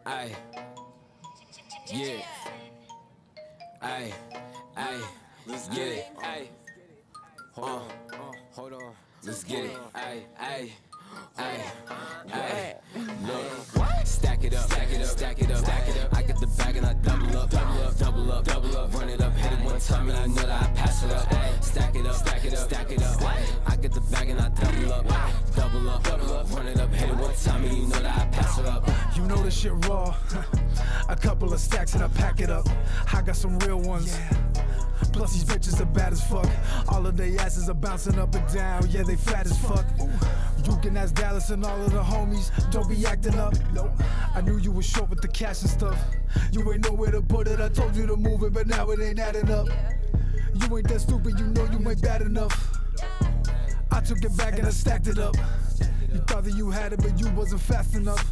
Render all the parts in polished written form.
Ay, yeah. Ay, ay, let's get it. Ay, hold on, let's get it. Ay, ay, ay, ay. Look, stack it up, stack it up, stack it up, stack it up. I get the bag and I double up, double up, double up, double up. Run it up, hit it one time and you know that I pass it up. Stack it up, stack it up, stack it up. I get the bag and I double up, double up, double up. Run it up, hit it one time and you know that I pass it up. You know this shit raw. A couple of stacks and I pack it up. I got some real ones. Plus these bitches are bad as fuck. All of their asses are bouncing up and down. Yeah, they fat as fuck. You can ask Dallas and all of the homies. Don't be acting up. I knew you was short with the cash and stuff. You ain't nowhere to put it. I told you to move it, but now it ain't adding up. You ain't that stupid. You know you ain't bad enough. I took it back and I stacked it up. You thought that you had it, but you wasn't fast enough.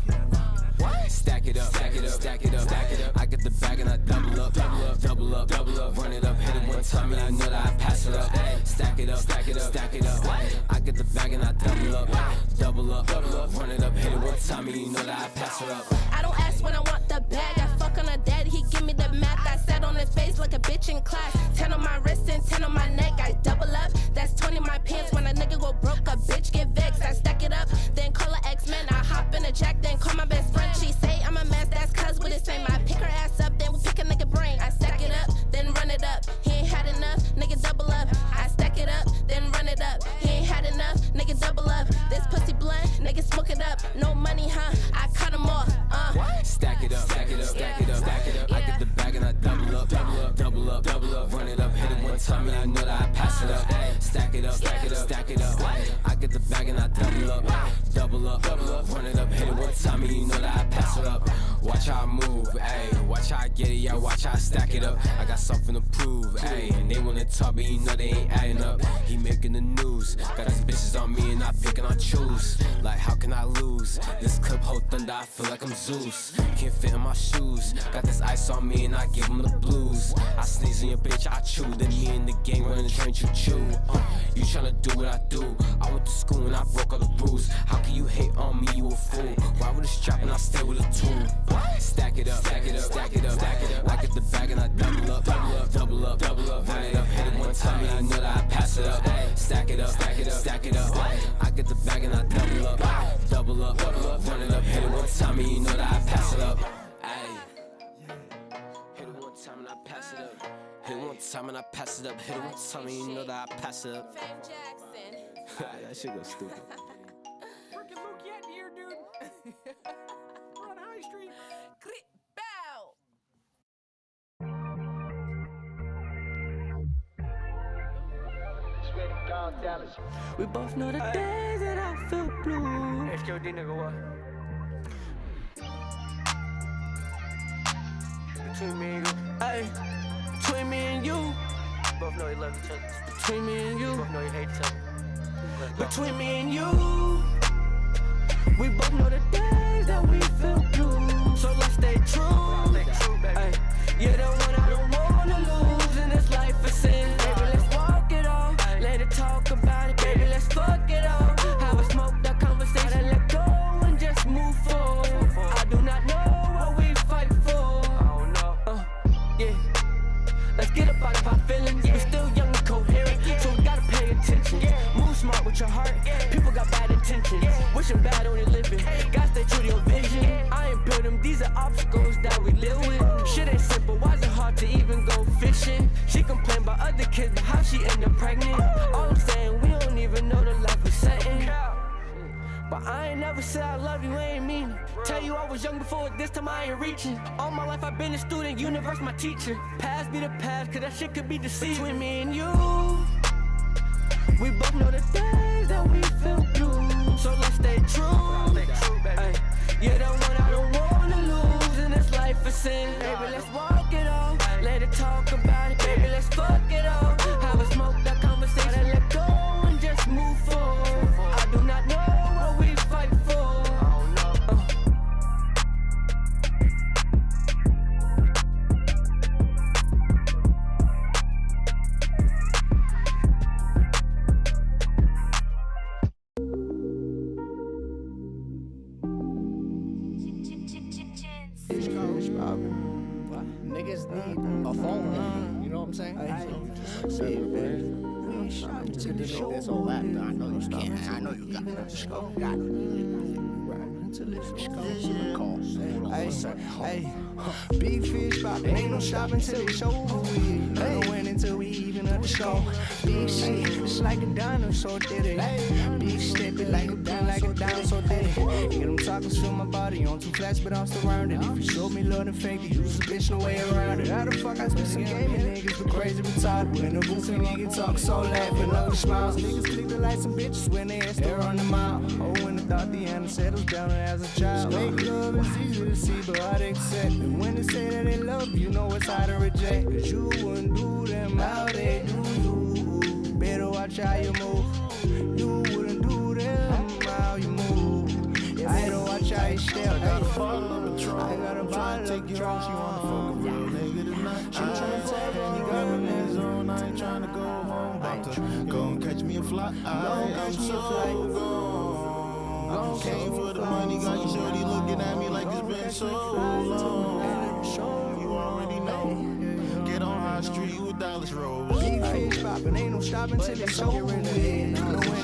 Stack it up, stack it up, stack it up, stack it up. I get the bag and I double up, double up, double up, double up. Run it up, hit it one time and I know that I pass it up. Stack it up, stack it up, stack it up. I get the bag and I double up, double up, double up. Run it up, hit it one time and you know that I pass it up. I don't ask when I want the bag. I fuck on a dad, he give me the math. I sat on his face like a bitch in class. 10 on my wrist and 10 on my neck. I double up, that's 20 in my pants. When a nigga go broke, a bitch get vexed. I stack it up, then call her X-Men. I hop in a jack, then call my best friend. She say I'm a mess, that's cuz with the same. I pick her ass up, then we pick a nigga brain. I stack it up, then run it up. He ain't had enough, nigga double up. I stack it up, then run it up. He ain't had enough, nigga double up. This pussy blunt, nigga smoke it up. No money, huh? I cut him off. Stack it up, stack it up, stack it up, stack it up. I get the bag and I double up, double up, double up, double up. Run it up, hit it one time and I know that I pass it up. Stack it up, stack it up, stack it up. I get the bag and I double up, double up, double up. Run it up, hit it one time and you know that I pass it up. Watch how I move, ayy. Watch how I get it, yeah. Watch how I stack it up. I got something to prove, ayy. And they wanna talk, but you know they ain't adding up. He making the news. Got these bitches on me and I pick and I choose. Like how can I lose? This clip hold thunder, I feel like I'm Zeus. Can't fit in my shoes. Got this ice on me and I give him the blues. I sneeze in your bitch, I chew. Then me and the gang running the train, you chew. You tryna do what I do. I went to school and I broke all the rules. How can you hate on me, you a fool? Why with a strap and I stay with a tool? Stack it up, stack it up, stack it up, stack it up. I get the bag and I double up, double up, double up, double up. Run it up, hit it one time and I know that I pass it up. Stack it up, stack it up, stack it up. I get the bag and I double up, double up, double up. Run it up, hit it one time and you know that I pass it up. Ayy, hit it one time and I pass it up. Hit it one time and I pass it up. Hit it one time and you know that I pass it up. Fame Jackson. That shit goes stupid. Freaking Luke Yet here, dude. We're on High Street. Bow. We both know the days that I feel blue. HQD nigga, what? Between me and you. Ay, between me and you. Both know you love each other. Between me and you. Both know you hate each other. Between me and you. We both know the days that we feel blue. So let's stay true. Stay true, baby. Ay, you're the one I don't wanna lose in this life of sin. Baby, let's walk it off. Let it talk about it, baby, let's fuck it off. Have a smoke that conversation, let go and just move forward. I do not know what we fight for. Oh no. Yeah. Let's get up out of our feelings. We're still young and coherent, so we gotta pay attention. Move smart with your heart. People got bad intentions. Wishing bad on your living. Gotta stay true to your vision. I ain't built them, these are obstacles that we live with. Shit ain't simple, why's it hard to even go fishing? She complain about other kids, but how she end up pregnant. All I'm saying, we don't even know the life we're setting. But I ain't never said I love you, ain't mean it. Tell you I was young before, this time I ain't reaching. All my life I've been a student, universe my teacher. Past be the past, cause that shit could be deceiving. Between me and you, we both know the days that we feel blue. So let's stay true. Ay, you're the one I don't wanna lose in this life of sin. Baby, let's walk it off. Let it talk about it, baby, let's fuck it off. Have a smoke that conversation, let go and just move forward. I do not know what we fight for. just need a phone. You know what I'm saying? You just like set it, man. To the show. That's all that. I know you can. I know you got it. Just go. Got it. Hey, big fish poppin', ain't no stopping till they show with. No win until we even at the score. Big shit, it's like a dinosaur did it. Big step it like a dinosaur did it. Get them tacos from my body on two flats, but I'm surrounded. If you show me love and fake, you use a bitch, no way around it. How the fuck I spend some gaming niggas, but crazy retarded. When the booth and nigga talk so laughing, no smiles. Niggas click the lights and bitches when they ass they're on the mile. Oh, when the thought the end settles down as a child. Fake love is easy to see, but hard to accept. And when they say that they love you, know it's hard to reject. Cause you wouldn't do them how they do you. Better watch how you move. You wouldn't do them how you move. Yeah, better watch how you step. I got a bottle of Patron. I got a bottle of Patron. She wanna fuck a real nigga tonight. She tryna take and you got me in zone. I ain't tryna go home. About to go and catch me a flight. I'm so gone. Came for the money, got you shorty looking at me like it's been so long. You already know. Get on High Street with Dallas Rose. Big fish poppin', ain't no stopping till it's over. No win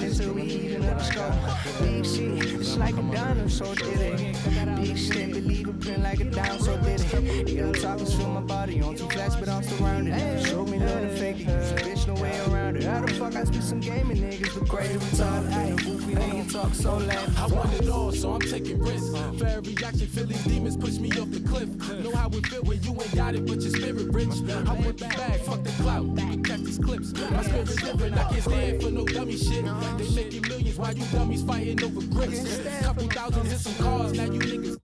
until we even at the score. Big shit, it's like a dinosaur did it. Big step, believe a print like a dinosaur did it. Get them tacos from my body on two flats, but I'm surrounded. If you show me love and fake it, use a bitch, no way around it. How the fuck I spit some gaming niggas, but crazy retarded. Ain't a goofy nigga talk so loud. I want it all, so I'm taking risks. For every reaction, feel these demons push me off the cliff. Know how it feel when you ain't got it, but your spirit rich. I want the bag, fuck the clout. You can catch these clips. My spirit's different, I can't stand for no dummy shit. They making millions while you dummies fighting over grits. Couple thousand hit some cars, now you niggas.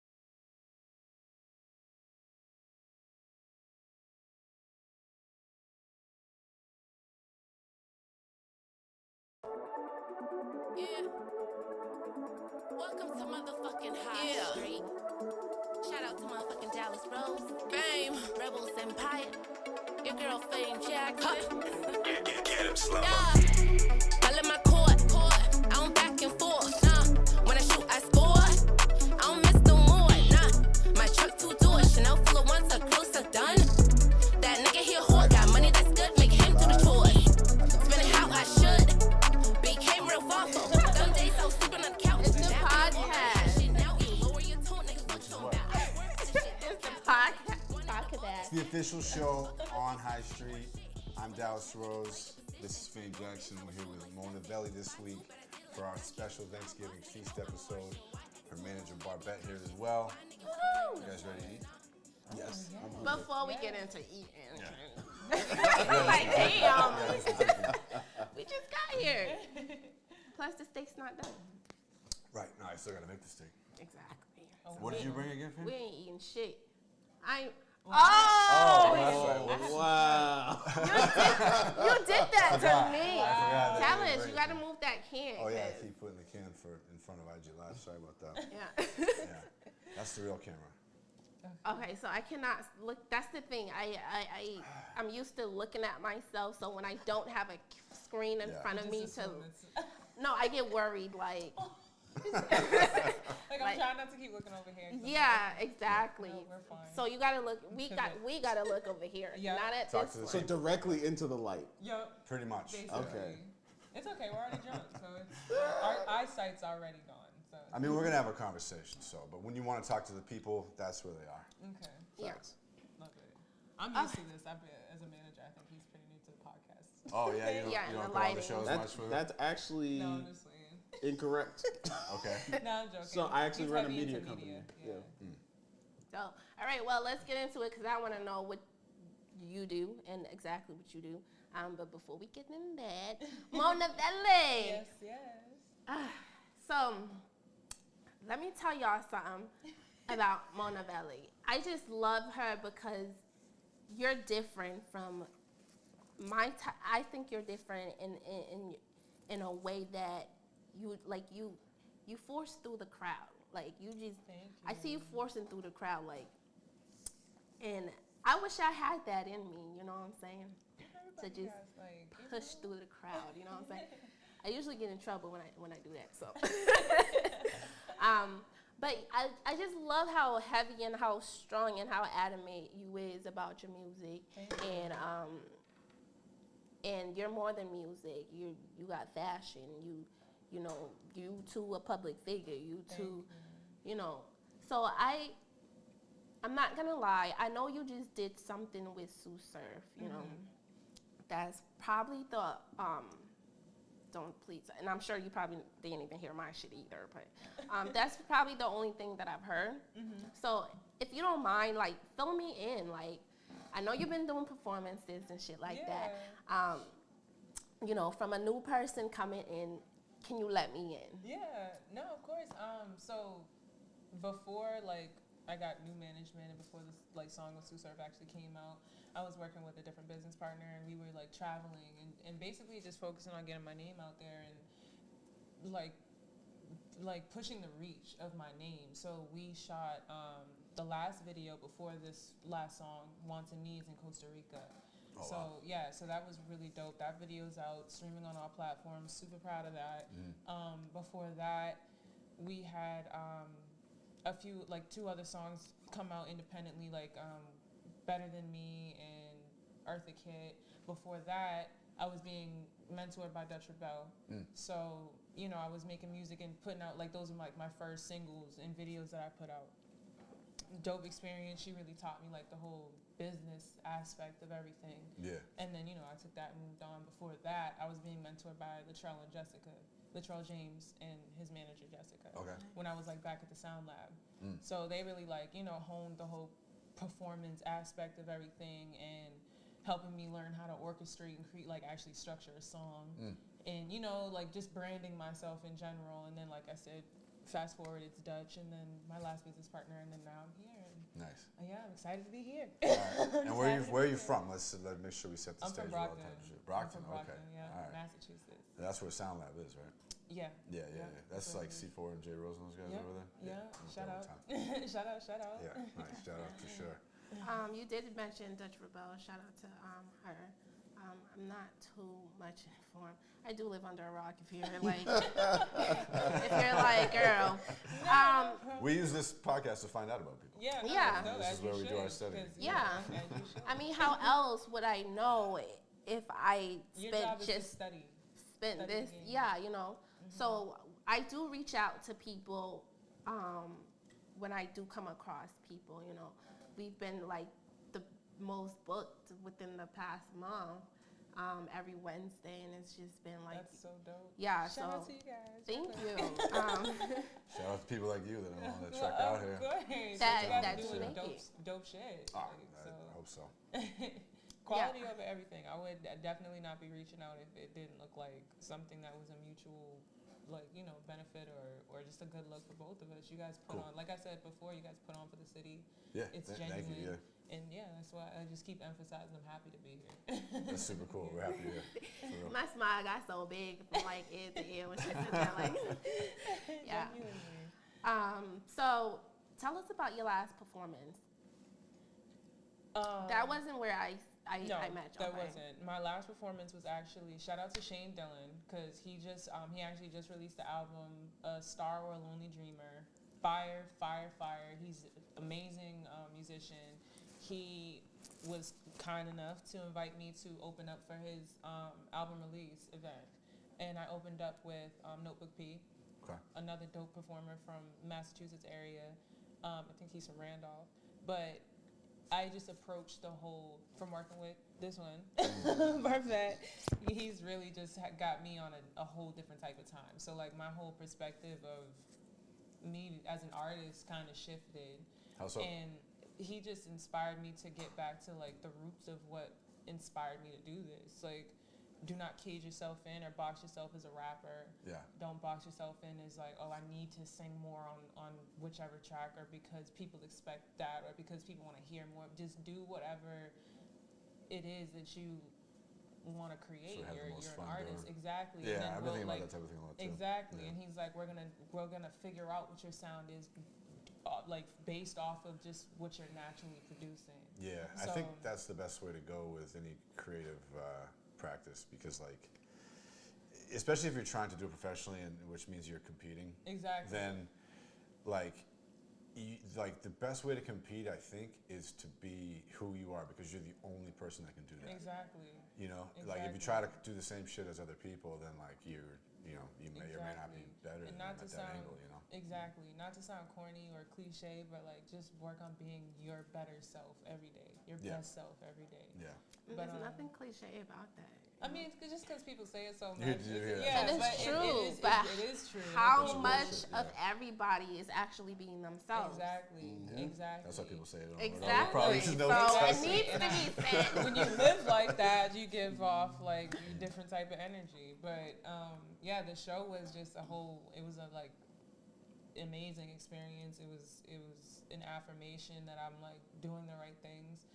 Yeah. Welcome to motherfucking High Street. Shout out to motherfucking Dallas Rose. Fame. Rebels Empire. Your girl Fame Jackson. Get him slow. I let my court. I don't back and forth. When I shoot, I score. I don't miss no more. My truck 2 doors. Chanel full of ones. A closer done. That nigga here whore. Got money that's good. Make him do the chores. Spend it how I should. Became real thoughtful. Some days I was sleeping on the couch. It's the podcast. It's the podcast. It's the official show on High Street. I'm Dallas Rose. This is Fame Jackson. We're here with Monaveli this week for our special Thanksgiving feast episode. Her manager Barbette here as well. You guys ready to eat? Yes. Before we get into eating, like damn, we just got here. Plus the steak's not done. Right. No, I still gotta make the steak. Exactly. What did you bring again, Fame? We ain't eating shit. Oh! That's right. Wow. You did that to me. I forgot. Tell us, you gotta move that can. Oh yeah, I keep putting the can in front of IG Live. Sorry about that. Yeah. Yeah, that's the real camera. Okay, so I cannot look. That's the thing. I'm used to looking at myself. So when I don't have a screen in front of me no, I get worried. Like I'm trying not to keep looking over here. Yeah, exactly. No, we're fine. So you gotta look. We gotta look over here. Yep. Not at Talk this to the one. So directly into the light. Yep. Pretty much. Basically. Okay. It's okay. We're already drunk, so our eyesight's already gone. So. I mean, we're gonna have a conversation. But when you want to talk to the people, that's where they are. Okay. Yeah. Love it. I'm used to this. As a manager, I think he's pretty new to the podcast. Oh yeah, you don't go on the show as much for That's actually No, I'm just saying. incorrect. Okay. No, I'm joking. So I actually He's run a heavy media into company. Yeah. So, all right, well, let's get into it because I want to know what you do and exactly what you do. But before we get in that, Monaveli. Yes. So, let me tell y'all something about Monaveli. I just love her because you're different from my type. I think you're different in a way that you force through the crowd. Like you just, I see you forcing through the crowd. Like, and I wish I had that in me. You know what I'm saying? To just push through the crowd. You know what I'm saying? I usually get in trouble when I do that. So, But I just love how heavy and how strong and how adamant you is about your music. And you're more than music. You got fashion. You know, you too a public figure. You too, you know. So I'm not gonna lie. I know you just did something with Sue Surf. You know, that's probably the don't please. And I'm sure you probably didn't even hear my shit either. But that's probably the only thing that I've heard. So if you don't mind, like, fill me in. Like, I know you've been doing performances and shit like that. You know, from a new person coming in, can you let me in? Yeah, no, of course. So before, like, I got new management and before this, like, song with Sue Surf actually came out, I was working with a different business partner and we were, like, traveling and basically just focusing on getting my name out there and, like pushing the reach of my name. So we shot the last video before this last song, Wants and Needs, in Costa Rica. Oh, so wow. Yeah, so that was really dope. That video's out, streaming on all platforms. Super proud of that. Before that, we had a few, like, 2 other songs come out independently, like Better Than Me and Eartha Kitt. Before that, I was being mentored by Dutch Rebel. So, you know, I was making music and putting out, like, those are like my first singles and videos that I put out. Dope experience. She really taught me, like, the whole business aspect of everything. Yeah. And then, you know, I took that and moved on. Before that, I was being mentored by Latrell and Jessica, Latrell James and his manager Jessica. Okay. When I was, like, back at the Sound Lab. So they really, like, you know, honed the whole performance aspect of everything and helping me learn how to orchestrate and create, like, actually structure a song. And, you know, like, just branding myself in general. And then, like I said, fast forward, it's Dutch, and then my last business partner, and then now I'm here. Nice. Yeah, I'm excited to be here. Right. And where are you from? Let's make sure we set the stage. I'm from Brockton. Brockton, I'm from Brockton, okay. Yeah, all right. Massachusetts. That's where Sound Lab is, right? Yeah. That's like C4 and J Rose and those guys over there. Yeah. Shout out. Shout out. Yeah, nice. Shout out for sure. You did mention Dutch Rebel. Shout out to her. I'm not too much informed. I do live under a rock. If you're like, girl. We use this podcast to find out about people. Yeah. This is where we do our study. Yeah. I mean, how else would I know if I spent this? Yeah, you know. So I do reach out to people when I do come across people. You know, we've been, like, the most booked within the past month. Every Wednesday, and it's just been, like, that's so dope. Yeah, shout out to you guys. Thank you. Shout out to people like you that are on the track out here. That's dope shit. I hope so. Quality over everything. I would definitely not be reaching out if it didn't look like something that was a mutual, like, you know, benefit or just a good look for both of us. You guys put on, like I said before, you guys put on for the city. Yeah, it's genuine. Thank you. And yeah, that's why I just keep emphasizing I'm happy to be here. That's super cool. We're happy to be here. My smile got so big from, like, ear to ear when she said that. Like, yeah. So tell us about your last performance. That wasn't where I met you. That wasn't. My last performance was actually, shout out to Shane Dillon, because he actually just released the album Star or Lonely Dreamer. Fire. He's an amazing musician. He was kind enough to invite me to open up for his album release event. And I opened up with Notebook P, another dope performer from Massachusetts area. I think he's from Randolph. But I just approached the whole, from working with this one, Perfect, he's really just got me on a whole different type of time. So, like, my whole perspective of me as an artist kind of shifted. How so? And he just inspired me to get back to, like, the roots of what inspired me to do this. Like, do not cage yourself in or box yourself as a rapper. Yeah. Don't box yourself in as, like, oh, I need to sing more on whichever track, or because people expect that, or because people want to hear more. Just do whatever it is that you want to create. So you're an artist. Exactly. Yeah, I've been thinking about that type of thing a lot too. Exactly. Yeah. And he's like, we're gonna figure out what your sound is, like, based off of just what you're naturally producing. Yeah, so, I think that's the best way to go with any creative practice, because, like, especially if you're trying to do it professionally, and which means you're competing. Exactly. Then, like the best way to compete, I think, is to be who you are because you're the only person that can do that. Exactly. You know, Exactly. like if you try to do the same shit as other people, then like you may or may not be better And than not at to that sound angle, you know. exactly, not to sound corny or cliche, but like just work on being your better self every day, your best self every day. Yeah. There's nothing cliche about that. I mean, it's just because people say it so much. And it's true, it is true. How much of everybody is actually being themselves? Exactly, exactly. That's what people say. Exactly. Probably should know So this. it needs to be said. When you live like that, you give off like a different type of energy. But yeah, the show was just it was a like amazing experience. It was an affirmation that I'm like doing the right things.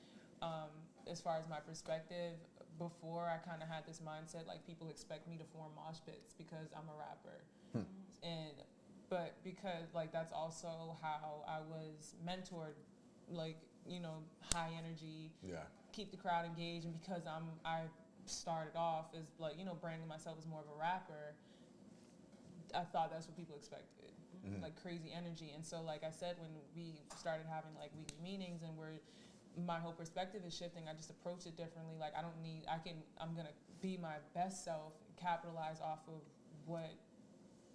As far as my perspective, before I kind of had this mindset like people expect me to form mosh pits because I'm a rapper, but because like that's also how I was mentored, like high energy, keep the crowd engaged, and because I started off as like branding myself as more of a rapper, I thought that's what people expected, like crazy energy. And so like I said, when we started having like weekly meetings and my whole perspective is shifting, I just approach it differently. Like I'm gonna be my best self and capitalize off of what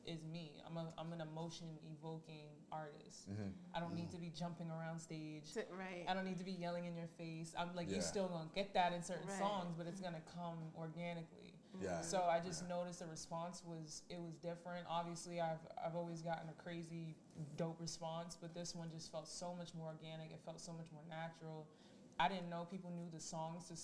is me. I'm an emotion evoking artist. I don't need to be jumping around stage. Right. I don't need to be yelling in your face. I'm like, you still gonna get that in certain songs, but it's gonna come organically. Yeah. So I just noticed the response was different. Obviously, I've always gotten a crazy dope response, but this one just felt so much more organic. It felt so much more natural. I didn't know people knew the songs to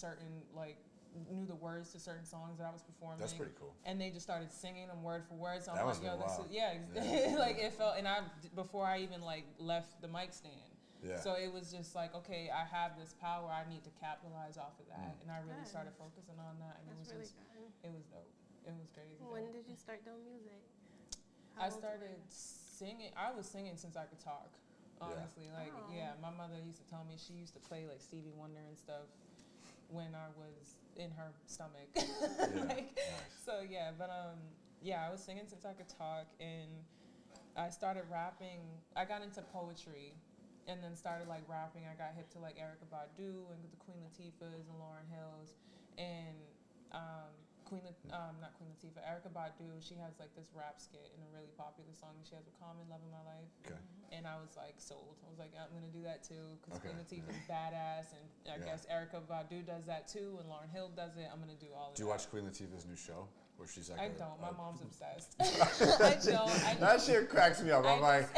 knew the words to certain songs that I was performing. That's pretty cool. And they just started singing them word for word. So That I'm was like, yo, wild. like it felt, and before I even like left the mic stand. Yeah. So it was just like, okay, I have this power. I need to capitalize off of that, and I really started focusing on that. And That's it was really it was dope. It was crazy. When did you start doing music? I started singing. I was singing since I could talk. Honestly, my mother used to tell me she used to play like Stevie Wonder and stuff when I was in her stomach. So yeah, but I was singing since I could talk, and I started rapping. I got into poetry, and then started like rapping. I got hip to like Erykah Badu and the Queen Latifahs and Lauryn Hills, and not Queen Latifah, Erykah Badu. She has like this rap skit in a really popular song she has with Common, "Love in My Life." Okay. And I was like sold. I was like, I'm gonna do that too, because Queen Latifah's badass, and I guess Erykah Badu does that too, and Lauryn Hill does it. I'm gonna do all of that. Do you watch Queen Latifah's new show? Where she's like I don't. My mom's obsessed. I don't. That shit cracks me up. I'm like,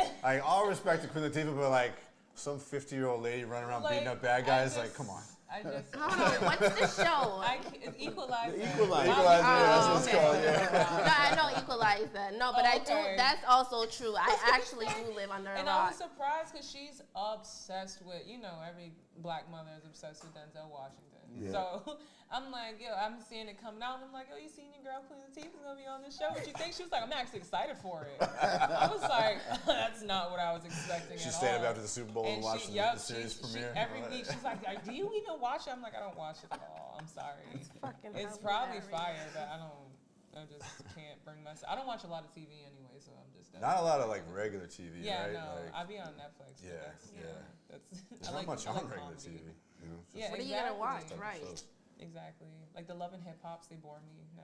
all respect to Queen Latifah, but like some 50-year-old lady running around beating up bad guys, like, come on. Hold on, what's the show? Equalizer. Equalizer, that's what it's called, No, I know Equalizer. No, but I do, that's also true. I actually do live under a rock. And I was surprised because she's obsessed with, every black mother is obsessed with Denzel Washington. Yeah. So I'm like, I'm seeing it come out. And I'm like, you seen your girl Queen Latifah's gonna be on this show? What you think? She was like, I'm actually excited for it. I was like, that's not what I was expecting She's at staying all. up after the Super Bowl and watching the series premiere. Every week she's like, do you even watch it? I'm like, I don't watch it at all. I'm sorry. It's probably fire, but I just can't bring myself. I don't watch a lot of TV anyway, so I'm just. Not a lot of like regular TV, yeah, right? no, like, I be on Netflix. There's not much on regular TV. What are you gonna watch, right? Exactly. Like the Love and Hip Hops, they bore me now.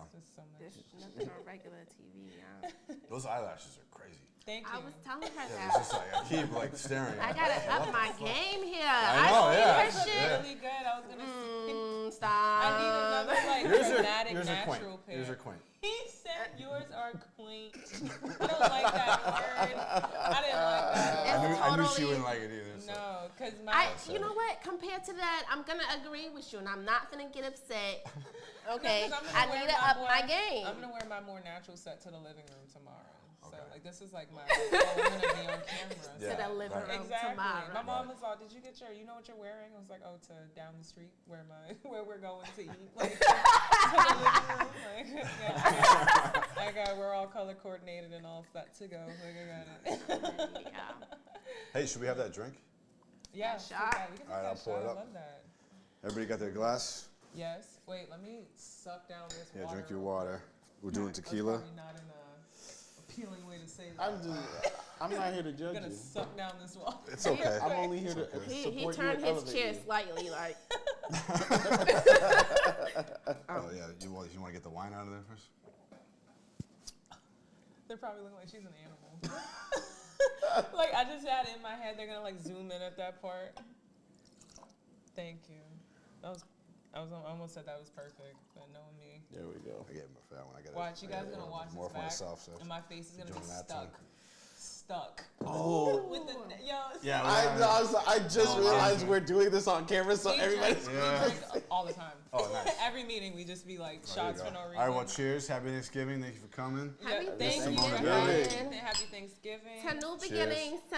It's just so much. There's nothing on regular TV. Those eyelashes are crazy. Thank you. I was telling her that. It's just like I keep like staring at I gotta up my game here. I know, That's really good. I was gonna stop. I need another dramatic natural pic. Yours are quaint. He said yours are quaint. I don't like that word. I didn't like that. I knew she wouldn't like it either. So. No, because you know what? Compared to that, I'm gonna agree with you, and I'm not gonna get upset. Okay, I need to up my game. I'm gonna wear my more natural set to the living room tomorrow. So like this is like my I'm gonna be on camera. To the living room tomorrow. My mom was like, "Did you get you know what you're wearing?" I was like, "Oh, to down the street where we're going to eat." Like, to the living room. Like, we're all color coordinated and all set to go. Like, I got it. Hey, should we have that drink? Yeah, shot. We can All right, I'll pour it up. I love that. Everybody got their glass? Yes. Wait, let me suck down this water. Yeah, drink your water. We're doing tequila. That's probably not an appealing way to say that. I'm not here to judge I'm gonna you. suck down this wall. It's okay. I'm only here to He support turned you his and elevate chair you. slightly, like. Oh yeah, you want to get the wine out of there first? They're probably looking like she's an animal. Like I just had it in my head. They're gonna like zoom in at that part. Thank you. I almost said that was perfect, but knowing me. There we go. I get my fat one. I got Watch, you guys are gonna watch more this for back, myself, so and my face is gonna be doing that stuck. too. Stuck. Oh. With the Yeah, I just realized we're doing this on camera, so we everybody's. drink all the time. Oh, nice. Every meeting we just be like There you shots go. for no reason. All right, well, cheers. Happy Thanksgiving. Thank you for coming. Happy Thank you. Thanksgiving. Happy Thanksgiving. To new Cheers. beginnings, to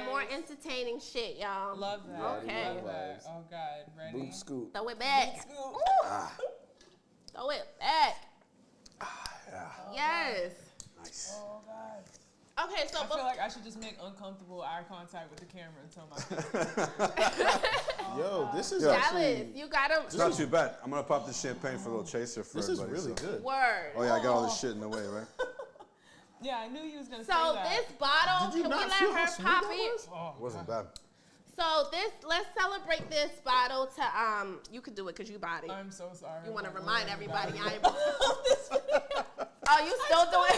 more entertaining shit, y'all. Love that. Okay. Love that. Oh God, ready? Boop scoop. Throw it back. Scoop. Throw it back. Yeah. Yes. Nice. Oh God. Okay, so I feel like I should just make uncomfortable eye contact with the camera until my. Yo, this is Dallas, actually. you got him. It's not too bad. I'm gonna pop this champagne for a little chaser for This is everybody. really good. Word. Oh yeah, I got all this shit in the way, right? Yeah, I knew you was gonna say So that. this bottle, Did you can we not let feel how her smooth pop that it? was? Oh, It wasn't bad. So let's celebrate this bottle to you could do it because you bought it. I'm so sorry. You want to Like, remind oh, everybody God. I ain't. Oh, you still doing it?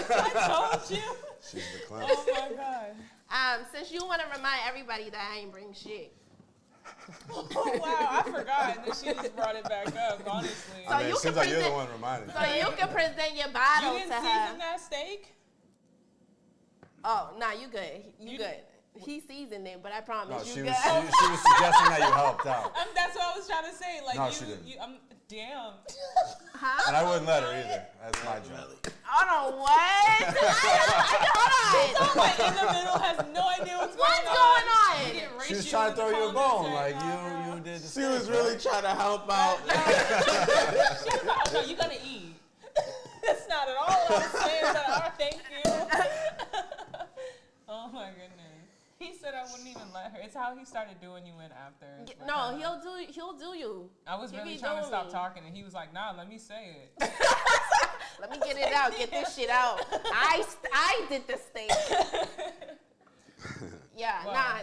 I told you. She's the clown. Oh my God. Since you want to remind everybody that I ain't bring shit. Oh wow, I forgot. And then she just brought it back up. Honestly. So I mean, you it seems can like you're the present- one reminding me. So you can present your You bottle didn't to season her. that steak? Oh, nah, you good. You You good. He seasoned it, but I No, promise she you was, good. she was suggesting that you helped out. That's what I was trying to say. Like No, she didn't. Damn. Huh? And I wouldn't let her either. That's my job. Hold on, what? Hold on. Like in the middle, has no idea what's What's going going on. on? She get She was ratioed trying to throw you a bone. comments Like, right you did the She was steak, really right? trying to help out. No, you're gonna eat. That's not at all what I'm saying. But thank you. Oh my goodness. He said I wouldn't even let her. It's how he started doing you in after. It's like, No, he'll do you. I was He really be trying to doing stop me. talking, and he was like, "Nah, let me say it." Let me get it out. Get this shit out. I did the steak. Yeah, Wow.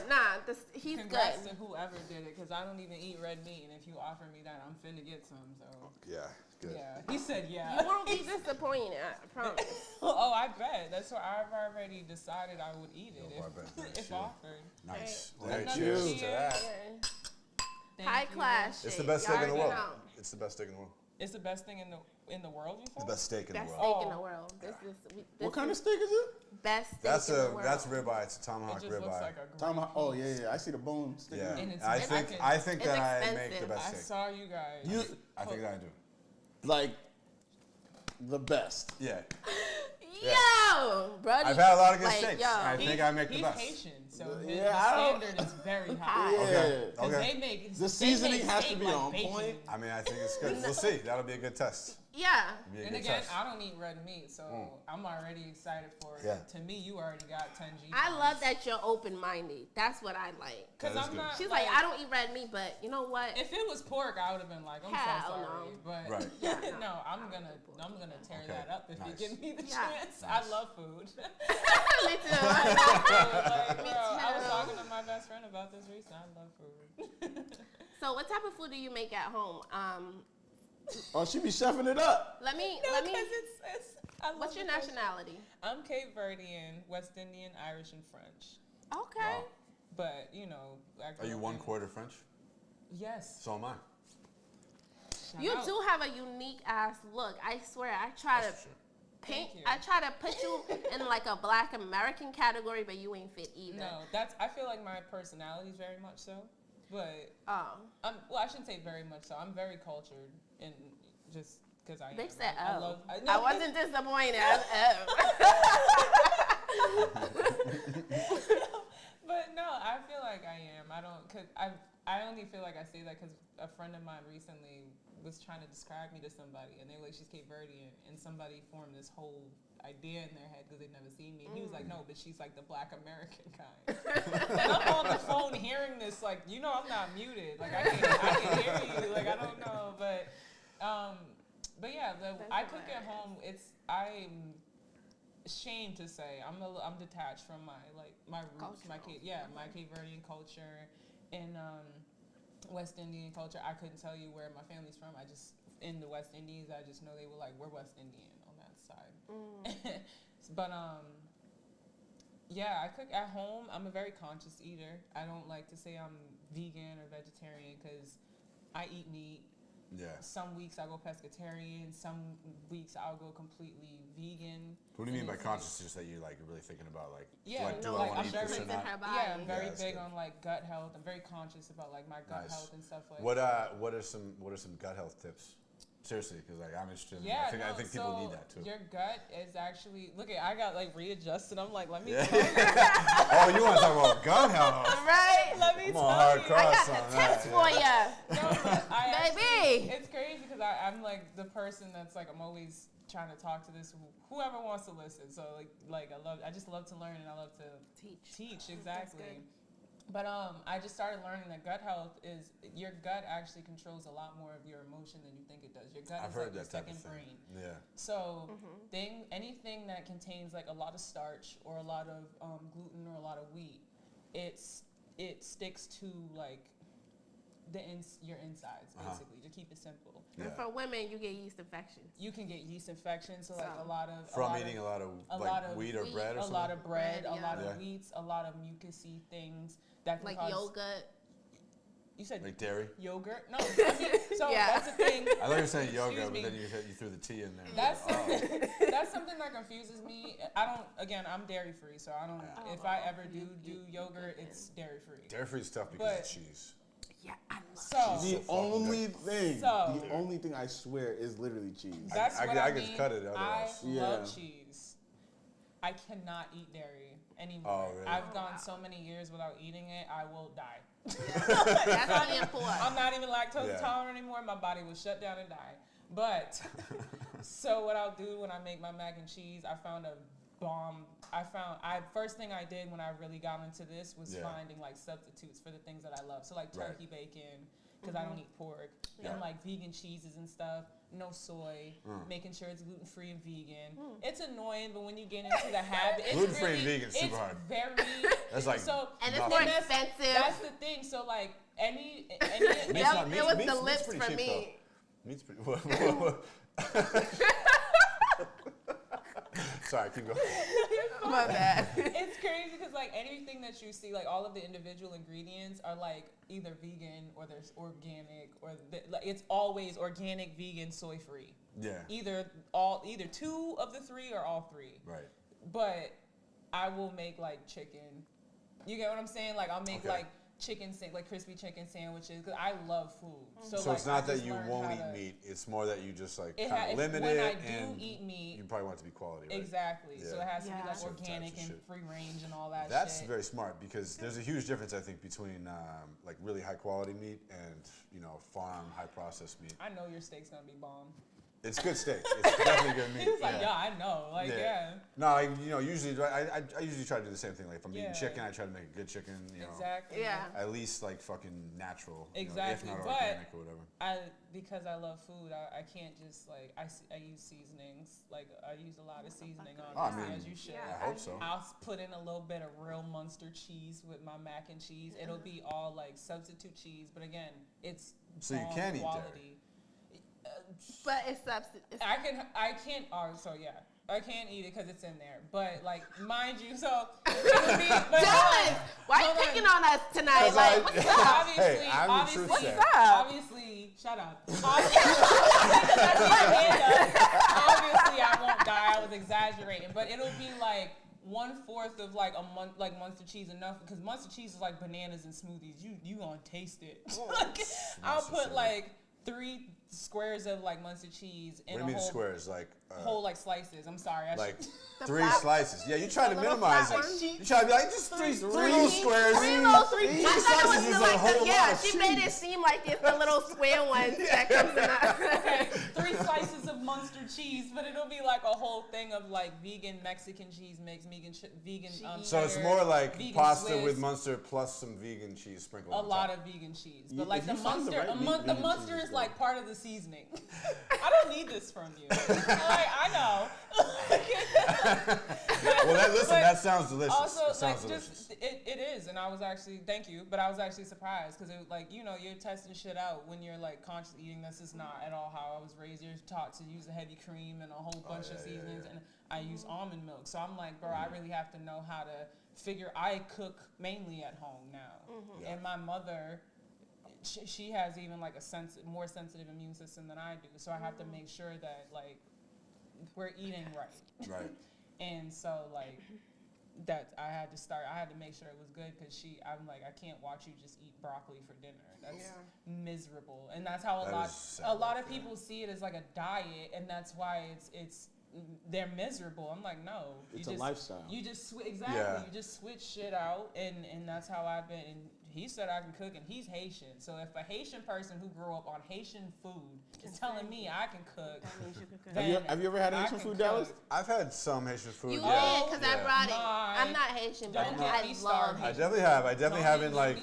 He's Congrats good. to whoever did it, because I don't even eat red meat, and if you offer me that, I'm finna get some. So Yeah, good. yeah, he said yeah. You won't be disappointed. I promise. Oh, I bet. That's why I've already decided I would eat it I bet. if Sure. offered. Nice. Right. Well, Another cheers to cheer. that. Thank High you. class shit. It's the best Y'all steak in the already world. know. It's the best steak in the world. It's the best thing in the world. You The said? best steak in the Best world. steak in the world. What kind of steak is it? Best steak That's in the world. that's ribeye. It's a It tomahawk just looks ribeye. like a great Tom, oh yeah, piece. yeah. I see the bone sticking Yeah, out. And it's I it's think fucking- I think It's that I make expensive. the best I steak. saw you guys. I think that I do. Like the best. Yeah. Yo, bro. I've had a lot of good like, steaks. yo. I think I make the He's best. Haitian, so Yeah, the I don't- standard is very high. Yeah. Okay. Because Okay. they make The seasoning has to steak be like on bacon. point. I mean, I think it's good. We'll see. That'll be a good test. Yeah. Be a And good again, test. I don't eat red meat, so I'm already excited for it. Yeah. To me, you already got 10 G. I love that you're open-minded. That's what I like. Because That is I'm good. not. She's like, I don't eat red meat, but you know what? If it was pork, I would have been like, I'm Hell so sorry. no. But Right. Yeah, no, I'm gonna tear Okay. that up if Nice. you give me the Yeah. chance. Nice. I love food. Me too. Like, Me bro, I was too. talking to my best friend about this recently. I love food. So, what type of food do you make at home? Oh, she be chefing it up. Let me. Because it's I love What's your the culture. nationality? I'm Cape Verdean, West Indian, Irish, and French. Okay. Wow. But you know, I Are grew you up 1/4 French? Yes. So am I. Shout You out. do have a unique ass look. I swear. I try That's to true. paint. Thank you. I try to put you in like a Black American category, but you ain't fit either. No, I feel like my personality is very much so, but Oh. well, I shouldn't say very much so. I'm very cultured, and just because I am. Bitch said, I oh. love. I wasn't disappointed. But no, I feel like I am. I don't, cause I only feel like I say that because a friend of mine recently was trying to describe me to somebody, and they were like, she's Cape Verdean, and somebody formed this whole idea in their head because they'd never seen me. And he was like, no, but she's like the Black American kind. And I'm on the phone hearing this, like, you know, I'm not muted. Like, I can hear you. Like, I don't know, but yeah, I cook at home. shame to say I'm detached from my roots, my Cape Verdean culture and West Indian culture. I couldn't tell you where my family's from. I just in the West Indies, I just know they were like we're West Indian on that side. But yeah, I cook at home. I'm a very conscious eater. I don't like to say I'm vegan or vegetarian because I eat meat. Yeah. Some weeks I go pescatarian. Some weeks I'll go completely vegan. What do you mean by conscious? Just that you're really thinking about do I want to eat this or not? Yeah, I'm very big on gut health. I'm very conscious about my gut health and stuff like that. What are some gut health tips? Seriously, because I'm interested. Yeah, I think people need that too. Your gut is actually I got readjusted. I'm like, let me. Oh, you want to talk about gut health? Right. Let me tell you. I got the tips for you. Baby. It's crazy because I'm the person that's I'm always trying to talk to whoever wants to listen. So I just love to learn and I love to teach exactly. But I just started learning that gut health is your gut actually controls a lot more of your emotion than you think it does. Your gut is your second brain. Yeah. So anything that contains a lot of starch or a lot of gluten or a lot of wheat, it sticks to your insides basically to keep it simple. Yeah. And for women, you get yeast infections. You can get yeast infections, so a lot of eating a lot of wheat or bread or something. A lot of bread, a lot of wheats, a lot of mucusy things that can cause yogurt. You said dairy? Yogurt? No. That's the thing. I thought you were saying yogurt, but then you threw the T in there. That's something that confuses me. I'm dairy free, so I don't. If I ever do yogurt, it's dairy free. Dairy free is tough because of cheese. Yeah, I love cheese. The only thing I swear is literally cheese. That's what I mean. Just cut it otherwise. I love cheese. I cannot eat dairy anymore. Oh, really? I've gone so many years without eating it, I will die. That's really important. I'm not even lactose tolerant anymore. My body will shut down and die. But so what I'll do when I make my mac and cheese, I found a bomb. First thing I did when I really got into this was finding substitutes for the things that I love. So turkey bacon, because I don't eat pork, and vegan cheeses and stuff. No soy, making sure it's gluten free and vegan. It's annoying, but when you get into the habit, it's gluten free and vegan is super hard. Very. That's and it's more expensive. That's the thing. So any it was the lips for me. Meat's pretty. Sorry, keep going. My bad. It's crazy because anything that you see, all of the individual ingredients are either vegan or there's organic or it's always organic, vegan, soy free. Yeah. Either two of the three or all three. Right. But I will make chicken. You get what I'm saying? I'll make chicken crispy chicken sandwiches because I love food. So it's not that you won't eat meat; it's more that you just kind of limit it. When I do eat meat, you probably want it to be quality. Right? Exactly. Yeah. So it has to be organic and free range and all that. That's very smart because there's a huge difference I think between really high quality meat and farm high processed meat. I know your steak's gonna be bomb. It's good steak. It's definitely good meat. It's I know. No, usually I usually try to do the same thing. If I'm eating chicken, I try to make a good chicken. Exactly. Yeah. At least fucking natural. Exactly. If not organic or whatever. Because I love food, I can't just I use seasonings. I use a lot of seasoning on it, as you should. I hope so. I'll put in a little bit of real Munster cheese with my mac and cheese. It'll be all substitute cheese, but again, it's so you can eat quality. dairy. But it's substitute. I can't. So yeah, I can't eat it because it's in there. But mind you, so it would be. Dylan, why are you picking on us tonight? What's up? Obviously, shut up. Obviously, I won't die. I was exaggerating, but it'll be 1/4 of a month, Munster cheese enough because Munster cheese is like bananas and smoothies. You gonna taste it. I'll put 3 squares of Munster cheese in what do you mean squares? Whole slices. I'm sorry. 3 slices. Yeah, you try to minimize it. You try to be just three little squares. 3 little Three slices is a whole lot of she cheese. made it seem like it's the little square ones that comes in. Okay, 3 slices of Munster cheese, but it'll be a whole thing of vegan Mexican cheese mix, vegan. So it's more pasta Swiss, with Munster plus some vegan cheese sprinkled on top. A lot of vegan cheese, but the Munster is part of the seasoning. I don't need this from you. I know. Well, that sounds delicious. Also, that sounds like, delicious. just it is, and I was actually thank you, but I was actually surprised because it like you're testing shit out when you're like consciously eating. This is not at all how I was raised. You're taught to use a heavy cream and a whole bunch of seasonings, and I use almond milk. So I'm like, bro, I really have to know how to figure. I cook mainly at home now, and my mother. She has even like a more sensitive immune system than I do, so I have to make sure that like we're eating right. Right. And so like that I had to make sure it was good because I'm like, I can't watch you just eat broccoli for dinner. That's miserable, and that's how a lot of people see it as like a diet, and that's why they're miserable. I'm like, no, it's a lifestyle. You just you just switch shit out, and that's how I've been. And he said I can cook, and he's Haitian. So if a Haitian person who grew up on Haitian food is telling me I can cook, that means you can cook. Have you ever had Haitian food, Dallas? I've had some Haitian food. You did, because I brought it. I'm not Haitian, but I love Haitian. I definitely have. I definitely haven't like.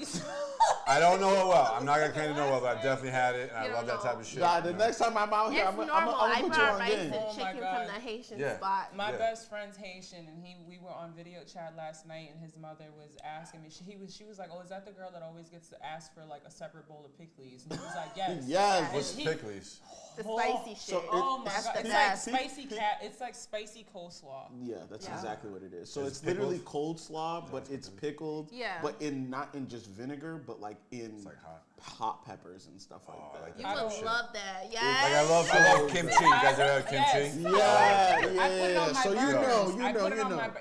I don't know it well. I'm not gonna claim to know it well, but I've definitely had it, and I love that type of shit. Nah, the next time I'm out here, it's I'm normal. gonna put you on rice game. and chicken from the Haitian spot. My best friend's Haitian, and we were on video chat last night, and his mother was asking me. She was like, "Oh, is that the girl that always gets to ask for like a separate bowl of pickles?" And he was like, "Yes." Yes. What's pickles? The spicy shit. So oh my that's god! the It's best. like spicy cat. It's like spicy coleslaw. Yeah, that's exactly what it is. So it's pickled? literally cold slaw, but it's pickled. Yeah. But not in just vinegar, but like in like hot peppers and stuff like that. Like You would love that. Yes. Like I love kimchi. You guys ever had kimchi? Yeah. So you know.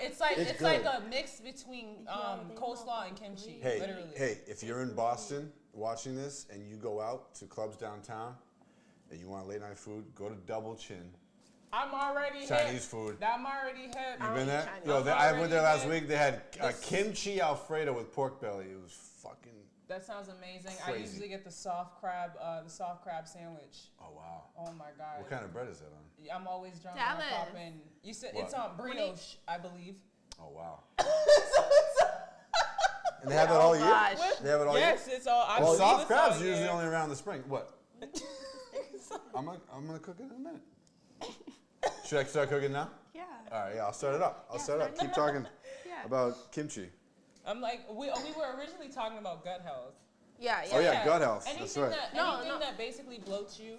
It's like a mix between coleslaw and kimchi. Literally. Hey, if you're in Boston watching this and you go out to clubs downtown and you want late night food, go to Double Chin. I'm already Chinese food. I'm already hip. You been there? Yo, I went there last week. They had a kimchi Alfredo with pork belly. It was fucking. That sounds amazing. Crazy. I usually get the soft crab sandwich. Oh wow. Oh my god. What kind of bread is that on? I'm always drunk when I pop in. You said it's on brioche, I believe. Oh wow. And they have it all year? They have it all year? Yes, it's all. Well, soft crabs are usually only around the spring. What? I'm gonna cook it in a minute. Should I start cooking now? Yeah. All right, I'll start it up. Keep talking about kimchi. I'm like, we were originally talking about gut health. Yeah. Oh yeah, gut health. Anything That's right. Anything that basically bloats you,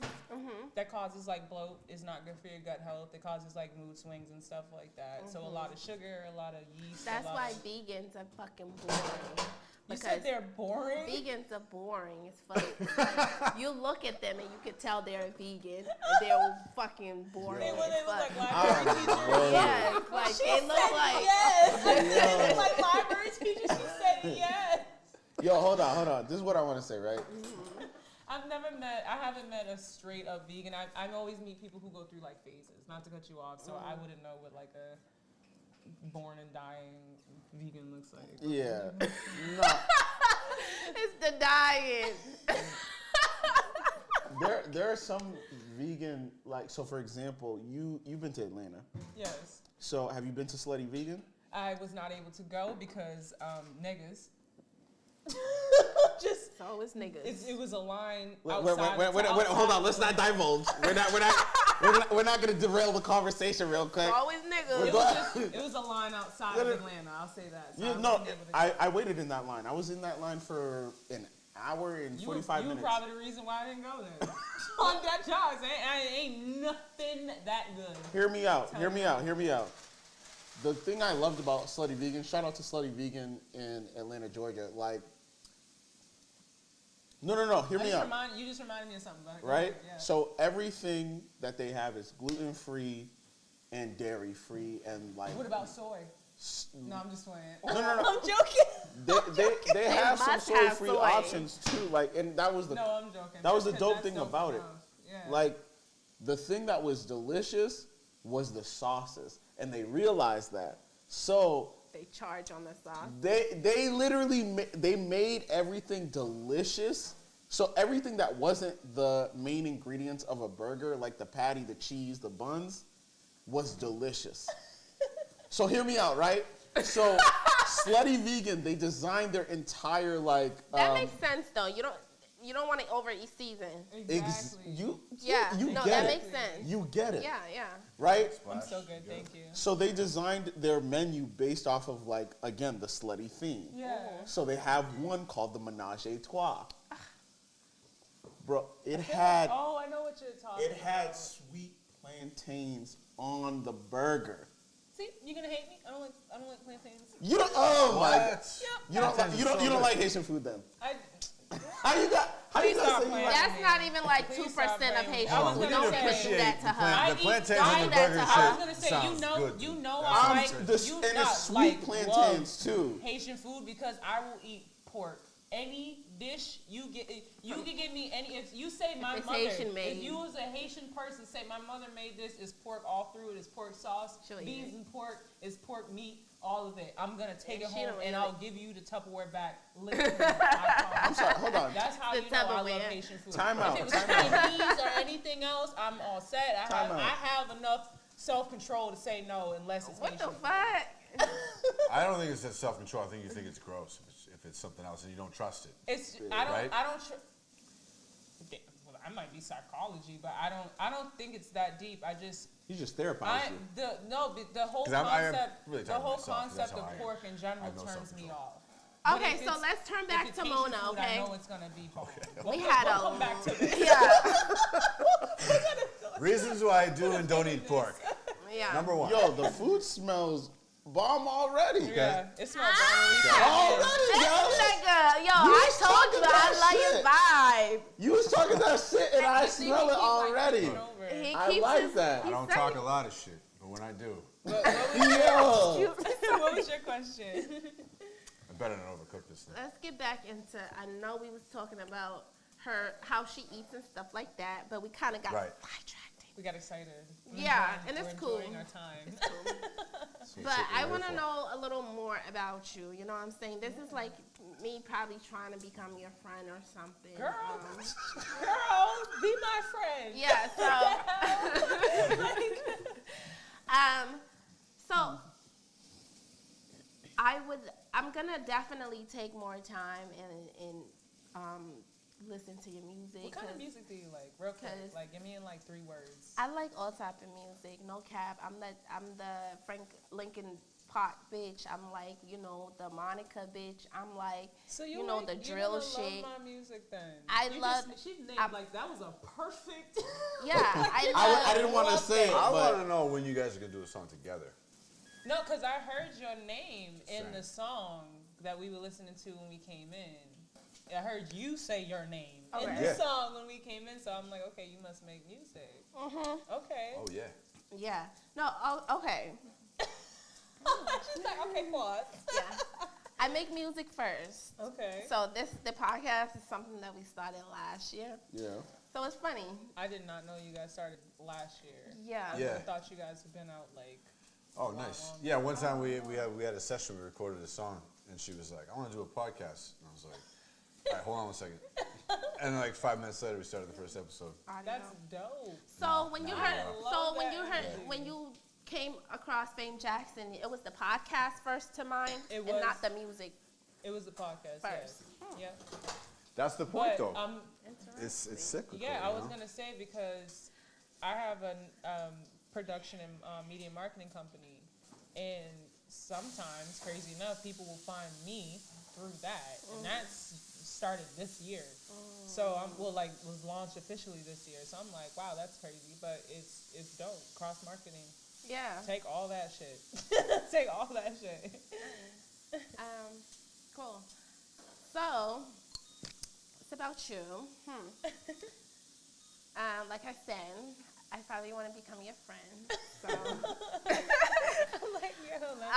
that causes like bloat, is not good for your gut health. It causes like mood swings and stuff like that. So a lot of sugar, a lot of yeast. That's why vegans are fucking boring. You said they're boring? Vegans are boring as fuck. Like, you look at them and you can tell they're a vegan. And they're fucking boring. They look like library teachers. Yeah, like they look like. Yes. They look like library teachers. She said yes. Yo, hold on. This is what I want to say, right? I haven't met a straight up vegan. I always meet people who go through like phases. Not to cut you off, so I wouldn't know what like a born and dying vegan looks like. Yeah. It's the diet. There are some vegan, like, so for example, you've been to Atlanta. Yes. So have you been to Slutty Vegan? I was not able to go because niggas. So it's niggas. It was a line Wait, outside. hold on. Let's not divulge. We're not gonna derail the conversation real quick. Always niggas. It was a line outside of Atlanta. I'll say that. So I waited in that line. I was in that line for an hour and 45 minutes. You were probably the reason why I didn't go there. On that job, ain't nothing that good. Hear me out. The thing I loved about Slutty Vegan, shout out to Slutty Vegan in Atlanta, Georgia. Like, no, hear me out. You just reminded me of something. Right? Yeah. So everything that they have is gluten-free and dairy-free and like. What about soy? No, I'm just playing. No. I'm joking. They have some soy-free options too. Like, and that was the. No, I'm joking. That was the dope thing about it. Yeah. Like, the thing that was delicious was the sauces, and they realized that. So. They charge on the sauce. They literally made everything delicious. So everything that wasn't the main ingredients of a burger, like the patty, the cheese, the buns, was delicious. So hear me out, right? So Slutty Vegan, they designed their entire like. That makes sense though. You don't want to overeat season. Exactly. You Yeah. you No, get that it. makes sense. You get it. Yeah, yeah. Right? I'm so good, thank you. So they designed their menu based off of, like, again, the slutty theme. Yeah. So they have one called the Menage a Trois. Bro, it had Oh, I know what you're talking about. it had sweet plantains on the burger. See, you're gonna hate me. I don't like plantains. You don't. Oh my god. Yep. You don't like Haitian food then? How you got Please stop say you playing. like? That's not even like Please 2% stop of playing. Haitian I was food. gonna Don't say- even do that to her. The eat- plantains I and the eat that burger to shit her. I was gonna say, sounds good. you know That I sounds like, good. you And not it's sweet like plantains love too. Haitian food because I will eat pork. Any dish you can give me any. If you say my it's mother, Haitian made. if you was a Haitian person, say my mother made this, is pork all through it, is pork sauce, She'll eat beans it. and pork, is pork meat, all of it. I'm gonna take it she home don't and eat I'll it. give you the Tupperware back. Literally, I I'm sorry. Hold on. That's how The you know I love Tupperware. Haitian food. Time out, If it was time out. Chinese or anything else, I'm all set. I Time out. have enough self-control to say no unless it's What Haitian the food. fuck? I don't think it's that self-control. I think you think it's gross if it's something else and you don't trust it. It's Right? Well, I might be psychology, but I don't think it's that deep. You just therapize you. The whole 'Cause I am concept, really the talking whole about myself, 'cause that's concept how I of am. pork in I general have no turns me self-control. off. But Okay, if so it's- let's turn if back it's to Haitian Mona, food, okay? I know it's gonna be bomb. We had we'll a come back to this. Yeah. Reasons why I do and don't eat pork. Yeah. Number one. Yo, the food smells bomb already. Yeah, it smells Already, This yo. nigga, yo, You I was told talking you that I love shit. your vibe. You was talking that shit and I smell it already. He I keeps like his- that. I he don't said talk it. a lot of shit, but when I do, Yo. What was your question? I better not overcook this thing. Let's get back into. I know we was talking about her, how she eats and stuff like that, but we kind of got Right. sidetracked. We got excited. Yeah, and it's We're cool. enjoying our time. But I want to know a little more about you. You know what I'm saying? This is like me probably trying to become your friend or something. Girl, be my friend. Yeah. So, I'm gonna definitely take more time and listen to your music. What kind of music do you like? Real quick, like give me in like 3 words. I like all type of music, no cap. I'm the Frank Lincoln Park bitch. I'm like, the Monica bitch. I'm like, the drill shit. Love my music then. She named like that was a perfect. Yeah, I didn't want to say it, I but want to know when you guys are gonna do a song together. No, because I heard your name in the song that we were listening to when we came in. I heard you say your name in the song when we came in, so I'm like, okay, you must make music. Okay. Oh yeah. Yeah. No. Okay. She's like, okay, pause. Yeah. I make music first. Okay. So the podcast is something that we started last year. yeah. So it's funny. I did not know you guys started last year. Yeah. Yeah. I thought you guys had been out like. Oh, nice. Yeah, one time we had a session. We recorded a song, and she was like, "I want to do a podcast," and I was like, "All right, hold on 1 second." And then, like 5 minutes later, we started the first episode. That's dope. So when you heard, love when you came across Fame Jackson, it was the podcast first to mind, It and was. not the music. It was the podcast First. Yes. Yeah. That's the point, But though. It's cyclical. yeah, I was you know? gonna say because I have a production and media marketing company, and sometimes, crazy enough, people will find me through that, and that's started this year. So was launched officially this year. So I'm like, wow, that's crazy, but it's dope. Cross marketing. Yeah. Take all that shit. Take all that shit. Cool. So it's about you. Like I said, I probably want to become your friend. So. I'm like, yo, let's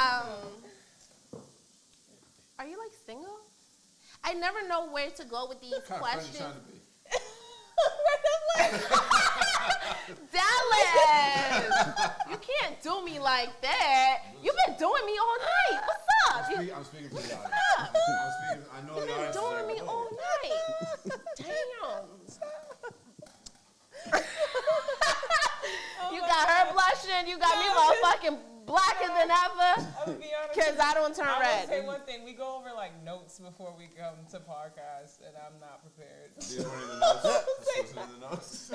Are you like single? I never know where to go with these questions. Dallas, you can't do me like that. You've been doing me all night. What's up? I'm speaking for the audience. I know You've the been audience is doing like, me "Whoa." all night. Damn. You got her blushing. You got me motherfucking blacker than ever. I would be honest. Because I don't turn I red. will say one thing. We go over like notes before we come to podcast, and I'm not prepared. These weren't in the notes.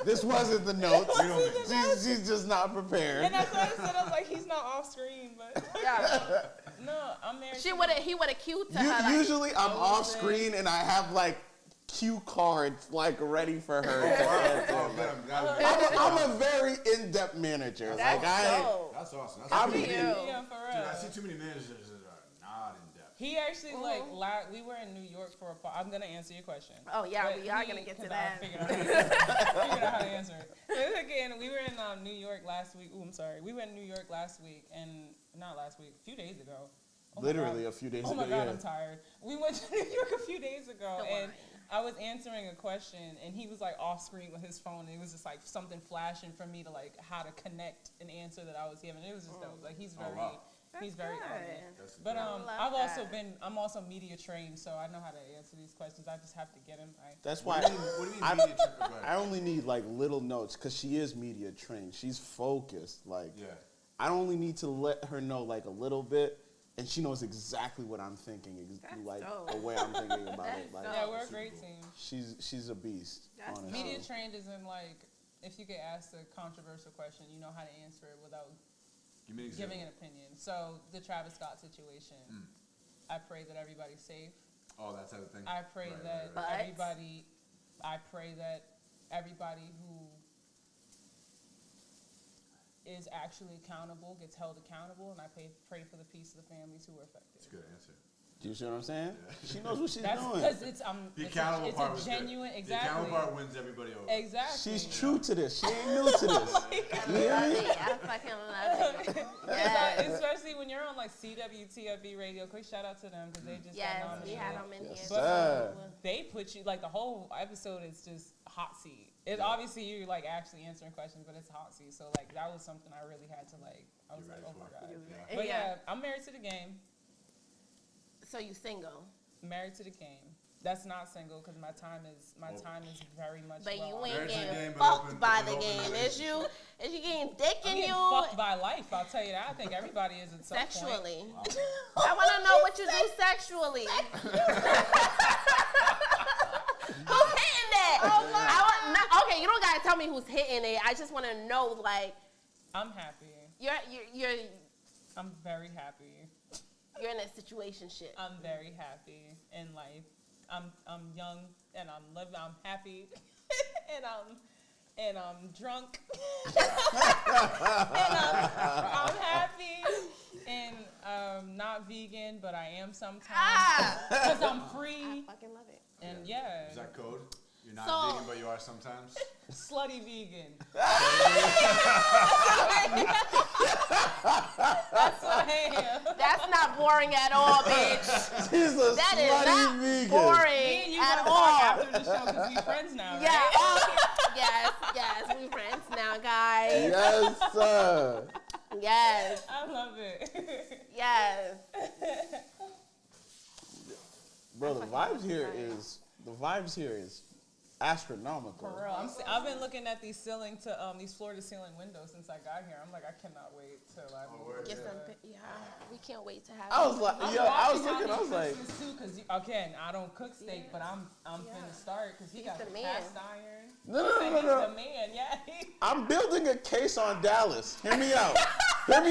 This wasn't in the notes. This wasn't the notes. She's just not prepared. And that's what I said. I was like, he's not off screen, but Yeah. no, I'm married. He would have cued to her. Like, Usually I'm off screen and I have like cue cards like ready for her. I'm a very in-depth manager. That's That's awesome. That's I'm pretty you. deep. Yeah, for real. Dude, I see too many managers that are not in depth. He actually we were in New York for I'm gonna answer your question. Oh yeah, But we are gonna get to that. I figured out how to answer it. Again, we were in New York last week. Ooh, I'm sorry. We were in New York last week, and not last week, a few days ago. Literally a few days ago. Oh my God, I'm tired. We went to New York a few days ago, and I was answering a question, and he was like off screen with his phone. And it was just like something flashing for me to like how to connect an answer that I was giving. It was just dope. Like he's very, he's very good. But I'm also media trained, so I know how to answer these questions. I just have to get him right. That's why What do you mean media trained? I only need like little notes because she is media trained. She's focused. Like I only need to let her know like a little bit. And she knows exactly what I'm thinking, like the way I'm thinking about it. Like, yeah, we're a great team. She's a beast. Honestly. Media trained is in like, if you get asked a controversial question, you know how to answer it without giving an opinion. So the Travis Scott situation, I pray that everybody's safe. Oh, that type of thing. I pray that everybody who is actually accountable, gets held accountable, and I pray for the peace of the families who were affected. That's a good answer. Do you see what I'm saying? Yeah. She knows what she's doing. Because it's the accountable it's part a genuine, good. exactly. The accountable part wins everybody over. Exactly. She's true to this. She ain't new to this. I fucking love it. Yes. Especially when you're on like CWTFB radio. Quick shout out to them because they just got nominated. We had them in here. But they put you like the whole episode is just hot seat. It's obviously you're like actually answering questions, but it's hot seat. So like that was something I really had to like. I was like, oh my God. But yeah, I'm married to the game. So you single? Married to the game. That's not single because my time is very much. But well. you ain't getting fucked by the game, is you? Is you getting dick in you? Fucked by life, I'll tell you that. I think everybody is at some sexually. Point. I want to know what you do sexually. Who's hitting that? Okay, you don't gotta tell me who's hitting it. I just want to know, like. I'm happy. I'm very happy. You're in a situationship. I'm very happy in life. I'm young and I'm living. I'm happy, and I'm drunk, and I'm happy, and not vegan, but I am sometimes because I'm free. I fucking love it. And Is that code? You're not vegan, but you are sometimes? Slutty vegan. That's what I am. That's not boring at all, bitch. She's a that slutty is not vegan. boring at all. After the show, because we friends now, right? Yeah. Yes, we friends now, guys. Yes, sir. Yes. I love it. Yes. Bro, the vibes here is astronomical. For real, I've been looking at these floor to ceiling windows since I got here. I'm like, I cannot wait till I get some. Yeah, we can't wait to have. I was like, I was like, because again, I don't cook steak, but I'm finna start because he got the cast iron. No. The man, yeah. I'm building a case on Dallas. Hear me out. Look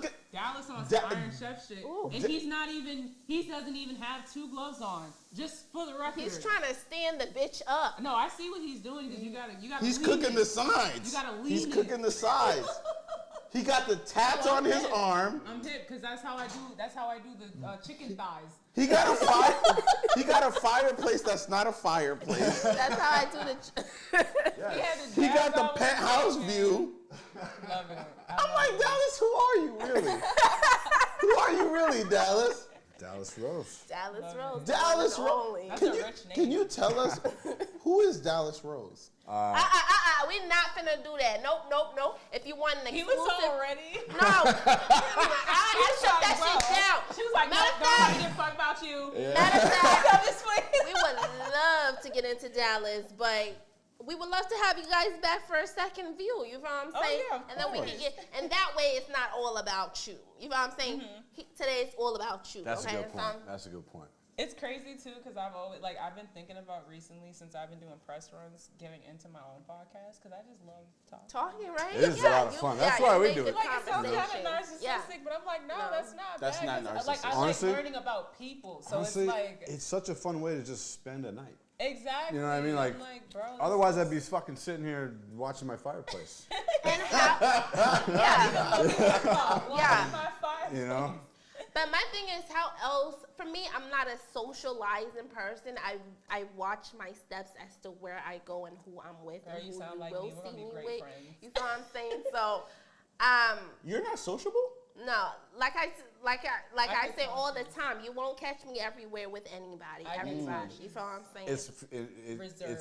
at Dallas on some Iron Chef shit. Ooh. And he doesn't even have 2 gloves on. Just for the record. He's trying to stand the bitch up. No, I see what he's doing because you gotta He's cooking the sides. You gotta lean He's cooking the sides. He got the tats on his arm. I'm hip because that's how I do the chicken thighs. He got a fireplace that's not a fireplace. That's how I do the. He got the penthouse view. Love it. I'm like, Dallas, who are you really? Who are you really, Dallas? Dallas Rose. Dallas Rose. Can you tell us who is Dallas Rose? We not finna do that. Nope. If you want an exclusive. He was so ready. No. I shut that shit down. She was like, nobody give a fuck about you. Matter of fact, we would love to get into Dallas, but we would love to have you guys back for a second view. You know what I'm saying? Yeah, of and then we can get, and that way it's not all about you. You know what I'm saying? Today it's all about you. That's okay? a good point. That's a good point. It's crazy too because I've been thinking about recently since I've been doing press runs, getting into my own podcast because I just love talking. Right? It is a lot of fun. That's why we do it. Like it sounds kind of narcissistic, but I'm like, no, that's not. That's bad. not narcissistic. Like I Honestly, like learning about people, so Honestly, it's like it's such a fun way to just spend a night. exactly. You know what I mean? Like, bro, otherwise I'd be fucking sitting here watching my fireplace. And how, my five You know? But my thing is, how else? For me, I'm not a socializing person. I watch my steps as to where I go and who I'm with Girl, and you who sound you like will me. We're see gonna be me great with. friends. You know what I'm saying? So, You're not sociable? no, like I can say all the talk. time, you won't catch me everywhere with anybody. I can Everybody. talk. You feel what I'm saying?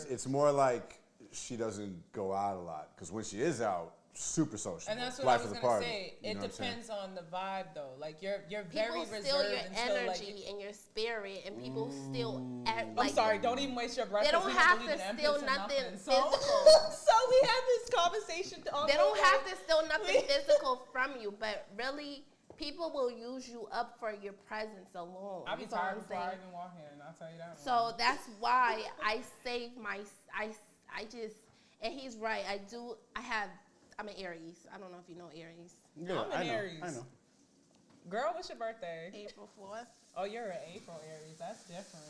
It's more like she doesn't go out a lot because when she is out, super social. And that's what Life I was of the gonna party. say. You It know what I'm saying? depends on the vibe, though. Like you're very People reserved steal your until energy like. and your spirit, and people still I'm like. sorry. Don't even waste your breath. They 'cause don't we have believe to in steal empaths or nothing So, physical. so we had this conversation. They don't have to steal nothing physical from you, but really, people will use you up for your presence alone. I'll be You know what tired I'm before I saying? even walk in. I'll tell you that. So that's why I save my. I just, and he's right. I'm an Aries. I don't know if you know Aries. Yeah, I'm an Aries. I know. Girl, what's your birthday? April 4th. Oh, you're an April Aries. That's different.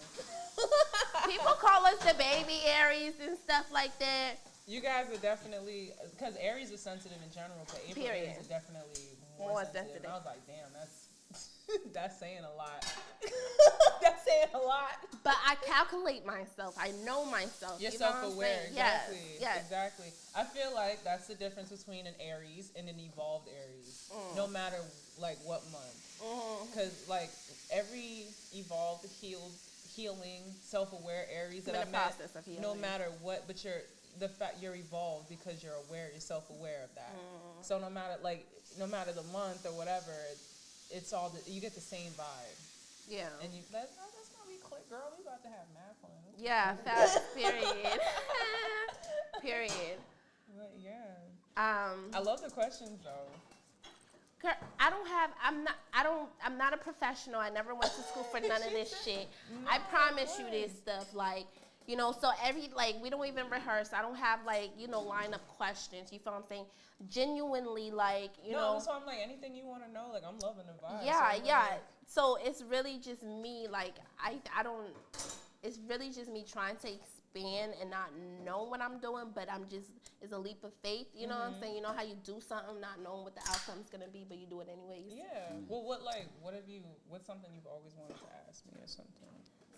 People call us the baby Aries and stuff like that. You guys are definitely, because Aries is sensitive in general, but April Period. Aries are definitely more More sensitive. sensitive. And I was like, damn, that's saying a lot. That's saying a lot. But I calculate myself. I know myself. You're you know what I'm self-aware. saying? Exactly. Yes. Exactly. I feel like that's the difference between an Aries and an evolved Aries. No matter like what month. Because like every evolved, healing, self-aware Aries that I met, process of healing. no matter what, but the fact you're evolved because you're aware, you're self-aware of that. So no matter the month or whatever, it's all you get the same vibe. Yeah. And that's gonna be quick, girl. We about to have math fun. Yeah, fast. Period. Period. But yeah. I love the questions though. Girl, I'm not a professional. I never went to school for none of this shit. I promise you this stuff. Like, you know, so we don't even rehearse. I don't have line up questions. You feel what I'm saying? Genuinely, know. So I'm like, anything you want to know, like, I'm loving the vibe. Yeah, so yeah. So it's really just me, it's really just me trying to expand and not know what I'm doing, but it's a leap of faith, you know what I'm saying? You know how you do something not knowing what the outcome's gonna be, but you do it anyways? Yeah. Well, what's something you've always wanted to ask me or something?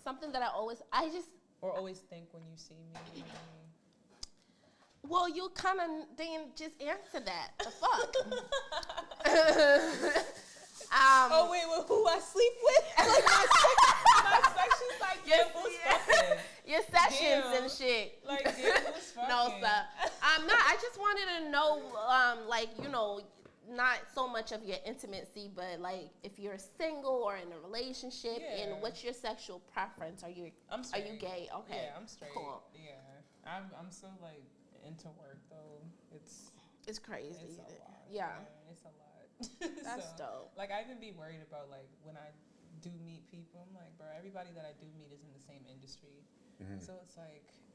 Something that always think when you see me? Well, you kind of didn't just answer that. The fuck? Oh, wait, who I sleep with? Like my section's like, who's fucking? Your sessions and shit. Like, who's fucking? No, sir. I just wanted to know, not so much of your intimacy, but if you're single or in a relationship, and what's your sexual preference? Are you gay? Okay. Yeah, I'm straight. Cool. Yeah, I'm so into work though. It's crazy. It's a lot. Yeah. It's a lot. That's dope. I even be worried about when I do meet people. I'm like, bro, everybody that I do meet is in the same industry, so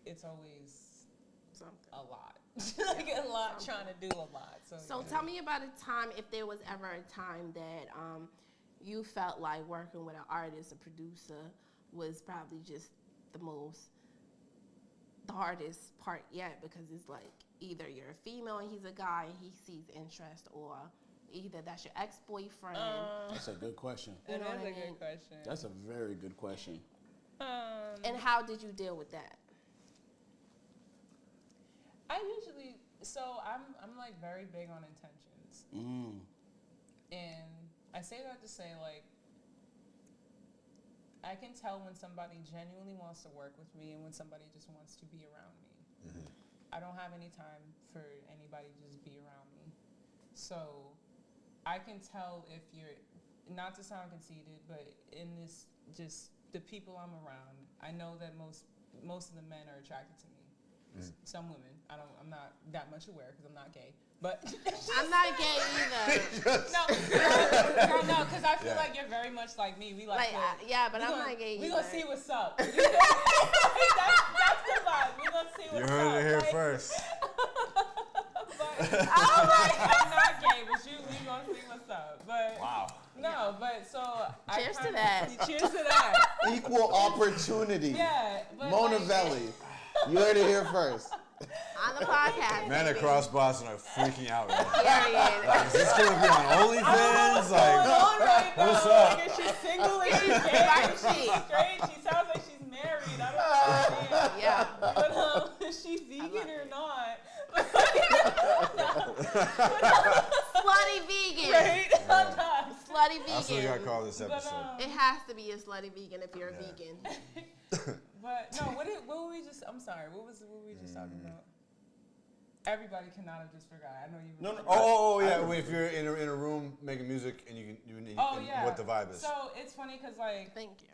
it's always something. A lot. A lot something. Trying to do a lot. So tell me about a time, if there was ever a time that you felt like working with an artist, a producer, was probably just the hardest part yet, because it's either you're a female and he's a guy and he sees interest, or either that's your ex-boyfriend. That's a good question. That is a good question. That's a very good question. And how did you deal with that? I usually, I'm very big on intentions. And I say that to say I can tell when somebody genuinely wants to work with me and when somebody just wants to be around me. I don't have any time for anybody to just be around me. So I can tell if you're, not to sound conceited, but in this, just the people I'm around, I know that most of the men are attracted to me. Some women. I'm not that much aware because I'm not gay. But I'm not gay either. no, because I feel like you're very much like me. We like yeah, but I'm not gay either. We gonna see what's up. That's the vibe. We gonna see what's up. You heard it here first. But, I'm not gay, but we gonna see what's up. But wow. No, but so cheers to that. Cheers to that. Equal opportunity. Yeah, but Monaveli. You heard it here first. On the podcast. Men across Boston are freaking out right now. Period. Like, is this gonna be on OnlyFans? What's up? Like, is she single? Is she gay? Is she straight? She sounds like she's married. I don't understand. Yeah. But is she vegan or not? Slutty vegan. Right? Slutty vegan. That's what we gotta call this episode. It has to be a slutty vegan if you're a vegan. But no, what were we just? I'm sorry. What were we just talking about? Everybody cannot have just forgot. I know you. No. Oh, yeah. If you're in a room making music and you what the vibe is. So it's funny because like, thank you.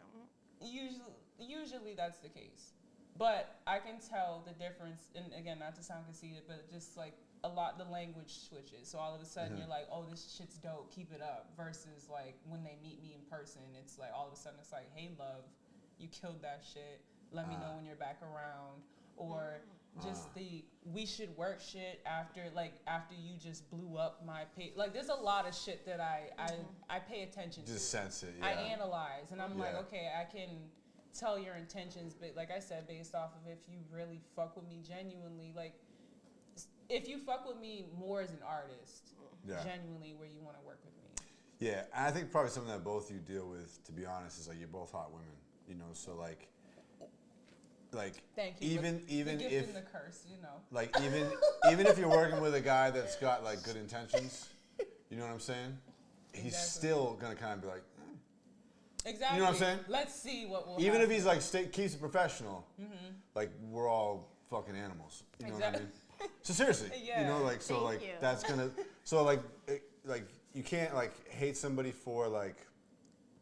Usually that's the case, but I can tell the difference. And again, not to sound conceited, but just like the language switches. So all of a sudden you're like, oh, this shit's dope. Keep it up. Versus like when they meet me in person, it's like all of a sudden it's like, hey, love, you killed that shit. Let me know when you're back around. Or just we should work shit after you just blew up my page. Like there's a lot of shit that I pay attention to. Just sense it, yeah. I analyze and I'm like, okay, I can tell your intentions, but like I said, based off of if you really fuck with me genuinely, like if you fuck with me more as an artist, genuinely where you want to work with me. Yeah, and I think probably something that both you deal with, to be honest, is like you're both hot women, you know, so like thank you. even the gift if and the curse, you know. Like even if you're working with a guy that's got like good intentions, you know what I'm saying? He's still gonna kind of be like, exactly. You know what I'm saying? Let's see what will even happen. if he's like keeps it professional, like we're all fucking animals. You know what I mean? So seriously, you know, like so Thank like you. that's gonna so like you can't like hate somebody for like.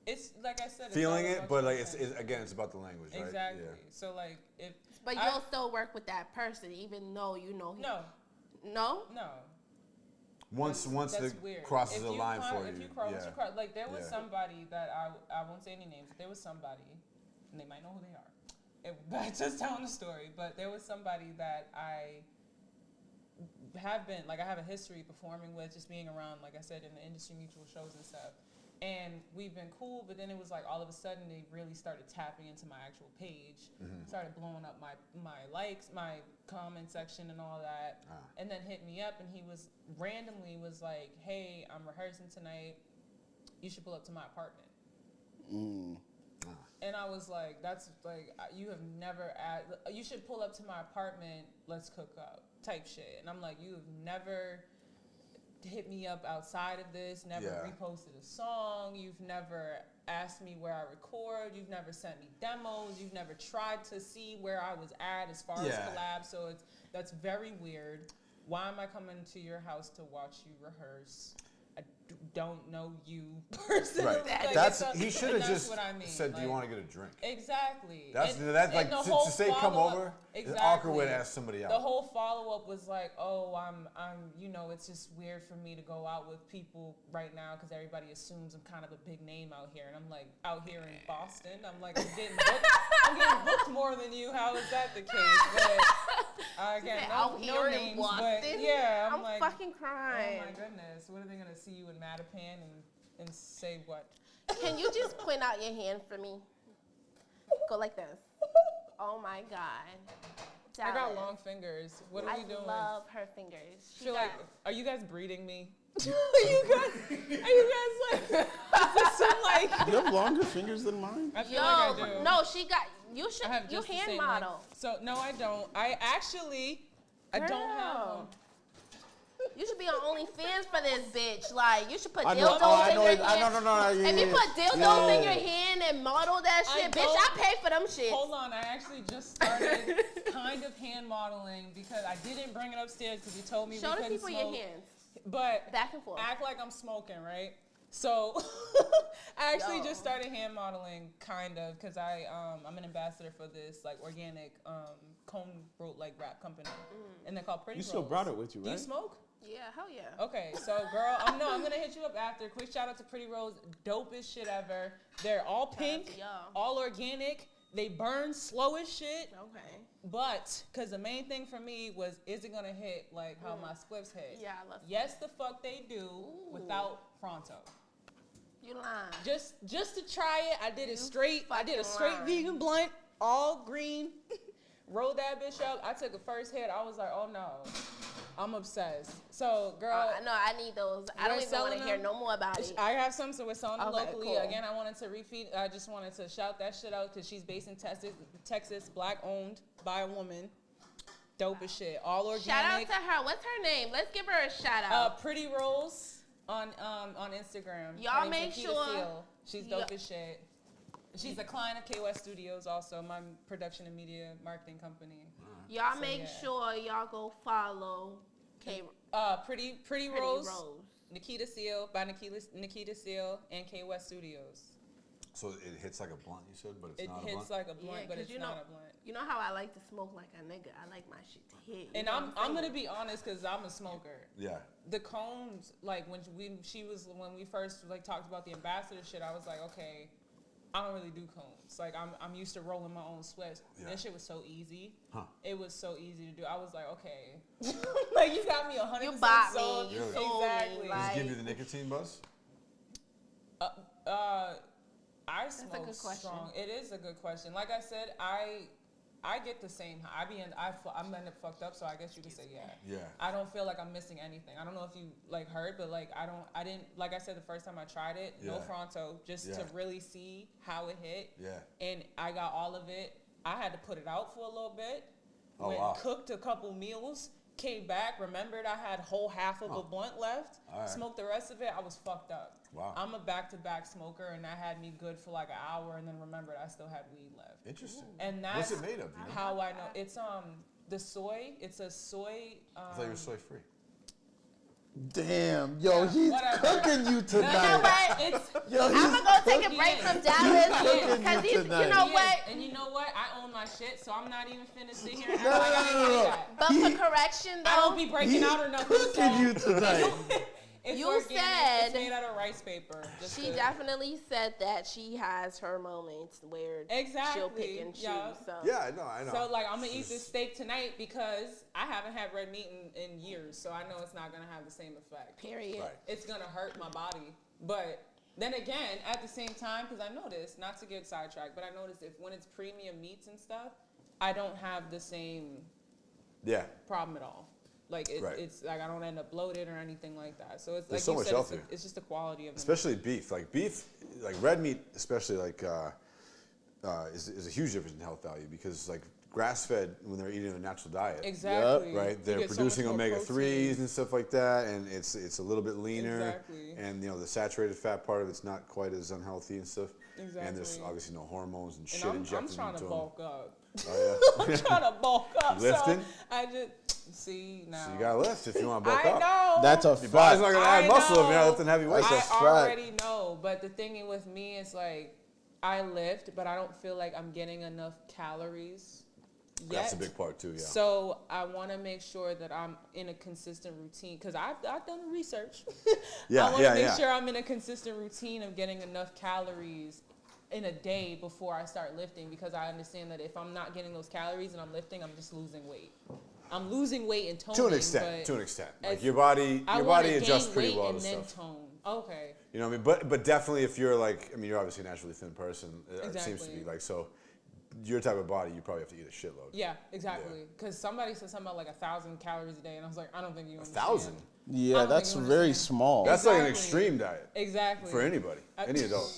It's like I said, feeling it, but like it's again, it's about the language, right? Exactly. Yeah. So like if. But you'll still work with that person, even though you know him. No. No. No. Once it crosses a line for you. If you cross, like there was somebody that I won't say any names. But there was somebody, and they might know who they are. But just telling the story. But there was somebody that I have been like I have a history performing with, just being around, like I said, in the industry mutual shows and stuff. And we've been cool, but then it was like all of a sudden they really started tapping into my actual page, started blowing up my likes, my comment section and all that, and then hit me up and he was randomly like, hey, I'm rehearsing tonight, you should pull up to my apartment. And I was like, that's like, you have never you should pull up to my apartment, let's cook up type shit. And I'm like, you have never hit me up outside of this, never reposted a song, you've never asked me where I record, you've never sent me demos, you've never tried to see where I was at as far as collabs, so that's very weird. Why am I coming to your house to watch you rehearse? I don't know you personally. Right. Like, he should have just said, like, "Do you want to get a drink?" Exactly. That's like to say come over. It's an awkward way to ask somebody out. The whole follow up was like, "Oh, I'm you know, it's just weird for me to go out with people right now because everybody assumes I'm kind of a big name out here." And I'm like, out here in Boston, I'm like, I'm getting booked more than you. How is that the case? But again, no names, but yeah, I'm like, fucking crying. Oh my goodness, what are they gonna see you in Mattapan and say what? Can you just point out your hand for me? Go like this. Oh my God. Dallas. I got long fingers. What are we doing? I love her fingers. Are you guys breeding me? Are you guys like, is this some like? You have longer fingers than mine? I feel like I do. No, you hand model. Length. So no, I don't. I don't have them. You should be on OnlyFans for this bitch. Like, you should put dildos in your hand. If you put dildos in your hand and model that shit, bitch, I pay for them shit. Hold on, I actually just started kind of hand modeling because I didn't bring it upstairs because you told me we couldn't smoke. Show the people your hands. But back and forth. Act like I'm smoking, right? So I actually just started hand modeling, kind of, because I'm an ambassador for this like organic cone roll like wrap company, and they're called Pretty Rolls. You still brought it with you, right? Do you smoke? Yeah, hell yeah. Okay, so girl, I'm gonna hit you up after. Quick shout out to Pretty Rolls, dopest shit ever. They're all pink, all organic. They burn slow as shit. Okay. But, because the main thing for me was, is it gonna hit like how my spliffs hit? Yeah, I love Yes, the fuck they do without Pronto. You lying. Just to try it, I did it straight. I did a straight vegan blunt, all green. Rolled that bitch up. I took a first hit. I was like, oh no. I'm obsessed. So, girl. No, I need those. I don't even want to hear no more about it. I have some, so we're selling them locally. Cool. Again, I wanted to refeed. I just wanted to shout that shit out because she's based in Texas, black owned by a woman. Dope as shit. All organic. Shout out to her. What's her name? Let's give her a shout out. Pretty Rolls on Instagram. Y'all make sure. She's dope as shit. She's a client of Kwest Studios, also my production and media marketing company. Y'all make sure y'all go follow Pretty Rose, Nikita Seal by Nikita Seal and Kwest Studios. So it hits like a blunt, you said, but it's not a blunt? It hits like a blunt, but it's not a blunt. You know how I like to smoke like a nigga? I like my shit to hit. And I'm gonna be honest, because I'm a smoker. Yeah. The cones, like when we first like talked about the ambassador shit, I was like, okay, I don't really do cones. Like I'm used to rolling my own sweats. Yeah. That shit was so easy. Huh. It was so easy to do. I was like, okay, like you got me 100%. You bought sold. me. You sold exactly. me. Does it give you the nicotine buzz? I smoke strong. It is a good question. Like I said, I get the same. I'm end up fucked up, so I guess you could say yeah. Yeah. I don't feel like I'm missing anything. I don't know if you like heard, but like I didn't like I said the first time I tried it, no Fronto, just to really see how it hit. Yeah. And I got all of it. I had to put it out for a little bit. Cooked a couple meals, came back, remembered I had whole half of a blunt left, smoked the rest of it. I was fucked up. Wow. I'm a back-to-back smoker, and that had me good for like an hour, and then remembered I still had weed left. Interesting. And that's what's it made of? You know? How I know. It's the soy. It's a soy. I thought you were soy free. Damn, yo, he's cooking you tonight. You know what? I'm gonna go take a break from Dallas because he's. You know what? And you know what? I own my shit, so I'm not even finna sit here and act like I didn't do that. But for correction, though, I don't be breaking out or nothing. Cooking you tonight. It's you organic. said it's made out of rice paper. She definitely said that she has her moments where she'll pick and choose. So. Yeah, I know. So like I'm gonna eat this steak tonight because I haven't had red meat in years, so I know it's not gonna have the same effect. Period. Right. It's gonna hurt my body, but then again, at the same time, because I noticed, not to get sidetracked, but I noticed when it's premium meats and stuff, I don't have the same problem at all. Like it's like I don't end up bloated or anything like that. So it's like so much healthier. It's just the quality of it. Especially beef. Like red meat, especially is a huge difference in health value because like grass-fed when they're eating a natural diet. Exactly. Right. They're producing omega-3s and stuff like that, and it's a little bit leaner. Exactly. And the saturated fat part of it's not quite as unhealthy and stuff. Exactly. And there's obviously no hormones and shit injected into them. I'm trying to bulk up. Oh yeah. I'm trying to bulk up. Lifting? So I just see now. So you gotta lift if you want to bulk up. I know. That's a fact. Your body's not gonna add muscle if you're not lifting heavy weights. I already know, but the thing with me is like I lift, but I don't feel like I'm getting enough calories yet. That's a big part too, yeah. So I want to make sure that I'm in a consistent routine because I've done the research. I want to make sure I'm in a consistent routine of getting enough calories in a day before I start lifting because I understand that if I'm not getting those calories and I'm lifting, I'm just losing weight. I'm losing weight and toning. To an extent. Like your body adjusts pretty well to stuff. Tone. Okay. You know what I mean? But definitely if you're like, I mean, you're obviously a naturally thin person. Exactly. It seems to be like, so your type of body, you probably have to eat a shitload. Yeah, exactly. Because somebody said something about like 1,000 calories a day, and I was like, I don't think you understand. 1,000? Yeah, that's very small. That's like an extreme diet. Exactly. For anybody, any adult.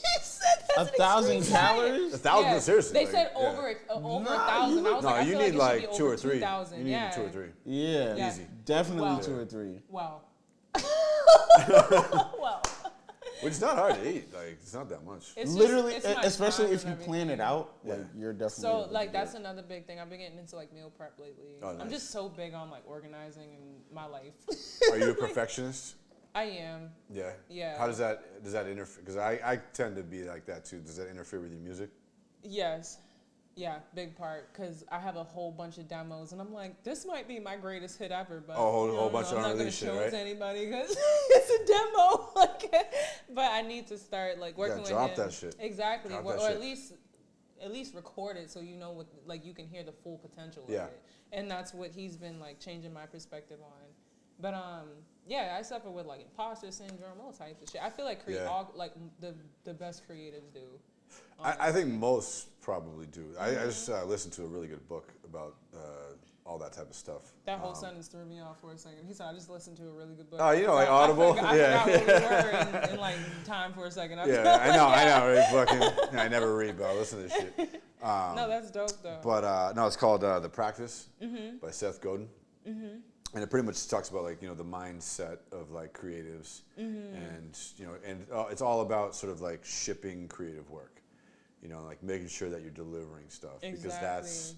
1,000 calories? 1,000, seriously. They said over 1,000. I was like, you need like 2 or 3. You need 2 or 3. Yeah, easy. Definitely 2 or 3. Wow. Well. Which is not hard to eat. Like it's not that much. It's literally, just, especially if you plan it out, like you're definitely. So like that's another big thing. I've been getting into like meal prep lately. Oh, nice. I'm just so big on like organizing in my life. Are you a perfectionist? I am. Yeah. Yeah. How does that interfere? Because I tend to be like that too. Does that interfere with your music? Yes. Yeah, big part, because I have a whole bunch of demos, and I'm like, this might be my greatest hit ever, but whole bunch of I'm not gonna unreleased shit, show right? it to anybody because it's a demo. Like, but I need to start like working with drop him. that shit. Exactly, Drop or that at least record it so you know what, like, you can hear the full potential Yeah. of it, and that's what he's been like changing my perspective on. But yeah, I suffer with like imposter syndrome, all types of shit. I feel like all like the best creatives do. I think most probably do. I just listened to a really good book about all that type of stuff. That whole sentence threw me off for a second. He said, I just listened to a really good book. Oh, you know, like Audible? I forgot what we were in like time for a second. I know. Right? Fucking, I never read, but I listen to this shit. No, that's dope, though. But no, it's called The Practice by Seth Godin. And it pretty much talks about, like, you know, the mindset of like creatives, and you know, and it's all about sort of like shipping creative work. You know, like making sure that you're delivering stuff, because that's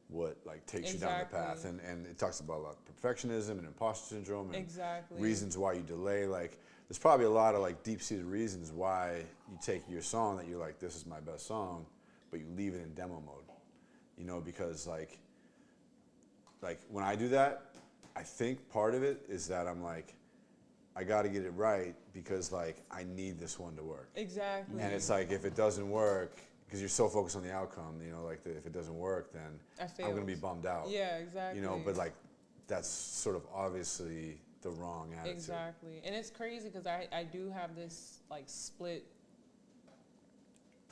what like takes you down the path. And it talks about a lot of perfectionism and imposter syndrome and reasons why you delay. Like, there's probably a lot of like deep-seated reasons why you take your song that you're like, this is my best song, but you leave it in demo mode. You know, because like when I do that, I think part of it is that I'm like, I got to get it right because like I need this one to work. Exactly. And it's like, if it doesn't work, because you're so focused on the outcome, you know, like if it doesn't work, then I'm going to be bummed out. Yeah, exactly. You know, but like that's sort of obviously the wrong attitude. Exactly. And it's crazy because I do have this like split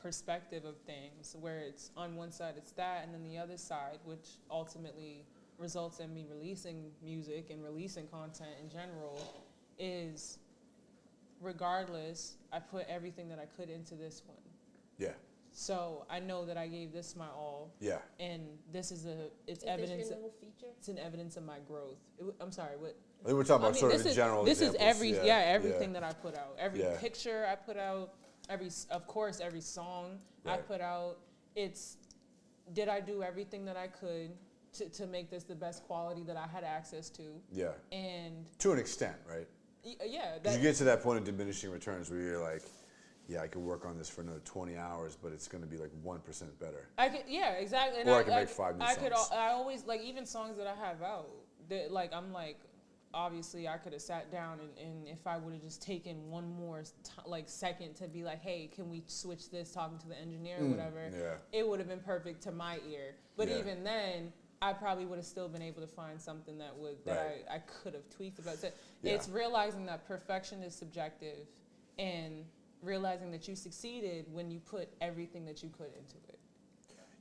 perspective of things where it's on one side it's that, and then the other side, which ultimately results in me releasing music and releasing content in general, is regardless, I put everything that I could into this one. Yeah. So I know that I gave this my all. Yeah. And this is it's evidence. It's an evidence of my growth. I'm sorry, what? I think we're talking about sort of the general examples. This is everything that I put out. Every picture I put out, every song I put out. Did I do everything that I could to make this the best quality that I had access to? Yeah. And to an extent, right? Yeah. Did you get to that point of diminishing returns where you're like, yeah, I could work on this for another 20 hours, but it's going to be like 1% better. Yeah, exactly. And or I can make 5 new songs. I always, like, even songs that I have out, that, like, I'm like, obviously I could have sat down and if I would have just taken one more second to be like, hey, can we switch this, talking to the engineer or whatever, it would have been perfect to my ear. But even then, I probably would have still been able to find something that I could have tweaked about. So it's realizing that perfection is subjective and realizing that you succeeded when you put everything that you could into it.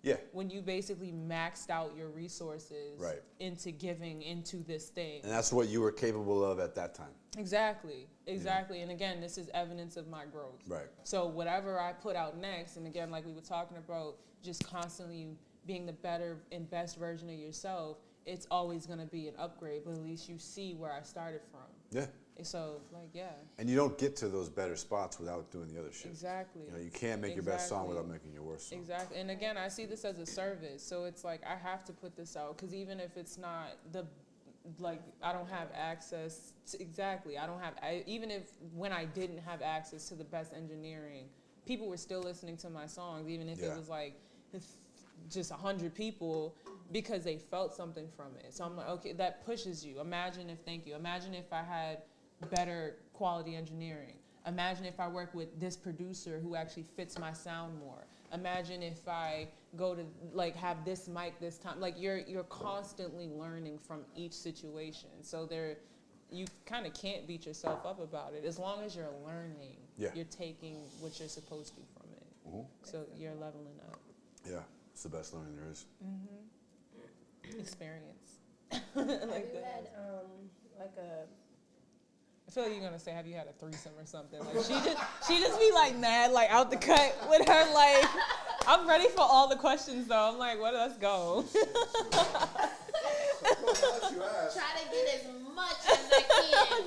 Yeah. When you basically maxed out your resources into giving into this thing. And that's what you were capable of at that time. Exactly. Exactly. Yeah. And again, this is evidence of my growth. Right. So whatever I put out next, and again, like we were talking about, just constantly being the better and best version of yourself, it's always going to be an upgrade, but at least you see where I started from. Yeah. So, like, yeah. And you don't get to those better spots without doing the other shit. Exactly. You know, you can't make your best song without making your worst song. Exactly. And again, I see this as a service. So it's like, I have to put this out, because even if it's not I don't have access to, even if when I didn't have access to the best engineering, people were still listening to my songs, even if it was like just 100 people, because they felt something from it. So I'm like, okay, that pushes you. Imagine if I had better quality engineering. Imagine if I work with this producer who actually fits my sound more. Imagine if I go to have this mic this time. Like you're constantly learning from each situation. So you kind of can't beat yourself up about it. As long as you're learning, you're taking what you're supposed to from it. Mm-hmm. So you're leveling up. Yeah, it's the best learning there is. Mm-hmm. Experience. Have you had I feel like you're gonna say, have you had a threesome or something? Like she just be like mad, like out the cut with her. Like, I'm ready for all the questions though. I'm like, well, let's go. Try to get as much as I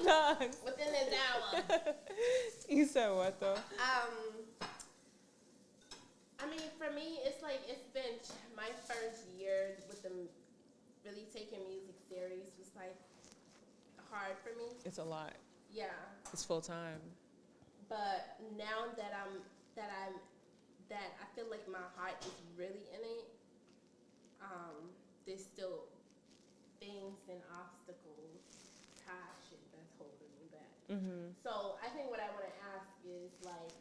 can within this hour. You said what though? I mean, for me, it's been my first year with them really taking music serious was hard for me. It's a lot. Yeah, It's full time. But now that I feel like my heart is really in it, there's still things and obstacles, passion that's holding me back. So I think what I want to ask is, like,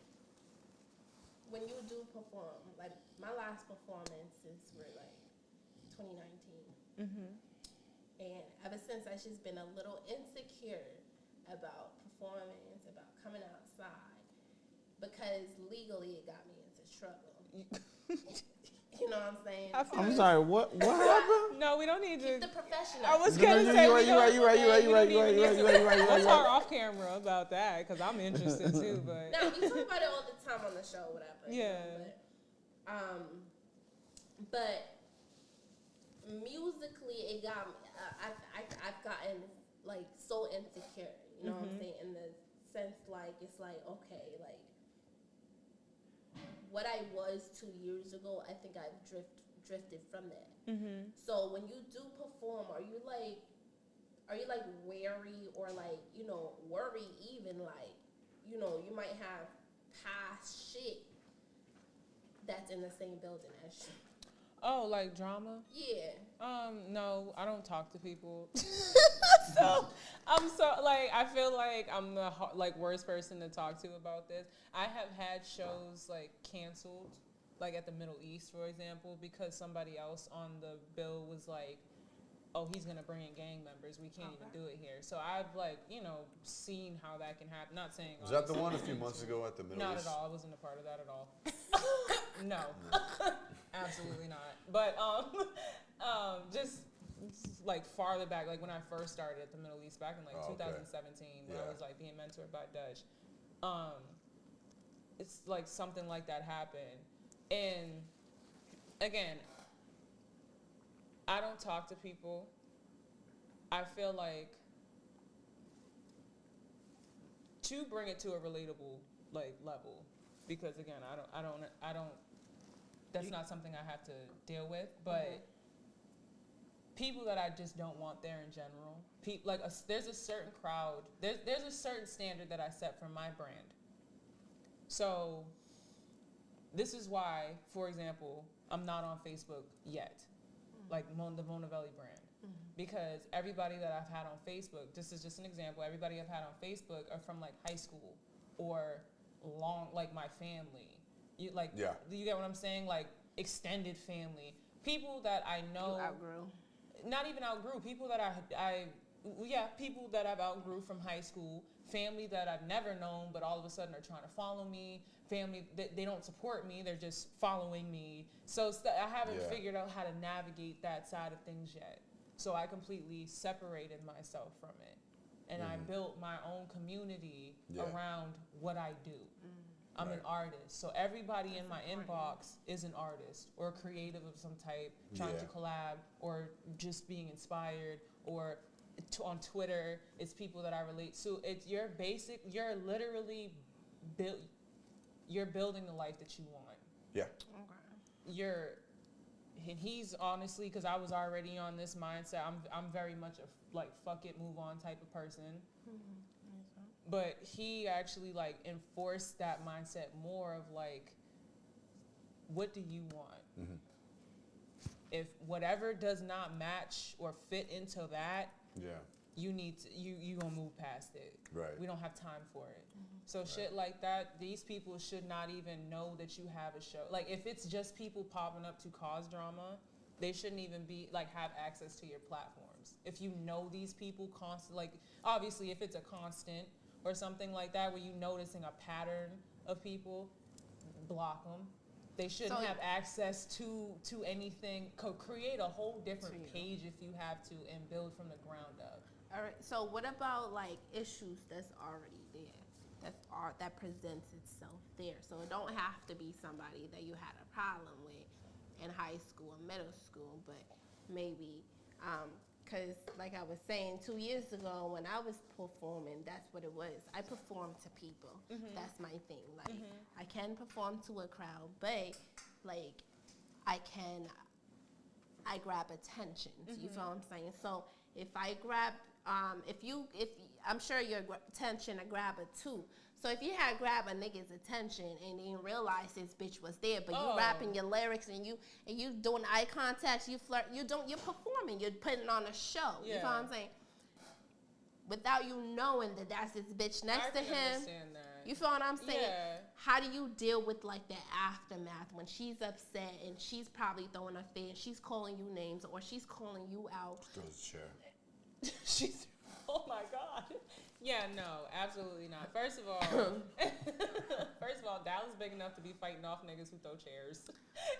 when you do perform, like my last performances were like 2019. And ever since, I've just been a little insecure about performance, about coming outside, because legally it got me into trouble. You know what I'm saying? I'm sorry. What happened? No, we don't need to. The professional. I was gonna say you're right. Let's talk off camera about that, because I'm interested too. But no, we talk about it all the time on the show, whatever. Yeah. But musically, it got me. I've gotten like so insecure. You know what I'm saying? In the sense, like, it's like, okay, like what I was 2 years ago, I think I've drifted from that. So when you do perform, are you like wary, or like, you know, worry even, like, you know, you might have past shit that's in the same building as you? Oh, like drama? Yeah. No, I don't talk to people. So I feel like I'm the worst person to talk to about this. I have had shows like canceled, like at the Middle East, for example, because somebody else on the bill was like, oh, he's gonna bring in gang members. We can't even do it here. So I've, like, you know, seen how that can happen. Not saying was that the one a few months ago at the Middle East? Not at all. I wasn't a part of that at all. No, absolutely not. But just like farther back, like when I first started at the Middle East back in 2017, when I was like being mentored by Dutch. It's like something like that happened, and again, I don't talk to people. I feel like to bring it to a relatable like level, because again, I don't. That's not something I have to deal with, but people that I just don't want there in general. There's a certain crowd. There's a certain standard that I set for my brand. So this is why, for example, I'm not on Facebook yet, like the Monaveli brand. Because everybody that I've had on Facebook, this is just an example, everybody I've had on Facebook are from like high school or like my family. You get what I'm saying? Like extended family. People that I know. You outgrew. Not even outgrew. People that people that I've outgrew from high school. Family that I've never known, but all of a sudden are trying to follow me. Family that they don't support me, they're just following me. So I haven't figured out how to navigate that side of things yet. So I completely separated myself from it. And I built my own community around what I do. I'm an artist. So everybody in my inbox is an artist or a creative of some type, trying to collab or just being inspired, or on Twitter, it's people that I relate to. It's you're literally you're building the life that you want. Yeah. Okay. And he's honestly, because I was already on this mindset, I'm very much a like fuck it, move on type of person. But he actually like enforced that mindset more of like, what do you want? If whatever does not match or fit into that, you need to you gonna move past it. Right. We don't have time for it. So shit like that, these people should not even know that you have a show. Like if it's just people popping up to cause drama, they shouldn't even be like have access to your platforms. If you know these people constantly, like obviously if it's a constant or something like that where you're noticing a pattern of people, block them. They shouldn't have access to anything. Create a whole different page if you have to, and build from the ground up. All right. So what about like issues that's already there, that presents itself there? So it don't have to be somebody that you had a problem with in high school or middle school, but maybe because like I was saying 2 years ago when I was performing, that's what it was. I perform to people. That's my thing. Like I can perform to a crowd, but like I grab attention. You feel what I'm saying? So if I grab, if I'm sure you're attention a grabber too. So if you had grabbed a nigga's attention and didn't realize this bitch was there, but you rapping your lyrics and you doing eye contact, you're performing, you're putting on a show. Yeah. You know what I'm saying? Without you knowing that that's this bitch next to him. Understand that. You feel what I'm saying? Yeah. How do you deal with like the aftermath when she's upset and she's probably throwing a fit, she's calling you names or she's calling you out? Throws a chair. She's, oh my God. Yeah, no, absolutely not. First of all, Dallas big enough to be fighting off niggas who throw chairs.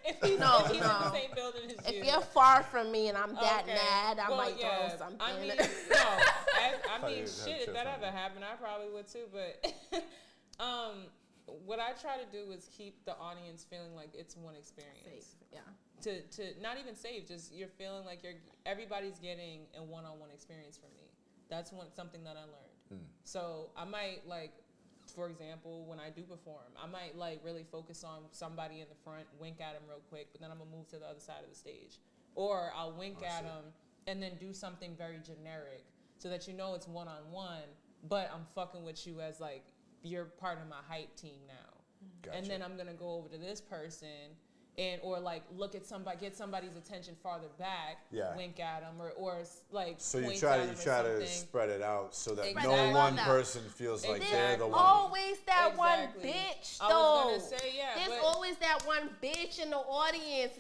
If he's in the same building as you. If you're far from me and I'm that mad, I might throw something. I mean, shit, if that ever happened, I probably would too. But what I try to do is keep the audience feeling like it's one experience. Safe, yeah. To not even safe, just you're feeling like everybody's getting a one-on-one experience from me. That's something that I learned. So I might for example, when I do perform, I might really focus on somebody in the front, wink at them real quick, but then I'm gonna move to the other side of the stage. Or I'll wink at them and then do something very generic so that you know it's one-on-one, but I'm fucking with you as you're part of my hype team now. Gotcha. And then I'm gonna go over to this person or look at somebody, get somebody's attention farther back, wink at them, or So you try to spread it out so that no one person feels like they're the one. Always that one bitch though. I was gonna say There's always that one bitch in the audience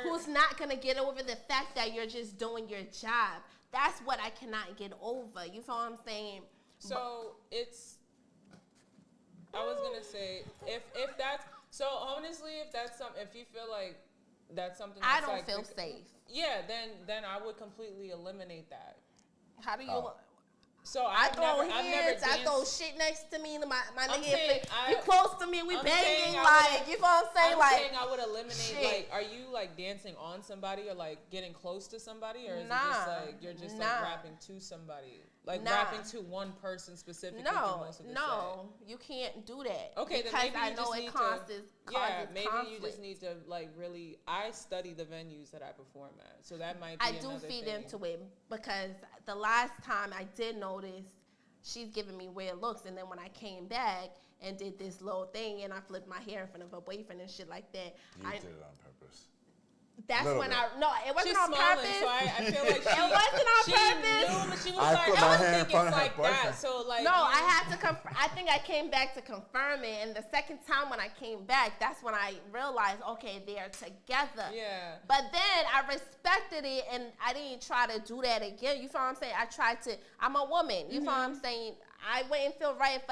who's not gonna get over the fact that you're just doing your job. That's what I cannot get over. You feel what I'm saying? So I was gonna say if that's. So honestly, if you feel like that's something that's I don't feel safe. Yeah, then I would completely eliminate that. How do you? So I throw hands, I throw shit next to me, my nigga. You close to me, we banging, you know what I'm saying? I'm saying I would eliminate, shit. Are you dancing on somebody or getting close to somebody, or is it just you're just rapping to somebody, rapping to one person specifically? No, you can't do that. Okay, because then maybe I know it causes maybe conflict. you just need to really. I study the venues that I perform at, so that might be I do feed into it because the last time I did notice she's giving me weird looks, and then when I came back and did this little thing and I flipped my hair in front of her boyfriend and shit like that. You did it on purpose. That's when it wasn't on smiling, purpose. So I feel like it wasn't on purpose. Knew, but she was I put my hair in front of her boyfriend. That. So no, I had to I think I came back to confirm it, and the second time when I came back, that's when I realized, okay, they are together. Yeah. But then I respected it, and I didn't try to do that again. You feel what I'm saying? I'm a woman. You feel what I'm saying? I wouldn't feel right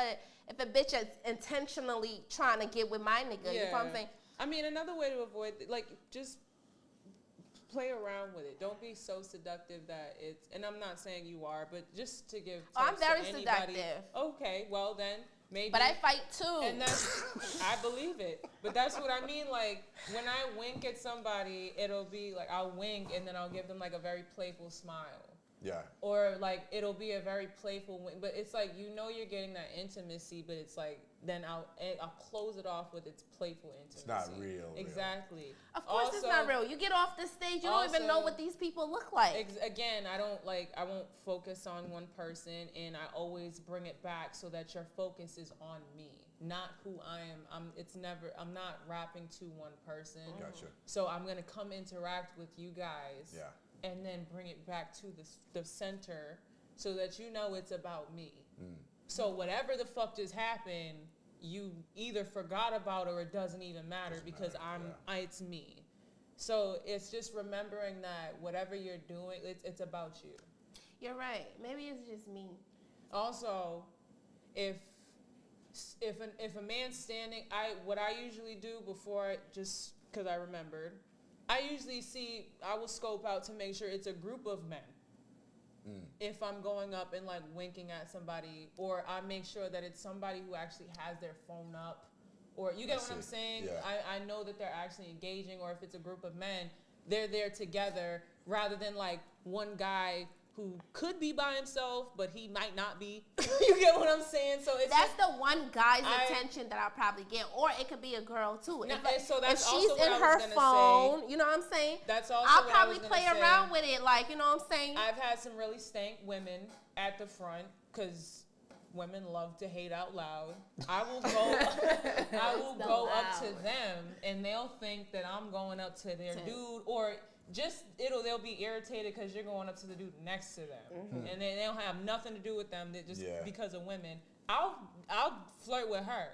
if a bitch is intentionally trying to get with my nigga. You feel what I'm saying? I mean, another way to avoid just play around with it. Don't be so seductive that it's, and I'm not saying you are, but just to give tips I'm very to anybody. seductive. Okay, well then maybe. But I fight too. And that's, I believe it. But that's what I mean. When I wink at somebody, it'll be I'll wink and then I'll give them a very playful smile. Yeah. Or it'll be a very playful wink, but it's you're getting that intimacy, but it's then I'll close it off with its playful intimacy. It's not real. Exactly. Of course it's not real. You get off the stage, you don't even know what these people look like. Again, I won't focus on one person, and I always bring it back so that your focus is on me, not who I am. I'm not rapping to one person. Gotcha. So I'm gonna come interact with you guys. Yeah. And then bring it back to the center so that you know it's about me. So whatever the fuck just happened, you either forgot about or it doesn't even matter because it's me. So it's just remembering that whatever you're doing, it's about you. You're right. Maybe it's just me. Also, if a man's standing, what I usually do before, just because I remembered, I will scope out to make sure it's a group of men. If I'm going up and winking at somebody, or I make sure that it's somebody who actually has their phone up, or you get what I'm saying? Yeah. I know that they're actually engaging, or if it's a group of men, they're there together rather than one guy who could be by himself, but he might not be. You get what I'm saying? So that's the one guy's attention that I'll probably get, or it could be a girl too. No, if she's in her phone, you know what I'm saying? That's also I'll probably play around with it, you know what I'm saying? I've had some really stank women at the front because women love to hate out loud. I will go up to them and they'll think that I'm going up to their dude, or just they'll be irritated because you're going up to the dude next to them, and they don't have nothing to do with them. That just because of women. I'll flirt with her.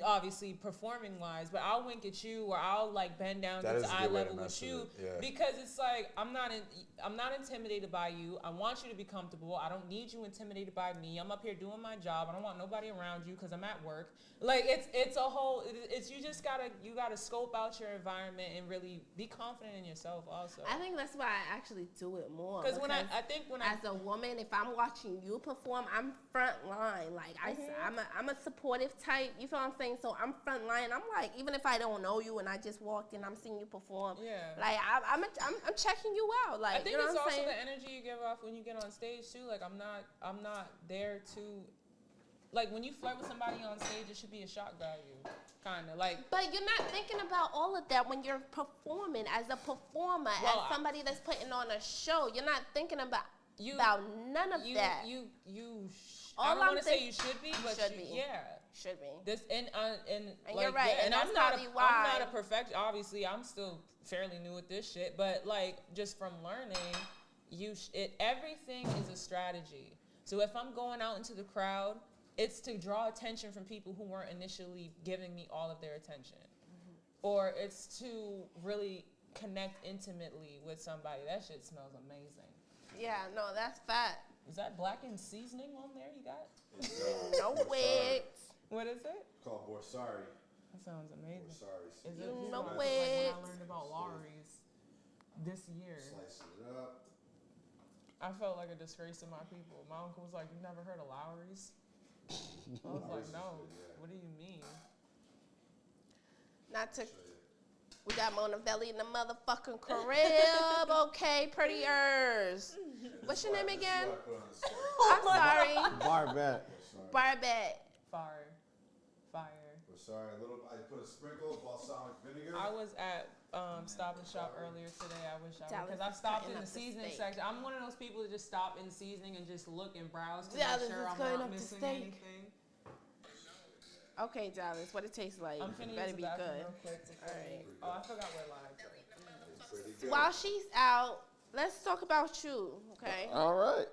Obviously performing wise, but I'll wink at you or I'll like bend down to eye level with you because it's like I'm not intimidated by you. I want you to be comfortable. I don't need you intimidated by me. I'm up here doing my job. I don't want nobody around you because I'm at work. Like it's a whole. It's you just gotta scope out your environment and really be confident in yourself. Also, I think that's why I actually do it more. Because when as a woman, if I'm watching you perform, I'm front line. Like I'm a supportive type. You feel what I'm saying? So I'm front line. I'm like, even if I don't know you and I just walked in, I'm seeing you perform. Yeah. Like I'm checking you out. Like I think you know it's what I'm also saying? the energy you give off when you get on stage too. Like I'm not there to. Like, when you flirt with somebody on stage, it should be a shock value, kind of. Like, but you're not thinking about all of that when you're performing. As a performer, as somebody that's putting on a show, you're not thinking about none of that. I don't want to say you should be, but should be. Yeah. Should be. This and like, you're right. And I'm not a perfect. Obviously, I'm still fairly new at this shit. But like, just from learning, everything is a strategy. So if I'm going out into the crowd, it's to draw attention from people who weren't initially giving me all of their attention. Or it's to really connect intimately with somebody. That shit smells amazing. Yeah, no, that's fat. Is that blackened seasoning on there you got? No wigs. What is it? Called Borsari. That sounds amazing. Borsari. Is it no like wigs. when I learned about Lowry's this year. Slice it up. I felt like a disgrace to my people. My uncle was like, "You never heard of Lowry's?" I was like, "No. What do you mean?" We got Monaveli in the motherfucking crib. Okay, prettiers. What's your name again? I'm sorry. Barbette. Barbette. Fire. Sorry, I put a sprinkle of balsamic vinegar. I was at Stop and Shop earlier today. I wish I would, because I stopped in the seasoning section. I'm one of those people that just stop in seasoning and just look and browse to make sure I'm not missing anything. Okay, Dallas, what it tastes like? I'm finna better use be the bathroom good. real quick. All right. Oh, I forgot we're live. While she's out, let's talk about you, okay? All right.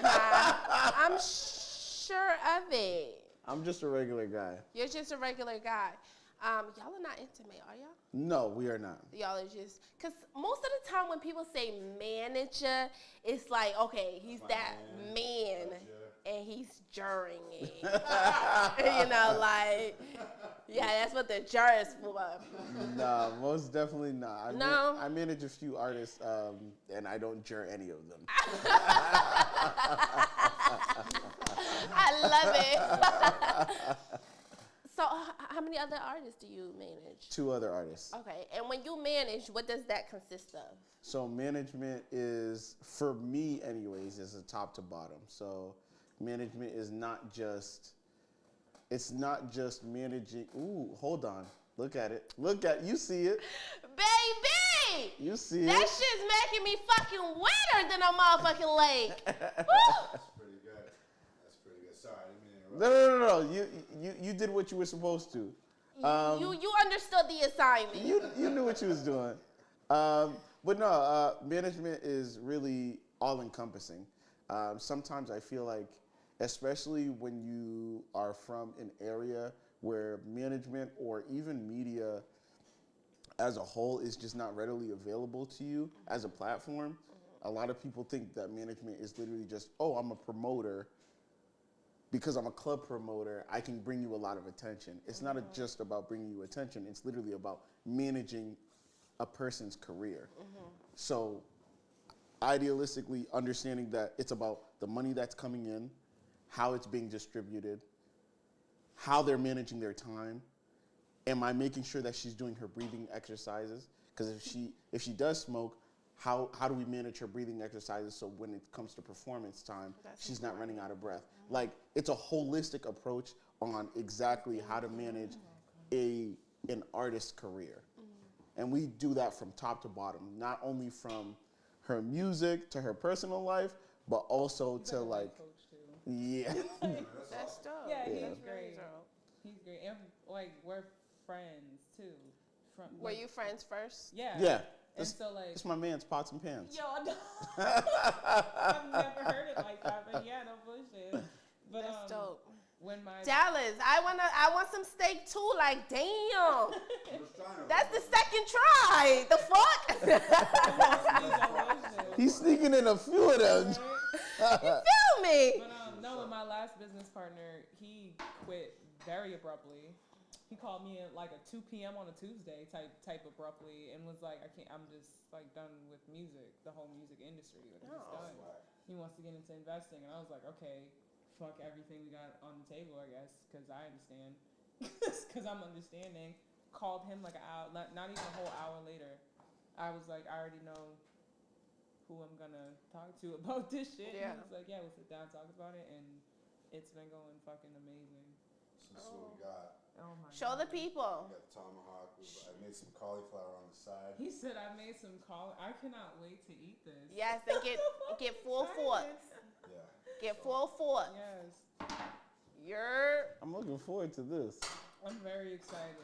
I'm sure of it. I'm just a regular guy. You're just a regular guy. Y'all are not intimate, are y'all? No, we are not. Y'all are just, because most of the time when people say manager, it's like, okay, he's that man. And he's juring it. You know, like, yeah, that's what the jur is for. No, most definitely not. I manage a few artists, and I don't jur any of them. I love it. So, how many other artists do you manage? 2 other artists. Okay, and when you manage, what does that consist of? So, management is, for me anyways, is a top to bottom. So, management is not just managing. Ooh, hold on. Look at it. You see it. Baby! You see that it. shit's making me fucking wetter than a motherfucking lake. That's pretty good. Sorry, I didn't mean to interrupt. No. You did what you were supposed to. You understood the assignment. You knew what you was doing. But no, management is really all encompassing. Sometimes I feel like, especially when you are from an area where management or even media as a whole is just not readily available to you as a platform, a lot of people think that management is literally just, oh, I'm a promoter. Because I'm a club promoter, I can bring you a lot of attention. It's not just about bringing you attention. It's literally about managing a person's career. So idealistically, understanding that it's about the money that's coming in, how it's being distributed, how they're managing their time. Am I making sure that she's doing her breathing exercises? Because if she does smoke, how do we manage her breathing exercises so when it comes to performance time, she's not running out of breath? Like, it's a holistic approach on exactly how to manage an artist's career. And we do that from top to bottom, not only from her music to her personal life, but also to like, coach too. yeah. That's dope. Yeah, Yeah. he's great. He's great. And like we're friends too. Were you friends first? Yeah. Yeah. And so like, it's my man's Pots and Pans. yo, I've never heard it like that, but yeah, no bullshit. But That's dope. When my Dallas, I want some steak too. Like, damn. That's the second try. The fuck? He's sneaking in a few of them. You feel me? But no, with my last business partner, he quit very abruptly. He called me at like a 2 p.m. on a Tuesday type abruptly and was like, I'm just like done with music, the whole music industry. Like, I'm just done. He wants to get into investing, and I was like, okay, fuck everything we got on the table, I guess, because I understand, because I'm understanding. Called him like an hour, not even a whole hour later. I was like, I already know who I'm gonna talk to about this shit. Yeah. And he was like, yeah, we'll sit down and talk about it, and it's been going fucking amazing. So this is what we got. Oh my Show God. the people. We got the tomahawk. I made some cauliflower on the side. He said I made some I cannot wait to eat this. Yes, and get full forks. Yeah. Get full forks. Yes. I'm looking forward to this. I'm very excited.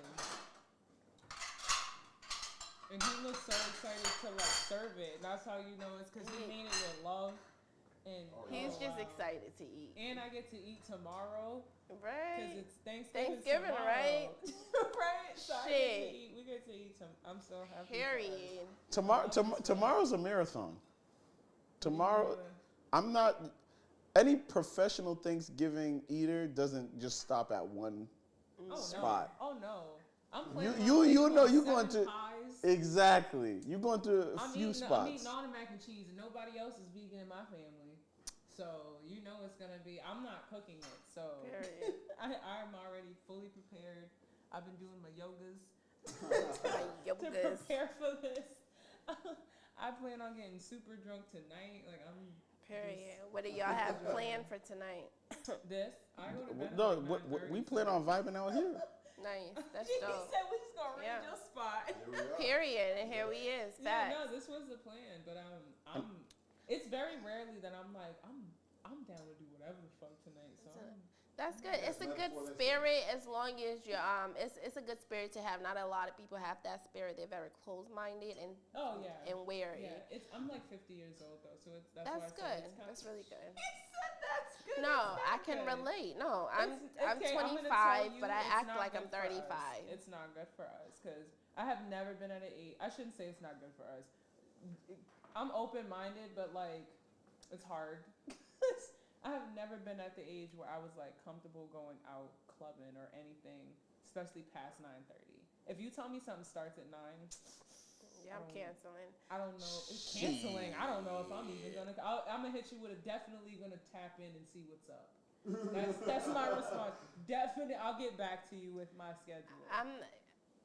And he looks so excited to like serve it. And that's how you know it's because he made it with love. And He's just excited to eat. And I get to eat tomorrow. Right. Because it's Thanksgiving tomorrow. right? Right. So Shit. We get to eat I'm so happy. Period. Tomorrow's a marathon. Tomorrow, I'm not. Any professional Thanksgiving eater doesn't just stop at one spot. Oh no. I'm playing You know you're 7 going to pies. Exactly. You're going to a few I'm spots. eating all the mac and cheese, and nobody else is vegan in my family. So you know it's gonna be. I'm not cooking it, so Period. I'm already fully prepared. I've been doing my yogas My to prepare for this. I plan on getting super drunk tonight. Like I'm. Period. What do y'all have planned for tonight? This I go to bed. No, at like we plan on vibing out here. Nice. That's He dope. said we just gonna read your spot. Period. And here we is. Yeah, Facts. no, this was the plan, but I'm. It's very rarely that I'm like I'm down to do whatever the fuck tonight. So That's good. It's a good spirit as long as you're it's a good spirit to have. Not a lot of people have that spirit. They're very close minded and and wary. Yeah, I'm like 50 years old though, so that's why I good. said it's That's really good. He said that's good. No, It's I not can good. relate. No, I'm Okay, I'm gonna 25, tell you but I it's act not like I'm good for us. 35. It's not good for us because I have never been at an age. I shouldn't say it's not good for us. I'm open minded, but like it's hard. I have never been at the age where I was like comfortable going out clubbing or anything, especially past 9:30. If you tell me something starts at 9, yeah, I'm canceling. I don't know. It's canceling. I don't know if I'm even gonna. I'm gonna hit you with a definitely gonna tap in and see what's up. That's my response. Definitely, I'll get back to you with my schedule.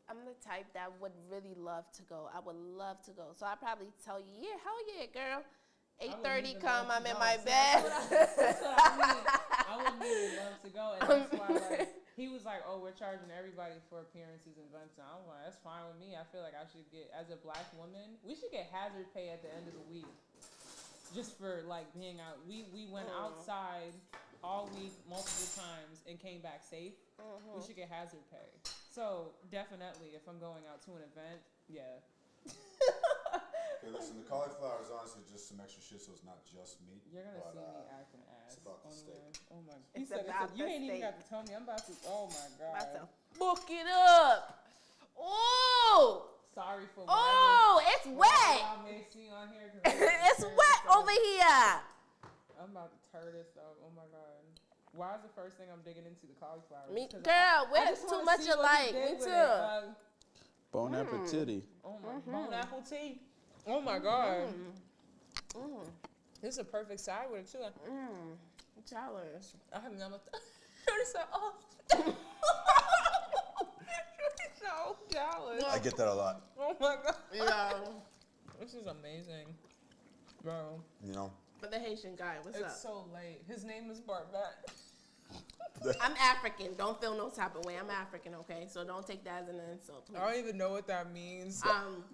I'm the type that would really love to go. I would love to go. So I probably tell you, yeah, hell yeah, girl. 8:30 come, I'm in my bed. That's what I mean. I wouldn't even love to go. And that's why, like, he was like, oh, we're charging everybody for appearances and events. And I'm like, that's fine with me. I feel like I should get, as a black woman, we should get hazard pay at the end of the week. Just for, like, being out. We went outside all week, multiple times, and came back safe. We should get hazard pay. So, definitely, if I'm going out to an event, yeah. Okay, listen, the cauliflower is honestly just some extra shit, so it's not just meat. You're gonna see me acting ass. It's about the steak. Oh my god. It's about you the ain't even steak. got to tell me. I'm about to. Oh my god. About to book it up. Oh. Sorry for. Oh, it's wet. Y'all may see on here. It's wet over here. I'm about to tear this up. Oh my god. Why is the first thing I'm digging into the cauliflower? Me, 'Cause girl, we're just too wanna much see what he alike. did Me with too. it. Bon appetit. Oh my bon appetit. Oh my god. This is a perfect side with it too. Jealous. I have never. Oh. So jealous. I get that a lot. Oh my god. Yeah. This is amazing, bro. You know? But the Haitian guy, what's up? It's so late. His name is Barbette. I I'm African. Don't feel no type of way. I'm African, okay? So don't take that as an insult, please. I don't even know what that means.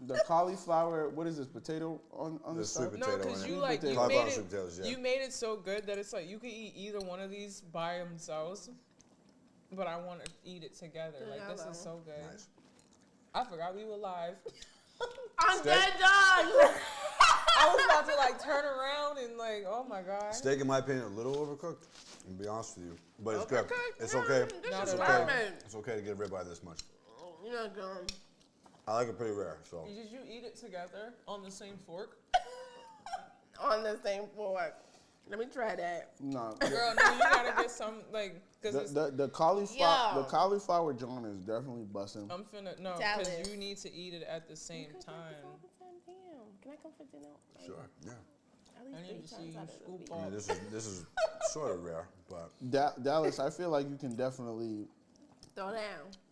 The cauliflower, what is this, potato on the sweet side? potato. No, because you You made it so good that it's like you could eat either one of these by themselves, but I want to eat it together. Like this is so good. Nice. I forgot we were live. I'm Steak. dead dog. I was about to like turn around and like, oh my god. Steak, in my opinion, a little overcooked. I'm gonna be honest with you, but it's good. It's Mm, okay. this It's is okay. perfect. It's okay to get a ribeye this much. You're not going. I like it pretty rare, so. Did you eat it together on the same fork? On the same fork. Let me try that. No. Girl, no, you gotta get some like, cause The cauliflower John is definitely busting. I'm finna no, Dallas. cause you need to eat it at the same time. Can I come for dinner? Sure. Yeah. At least I need to 3 see times you out of the scoop week. I mean, up. this is sort of rare, but Dallas, I feel like you can definitely. Throw down.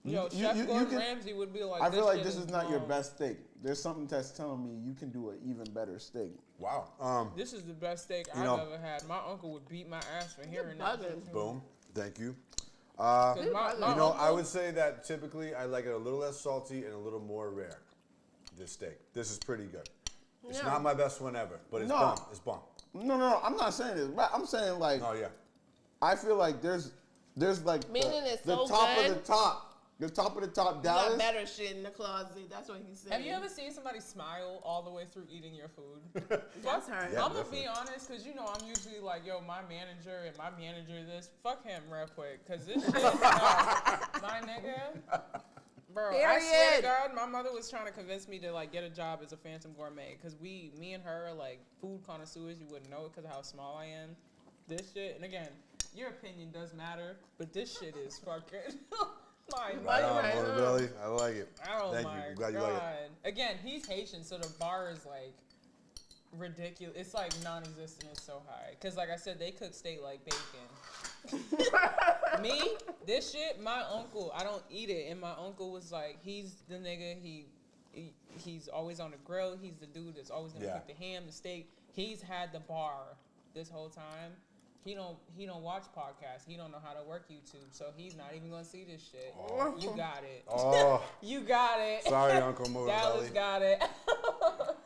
Yo, you- Chef you Gordon can- Ramsay would be like, I feel like shit this is not your bomb. best steak. There's something that's telling me you can do an even better steak. wow. This is the best steak You I've know- ever had. My uncle would beat my ass for hearing that. bugging. Boom. Thank you. 'Cause my You know, uncle- I would say that typically I like it a little less salty and a little more rare. This steak. This is pretty good. It's Yeah. not my best one ever, but it's No. bomb. It's bomb. No, I'm not saying this. But I'm saying like Oh yeah. I feel like there's like Meaning it's the so top good. of the top. The top of the top, You Dallas. got better shit in the closet. That's what he said. Have you ever seen somebody smile all the way through eating your food? That's her. Yeah, I'm gonna definitely. be honest, cause you know I'm usually like, yo, my manager and my manager this. Fuck him real quick, cause this shit, my nigga. Bro, I swear to Period. God, my mother was trying to convince me to like get a job as a Phantom Gourmet, cause me and her are like food connoisseurs. You wouldn't know it cause of how small I am. This shit, and again, your opinion does matter, but this shit is fucking. Right Right, on, right, Monaveli. I like it. Oh Thank my you. I'm glad god! you like it. Again, he's Haitian, so the bar is like ridiculous. It's like non-existent. It's so high. Cause like I said, they cook steak like bacon. Me, this shit, my uncle, I don't eat it, and my uncle was like, he's the nigga. He's always on the grill. He's the dude that's always gonna Yeah. cook the ham, the steak. He's had the bar this whole time. He don't watch podcasts. He don't know how to work YouTube, so he's not even gonna see this shit. Oh. You got it. Oh, You got it. sorry, Uncle Dallas Monaveli. got it.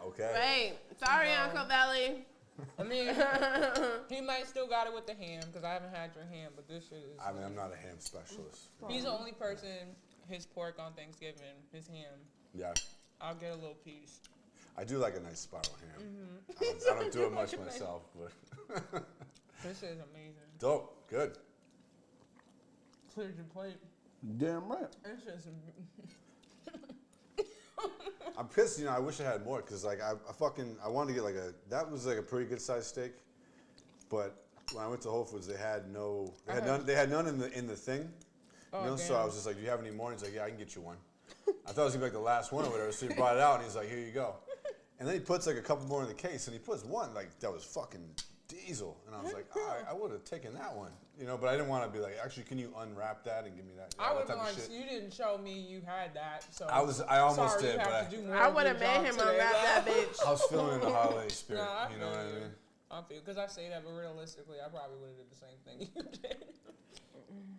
Okay. Right. Sorry, No. Uncle Belly. I mean, he might still got it with the ham because I haven't had your ham, but this shit is. I mean, I'm not a ham specialist. He's the only person. His pork on Thanksgiving, his ham. Yeah. I'll get a little piece. I do like a nice spiral ham. Mm-hmm. I don't do it much myself, but This shit is amazing. dope. Good. Cleared your plate. Damn right. It's just. I'm pissed. You know, I wish I had more because like I wanted to get like that was like a pretty good sized steak, but when I went to Whole Foods, they had none in the thing. Oh, You know, so I damn. was just like, "Do you have any more?" And he's like, "Yeah, I can get you one." I thought it was gonna be like the last one or whatever, so he brought it out and he's like, "Here you go." And then he puts like a couple more in the case, and he puts one like that was fucking diesel, and I was like, I would have taken that one, you know, but I didn't want to be like, actually, can you unwrap that and give me that? I that would have type been of like, shit. you didn't show me you had that, so. I almost sorry, did, you but have to do more I of would your have made job him today. unwrap that bitch. I was feeling in the holiday spirit, Nah, I you know feel what I you. mean? I feel because I say that, but realistically, I probably would have did the same thing you did.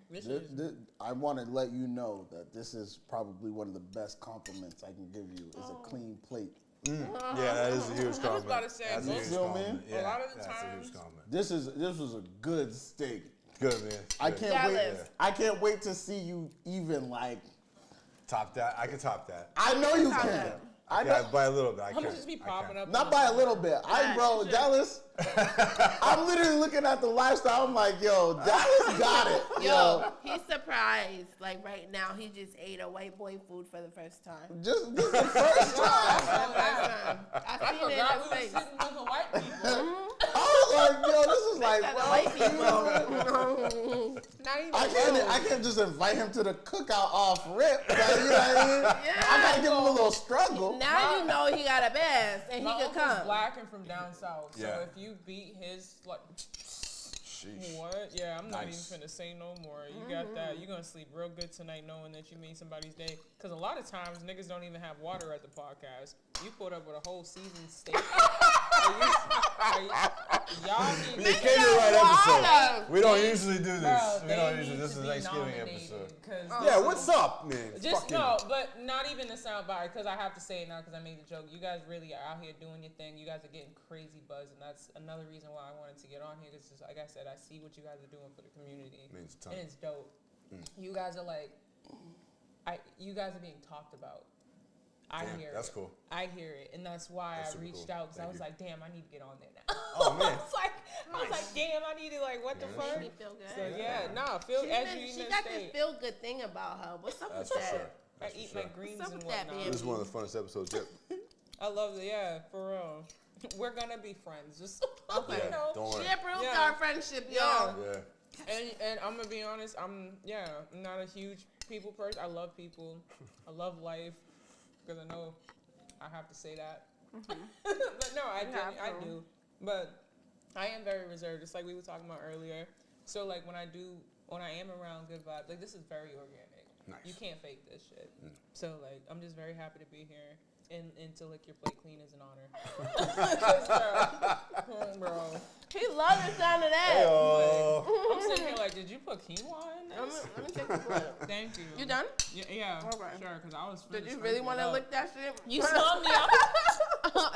This is I want to let you know that this is probably one of the best compliments I can give you is a clean plate. Yeah, that is a huge compliment. I was about to say, That's a most- huge Feel me? compliment. A Yeah, lot of the that's a times- huge compliment. This was a good steak. Good, man. I Good. can't wait. Dallas. I can't wait to see you even like. Top that. I can top that. I know you Top can. that. I Yeah, know. by a little bit. I I'm can. gonna just be popping up. Not by a little bit. Bro, shit. Dallas. I'm literally looking at the lifestyle. I'm like, yo, Dallas got it. Yo, he's surprised. Like right now, he just ate a white boy food for the first time. Just this is the first time. I I seen it in forgot his we were face. sitting with the white people. I was like, yo, this is like, The bro. white people. Not even I can't just invite him to the cookout off rip. Like, you know what I mean? I gotta give him a little struggle. Now you know he got a bass and he My could uncle's come. black and from down south, so Yeah. if you beat his like. Sheesh. What? Yeah, I'm not Nice. even finna say no more. You got that. You're gonna sleep real good tonight knowing that you made somebody's day. Because a lot of times niggas don't even have water at the podcast. You put up with a whole seasoned steak. Y'all need You came to the right episode. We don't usually do this. We don't usually. This is a Thanksgiving episode. Yeah, what's up, man? Just no, but not even the soundbite, because I have to say it now because I made the joke. You guys really are out here doing your thing. You guys are getting crazy buzz, and that's another reason why I wanted to get on here. Because, like I said, I see what you guys are doing for the community, and it's dope. You guys are like, you guys are being talked about. I hear that's it. cool. I hear it, and that's why I reached out because I was like, "Damn, I need to get on there now." Oh man! I was like, "Damn, I need to what the fuck?" Made me feel good. So she got this feel good thing about her. What's up with that? Sure. I eat my greens and that, whatnot. This is one of the funnest episodes yet. I love it. Yeah, for real. We're gonna be friends. Just okay. Don't worry. She approved our friendship, y'all. Yeah. And I'm gonna be honest. I'm not a huge people person. I love people. I love life because I know I have to say that. But no, I do. But I am very reserved, just like we were talking about earlier. So like when I am around good vibes, like this is very organic. Nice. You can't fake this shit. So like I'm just very happy to be here. And to lick your plate clean is an honor. Bro. He loves the sound of that. Hey-oh. I'm sitting here like, did you put quinoa in this? Let me take the plate. Thank you. You done? Yeah. Okay. Sure, because I was Did you really want to lick that shit? You saw me.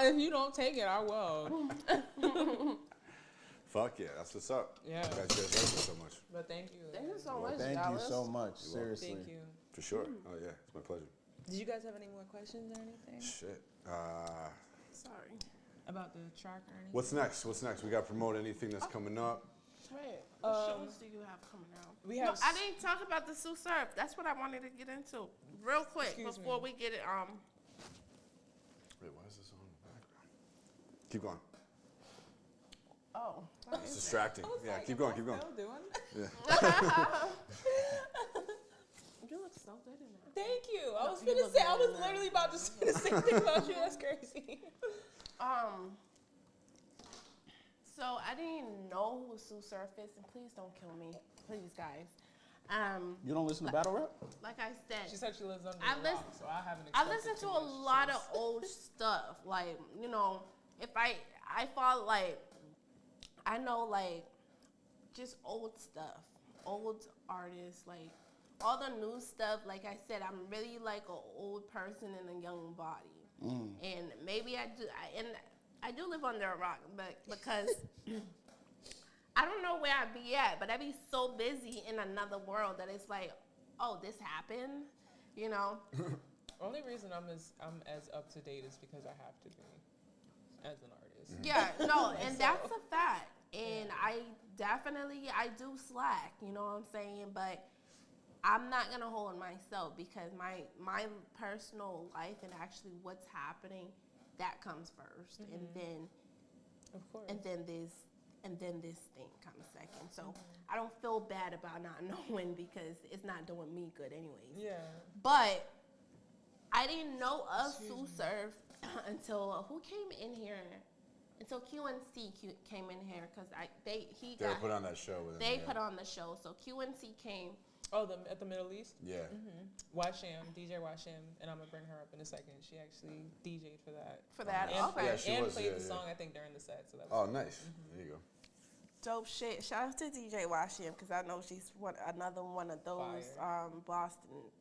If you don't take it, I will. Fuck yeah, that's what's up. Yeah. Thank you so much. But thank you. Thank you so much, Thank Dallas. you so much. Seriously. Thank you. For sure. Oh yeah, it's my pleasure. Did you guys have any more questions or anything? Shit. Sorry. About the track or anything? What's next? We got to promote anything that's coming up. Right. What shows do you have coming out? We have. I didn't talk about the Sue Surf. That's what I wanted to get into real quick before we get it. Wait, why is this on in the background? Keep going. Oh. It's distracting. Yeah, keep going. Keep going. Still doing? Yeah. You look so good in that. Thank you. I was literally about to say the same thing about you. That's crazy. So I didn't know who Sue Surf is, and please don't kill me, please, guys. You don't listen to battle rap? Like I said, She said she lives under a rock, so I haven't. I listen to a lot of old stuff. Like, you know, if I follow, like, I know, like, just old stuff, old artists, like, all the new stuff. Like I said, I'm really like an old person in a young body. And maybe I do live under a rock, but because I don't know where I'd be at, but I'd be so busy in another world that it's like, oh, this happened, you know? Only reason I'm as up to date is because I have to be as an artist. Yeah, no, and that's a fact. And I do slack, you know what I'm saying? But I'm not going to hold myself because my personal life and actually what's happening, that comes first. And then, of course. And then this thing comes second. So I don't feel bad about not knowing because it's not doing me good anyways. Yeah. But I didn't know of Sue Surf until who came in here? Until QNC came in here because they put on that show with him. They put on the show. So QNC came. Oh, at the Middle East? Yeah. Washam, DJ Washam, and I'm going to bring her up in a second. She actually DJ'd for that. Okay. Yeah, she and was, played the song, I think, during the set. So that Oh, was nice. There you go. Dope shit. Shout out to DJ Washam because I know she's another one of those Boston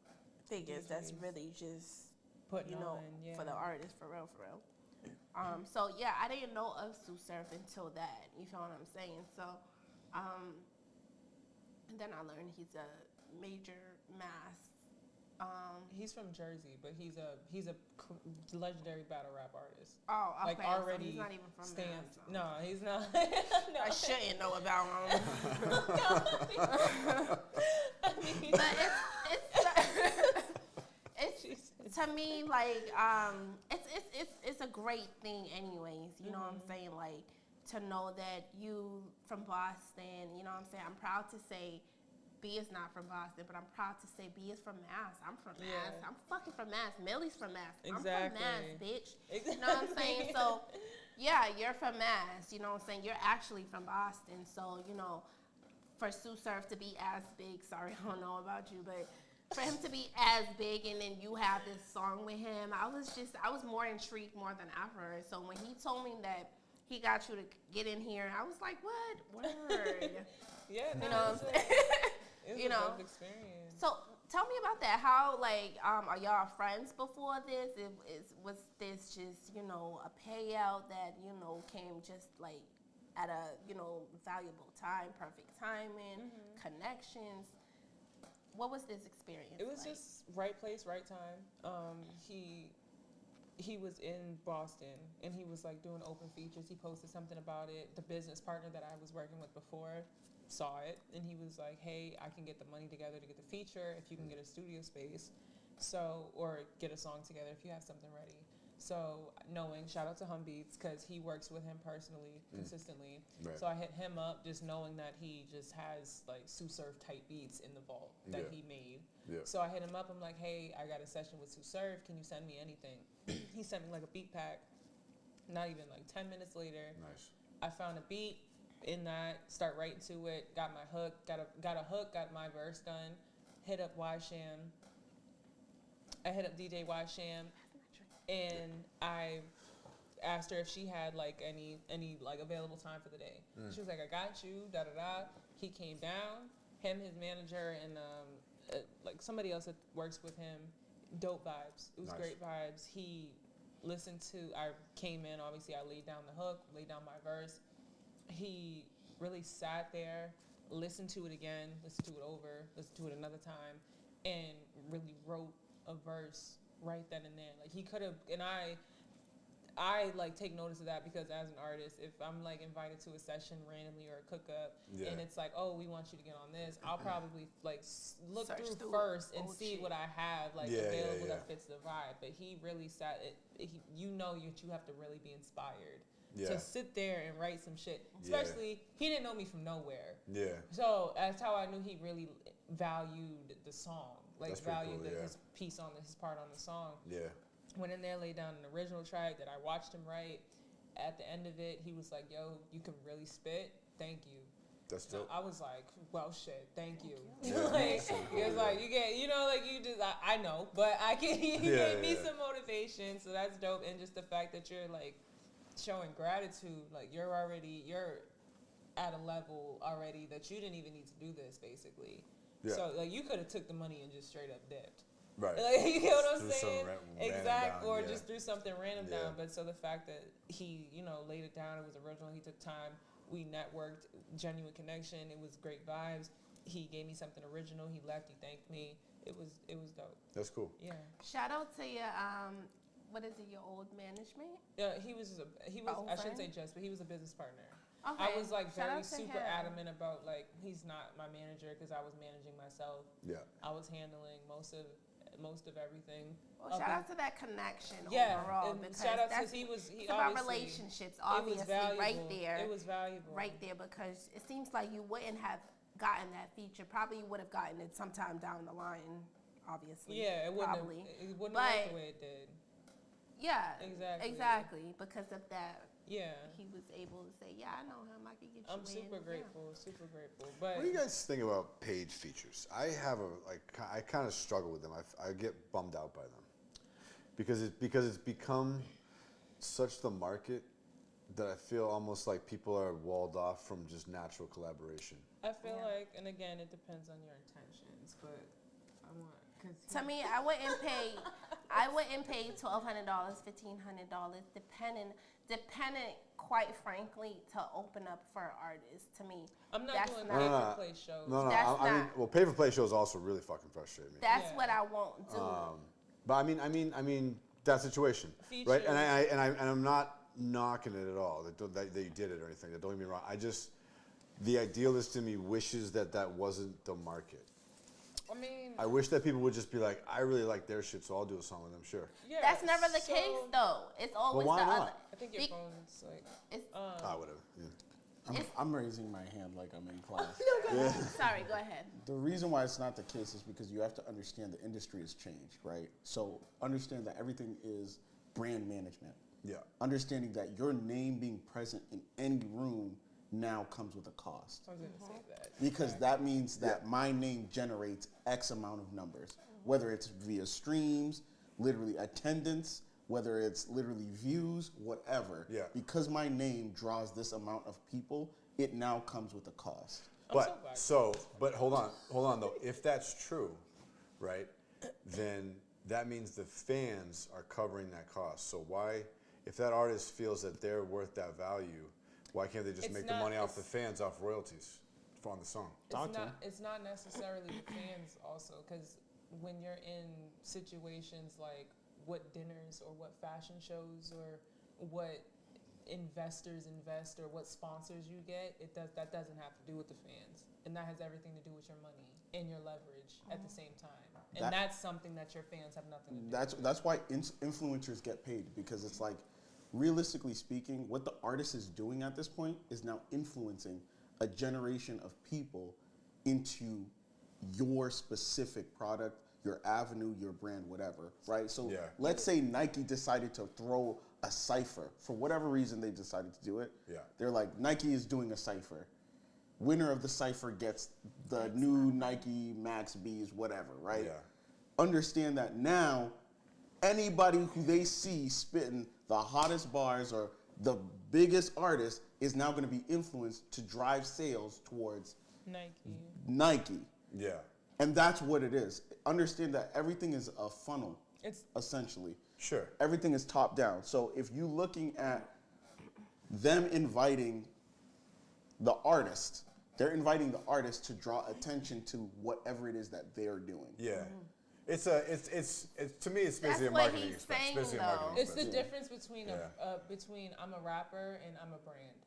figures that's really just putting on, for the artist, for real. So yeah, I didn't know of Sue Surf until that. You feel what I'm saying? So, and then I learned he's a major mass. He's from Jersey, but he's a legendary battle rap artist. Oh, okay. Like already so he's not even from stamped. Mass, so. No, he's not. No. I shouldn't know about him. But it's to me like it's a great thing anyways. You know what I'm saying? Like to know that you from Boston. You know what I'm saying? I'm proud to say. B is not from Boston, but I'm proud to say B is from Mass. I'm from Mass. I'm fucking from Mass. Millie's from Mass. Exactly. I'm from Mass, bitch. You know what I'm saying? So, yeah, you're from Mass. You know what I'm saying? You're actually from Boston. So, you know, for Sue Surf to be as big, sorry, I don't know about you, but for him to be as big and then you have this song with him, I was more intrigued more than ever. So when he told me that he got you to get in here. I was like, what? Word. Yeah, no, You know what I'm saying? It's You a know. dope experience. So tell me about that. How, like, are y'all friends before this? Was this just, you know, a payout that, you know, came just like at a, you know, valuable time, perfect timing, connections? What was this experience? It was like? just right place, right time. He was in Boston and he was like doing open features. He posted something about it. The business partner that I was working with before saw it and he was like, hey, I can get the money together to get the feature if you can get a studio space. So, or get a song together if you have something ready. So knowing, shout out to Hum Beats because he works with him personally, consistently. Right. So I hit him up just knowing that he just has like Sue Surf type beats in the vault that he made. Yeah. So I hit him up, I'm like, hey, I got a session with Sue Surf, can you send me anything? He sent me like a beat pack. Not even like 10 minutes later, Nice. I found a beat in that, start writing to it, got my hook, got a hook, got my verse done, hit up Y Sham. I hit up DJ Y Sham and I asked her if she had like any like available time for the day. She was like, I got you, da da da. He came down, him, his manager, and like somebody else that works with him. Dope vibes. It was great vibes. He listened to, I came in, obviously I laid down the hook, laid down my verse. He really sat there, listened to it again, listened to it over, listened to it another time, and really wrote a verse right then and there. Like he could have, and I like take notice of that because as an artist, if I'm like invited to a session randomly or a cook up and it's like, oh, we want you to get on this, I'll probably like look through first and see what I have like available that fits the vibe. But he really sat it. You know that you have to really be inspired to sit there and write some shit. Especially he didn't know me from nowhere. Yeah. So that's how I knew he really valued the song. Like valued his piece on his part on the song. Yeah. Went in there, laid down an original track that I watched him write. At the end of it, he was like, yo, you can really spit. Thank you. That's dope. I was like, well, shit, thank you. Like, he was like, you get, you know, like you just, I know, but I can, he gave me some motivation. So that's dope. And just the fact that you're like showing gratitude, like you're at a level already that you didn't even need to do this, basically. Yeah. So like you could have took the money and just straight up dipped. Right. Like, you know what I'm saying? Exactly. Or just threw something random down. But so the fact that he, you know, laid it down, it was original, he took time, we networked, genuine connection, it was great vibes. He gave me something original, he left, he thanked me. It was dope. That's cool. Yeah. Shout out to your what is it, your old management? Yeah, he was I shouldn't say just, but he was a business partner. Okay. I was like very super adamant about like he's not my manager because I was managing myself. Yeah. I was handling most of everything. Well, shout out to that connection overall. And shout out because he about relationships, obviously, right there. It was valuable. Right there because it seems like you wouldn't have gotten that feature. Probably you would have gotten it sometime down the line, obviously. Yeah, it wouldn't have worked the way it did. Yeah, exactly. Yeah. Because of that. Yeah, he was able to say, "Yeah, I know him. I can get you." I'm super grateful. But what do you guys think about paid features? I have I kind of struggle with them. I get bummed out by them because it's become such the market that I feel almost like people are walled off from just natural collaboration. I feel like, and again, it depends on your intentions, but I want. To me, I wouldn't pay $1,200, $1,500, depending, quite frankly, to open up for artists. To me, I'm not doing pay-for-play shows. No. I mean, pay-for-play shows also really fucking frustrate me. That's what I won't do. But I mean that situation, right? And I'm not knocking it at all. That you did it or anything. Don't get me wrong. The idealist in me wishes that wasn't the market. I wish that people would just be like, I really like their shit, so I'll do a song with them, sure. Yeah, that's never the case, though. It's always why the not? other. I think your phone's like... whatever. Yeah. I'm raising my hand like I'm in class. Sorry, go ahead. The reason why it's not the case is because you have to understand the industry has changed, right? So understand that everything is brand management. Yeah. Understanding that your name being present in any room now comes with a cost. I was going to say that. Because that means that my name generates X amount of numbers, whether it's via streams, literally attendance, whether it's literally views, whatever. Yeah. Because my name draws this amount of people, it now comes with a cost. But hold on though. If that's true, right, then that means the fans are covering that cost. So why, if that artist feels that they're worth that value, why can't they just make the money off the fans, off royalties on the song? It's not necessarily the fans also, because when you're in situations like what dinners or what fashion shows or what investors invest or what sponsors you get, that doesn't have to do with the fans, and that has everything to do with your money and your leverage at the same time, and that's something that your fans have nothing to do with. That's why influencers get paid, because it's like, realistically speaking, what the artist is doing at this point is now influencing a generation of people into your specific product, your avenue, your brand, whatever, right? So let's say Nike decided to throw a cipher. For whatever reason they decided to do it. Yeah. They're like, Nike is doing a cipher. Winner of the cipher gets the new Nike Max B's, whatever, right? Yeah. Understand that now, anybody who they see spitting the hottest bars or the biggest artist is now going to be influenced to drive sales towards Nike. Yeah. And that's what it is. Understand that everything is a funnel, essentially. Sure. Everything is top down. So if you're looking at them inviting the artist, they're inviting the artist to draw attention to whatever it is that they're doing. Yeah. It's to me, it's basically a marketing expense. It's the difference between between I'm a rapper and I'm a brand,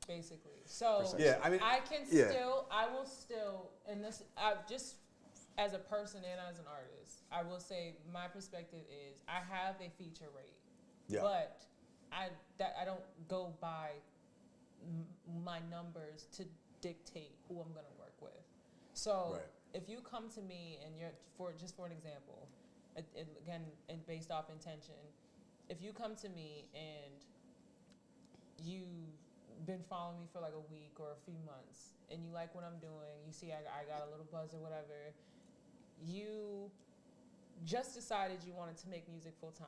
basically. So I mean, I will still, and this just as a person and as an artist, I will say my perspective is I have a feature rate, but I don't go by my numbers to dictate who I'm gonna work with. So if you come to me and you're for an example, again, and based off intention, if you come to me and you've been following me for like a week or a few months and you like what I'm doing, you see I got a little buzz or whatever, you just decided you wanted to make music full time.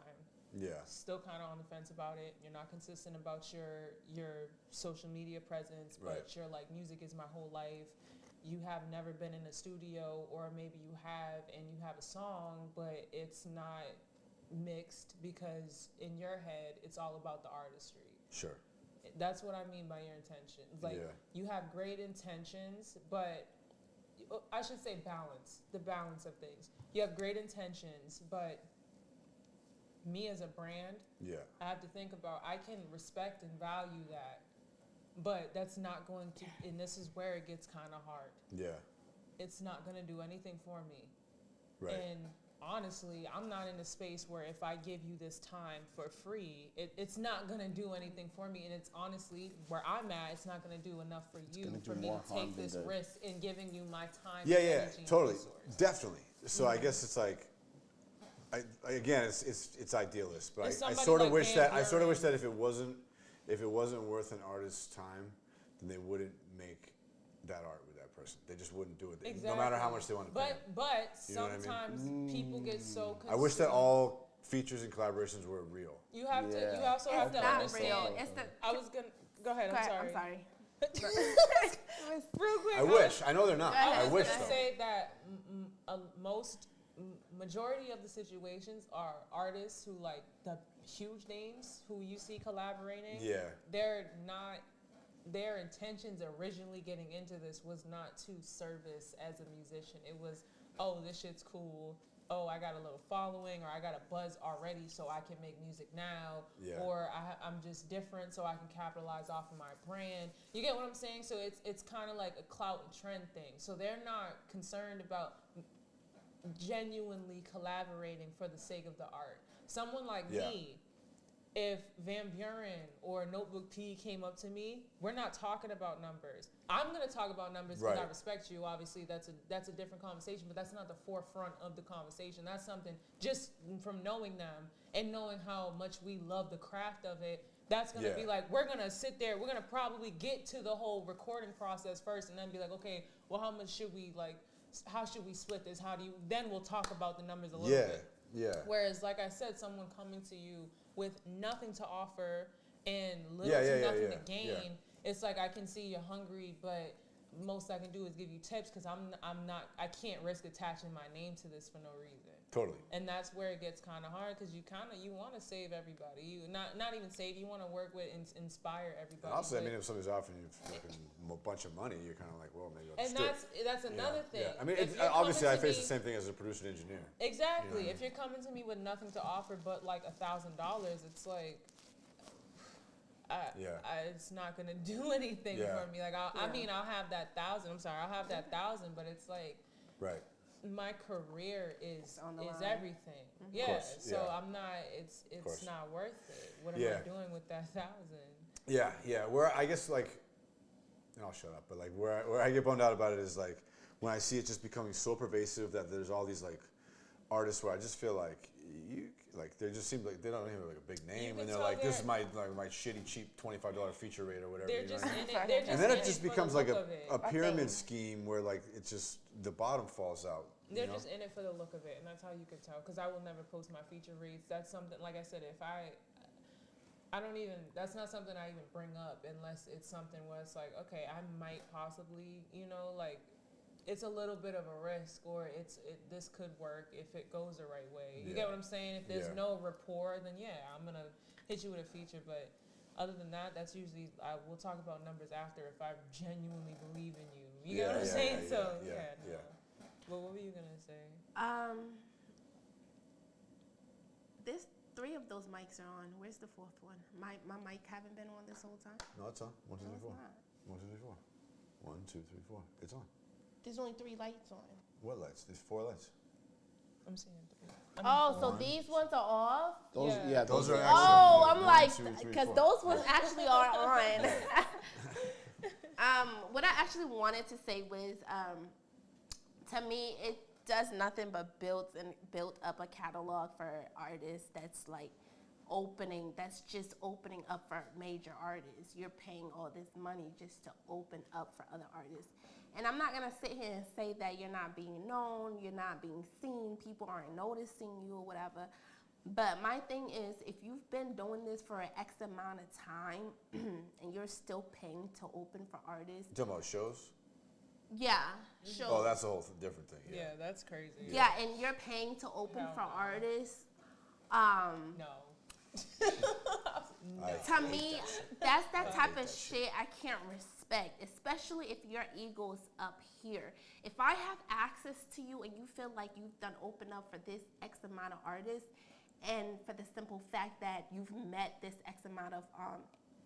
Yeah. Still kind of on the fence about it. You're not consistent about your social media presence, but you're like, music is my whole life. You have never been in a studio, or maybe you have and you have a song, but it's not mixed because in your head it's all about the artistry. Sure. That's what I mean by your intentions. Like you have great intentions, but I should say balance, the balance of things. You have great intentions, but me as a brand, I have to think about, I can respect and value that, but that's not going to, and this is where it gets kind of hard. Yeah. It's not going to do anything for me. Right. And honestly, I'm not in a space where if I give you this time for free, it's not going to do anything for me. And it's honestly, where I'm at, it's not going to do enough for you, for me to take this risk in giving you my time. Yeah, energy, totally. Definitely. So I guess it's like, again, it's idealist, but I sort of wish that if it wasn't worth an artist's time, then they wouldn't make that art with that person. They just wouldn't do it, no matter how much they want to pay. But sometimes people get so consumed. I wish that all features and collaborations were real. You have to. You also have to understand. Real. I was gonna go ahead. I'm sorry. Real quick. I wish. I know they're not. I wish. I say that majority of the situations are artists who, like the huge names who you see collaborating. Yeah. They're not. Their intentions originally getting into this was not to service as a musician. It was, oh, this shit's cool. Oh, I got a little following, or I got a buzz already, so I can make music now. Yeah. Or I'm just different, so I can capitalize off of my brand. You get what I'm saying? So it's kind of like a clout and trend thing. So they're not concerned about genuinely collaborating for the sake of the art. Someone like me, if Van Buren or Notebook P came up to me, we're not talking about numbers. I'm going to talk about numbers because I respect you. Obviously, that's a different conversation, but that's not the forefront of the conversation. That's something just from knowing them and knowing how much we love the craft of it. That's going to be like, we're going to sit there. We're going to probably get to the whole recording process first and then be like, okay, well, how much should we, like, how should we split this? Then we'll talk about the numbers a little bit. Yeah. Whereas, like I said, someone coming to you with nothing to offer and little Yeah, to yeah, nothing yeah, to gain, yeah. it's like I can see you're hungry, but most I can do is give you tips because I can't risk attaching my name to this for no reason. Totally. And that's where it gets kind of hard because you want to save everybody. You not even save. You want to work with and inspire everybody. And also, I mean, if somebody's offering you fucking a bunch of money, you're kind of like, well, maybe I'll just and do it. that's another thing. Yeah. I mean, If you're obviously, I coming to face me- the same thing as a producer and engineer. Exactly. You know? If you're coming to me with nothing to offer but like $1,000, it's like, it's not gonna do anything for me. Like, I mean, I'll have that 1,000. I'm sorry, I'll have that 1,000, but it's like, right. My career is line. everything. Yeah. Course, So yeah. I'm not. It's course. not worth it. What am Yeah. I doing with that 1,000? Yeah, yeah. Where I guess like, and I'll shut up. But like where I get bummed out about it is like when I see it just becoming so pervasive that there's all these like artists where I just feel like they just seem like they don't even have like a big name and they're like, this is my shitty cheap $25 feature rate or whatever. They're you know just what I mean? in it. They're just And then in it just for the becomes like look of it. a pyramid scheme where like it's just the bottom falls out. They're you know? just in it for the look of it, and that's how you can tell. Because I will never post my feature rates. That's something, like I said, if I don't even, that's not something I even bring up unless it's something where it's like, okay, I might possibly, like, it's a little bit of a risk, or this could work if it goes the right way. You get what I'm saying? If there's no rapport, then I'm gonna hit you with a feature. But other than that, that's usually we'll talk about numbers after if I genuinely believe in you. You get what I'm saying? Yeah. Well, what were you gonna say? There's 3 of those mics are on. Where's the 4th one? My mic haven't been on this whole time. No, it's on. 1, 2, 3, 4. not. 1, 2, 3, 4. 1, 2, 3, 4. It's on. There's only 3 lights on. What lights? There's 4 lights. I'm seeing 3. So these ones are off? Those are actually. Oh, I'm 1, like, 2, 3, because 4. those ones actually are on. What I actually wanted to say was, to me, it does nothing but build up a catalog for artists that's like that's just opening up for major artists. You're paying all this money just to open up for other artists. And I'm not gonna sit here and say that you're not being known, you're not being seen, people aren't noticing you or whatever. But my thing is, if you've been doing this for an X amount of time and you're still paying to open for artists. You talking about shows? Yeah, shows. Oh, that's a whole different thing. Yeah, that's crazy. Yeah, and you're paying to open for artists. No. To me, that's that type of shit I can't respect, especially if your ego's up here. If I have access to you and you feel like you've done open up for this X amount of artists, and for the simple fact that you've met this X amount of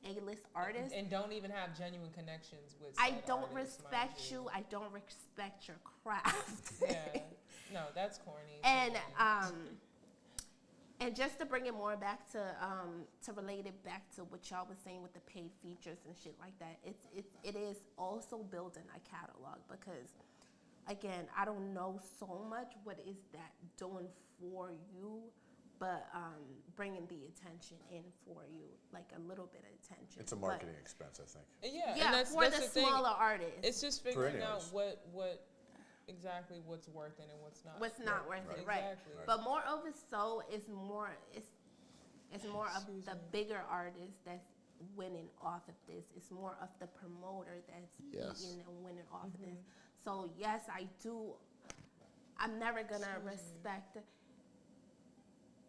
A-list artists, and don't even have genuine connections with. I don't respect you. I don't respect your craft. No, that's corny. And just to bring it more back to relate it back to what y'all was saying with the paid features and shit like that, it is also building a catalog because, again, I don't know so much what is that doing for you, but bringing the attention in for you, like a little bit of attention. It's a marketing expense, I think. Yeah, and for the smaller artists. It's just figuring out what exactly what's worth it and what's not. What's not worth it, right? Exactly. But more of it, so it's more of the bigger artists that's winning off of this. It's more of the promoter that's eating and winning off of this. So yes, I do. I'm never gonna respect.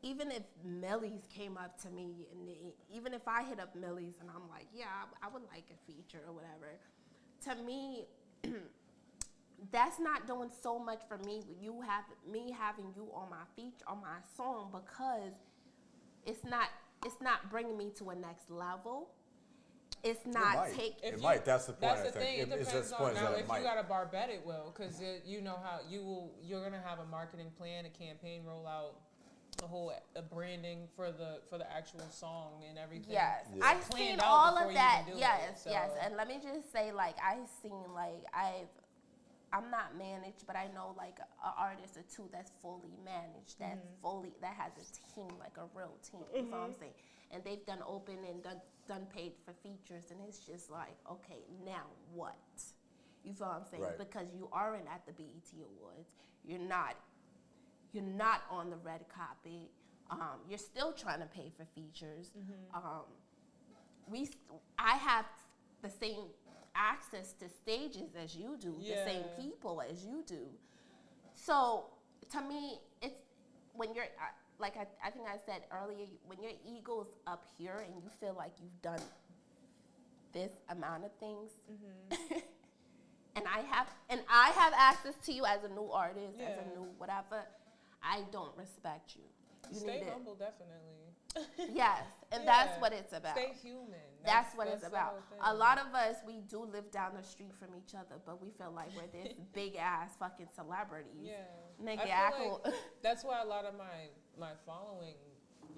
Even if Millie's came up to me, and even if I hit up Millie's and I'm like, yeah, I would like a feature or whatever. To me, that's not doing so much for me. Having you on my feature, on my song, because it's not bringing me to a next level. It's not taking. It might. That's the point. That's I the think. thing. It depends on now. If you got a Barbette, it will, because you know how you're gonna have a marketing plan, a campaign rollout, a branding for the actual song and everything. Yes, I've seen all of that. Yes. And let me just say, like, I'm not managed, but I know like an artist or two that's fully managed, that has a team, like a real team. You know what I'm saying? And they've done open and done paid for features, and it's just like, okay, now what? You feel what I'm saying? Right. Because you aren't at the BET Awards. You're not You're not on the red carpet. You're still trying to pay for features. I have the same access to stages as you do, the same people as you do. So to me, it's when you're like I think I said earlier, when your ego's up here and you feel like you've done this amount of things, and I have access to you as a new artist, as a new whatever, I don't respect you. You Stay humble, definitely. Yes, and that's what it's about. Stay human. That's what it's about. A lot of us, we do live down the street from each other, but we feel like we're this big ass fucking celebrities. Yeah. Nigga, I feel like that's why a lot of my following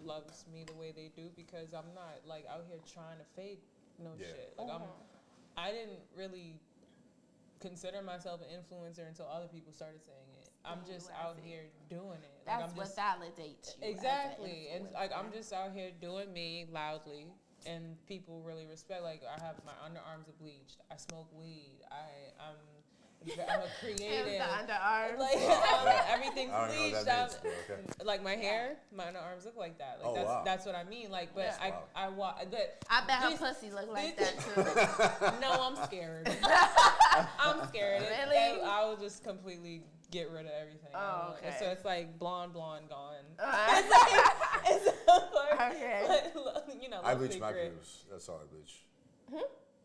loves me the way they do, because I'm not like out here trying to fake shit. Like I didn't really consider myself an influencer until other people started saying it. I'm just out here doing it. Like, That's what validates you. Exactly. And like I'm just out here doing me loudly, and people really respect. Like I have my underarms are bleached. I smoke weed. I'm a creative. The underarms. Like everything's bleached. Like my hair, my underarms look like that. Like that's what I mean. Like, but I bet her pussy look like that too. No, I'm scared. I'm scared. Really? I will just completely get rid of everything. Oh, okay. So it's like blonde gone. Okay. I bleach my pubes. That's all I bleach.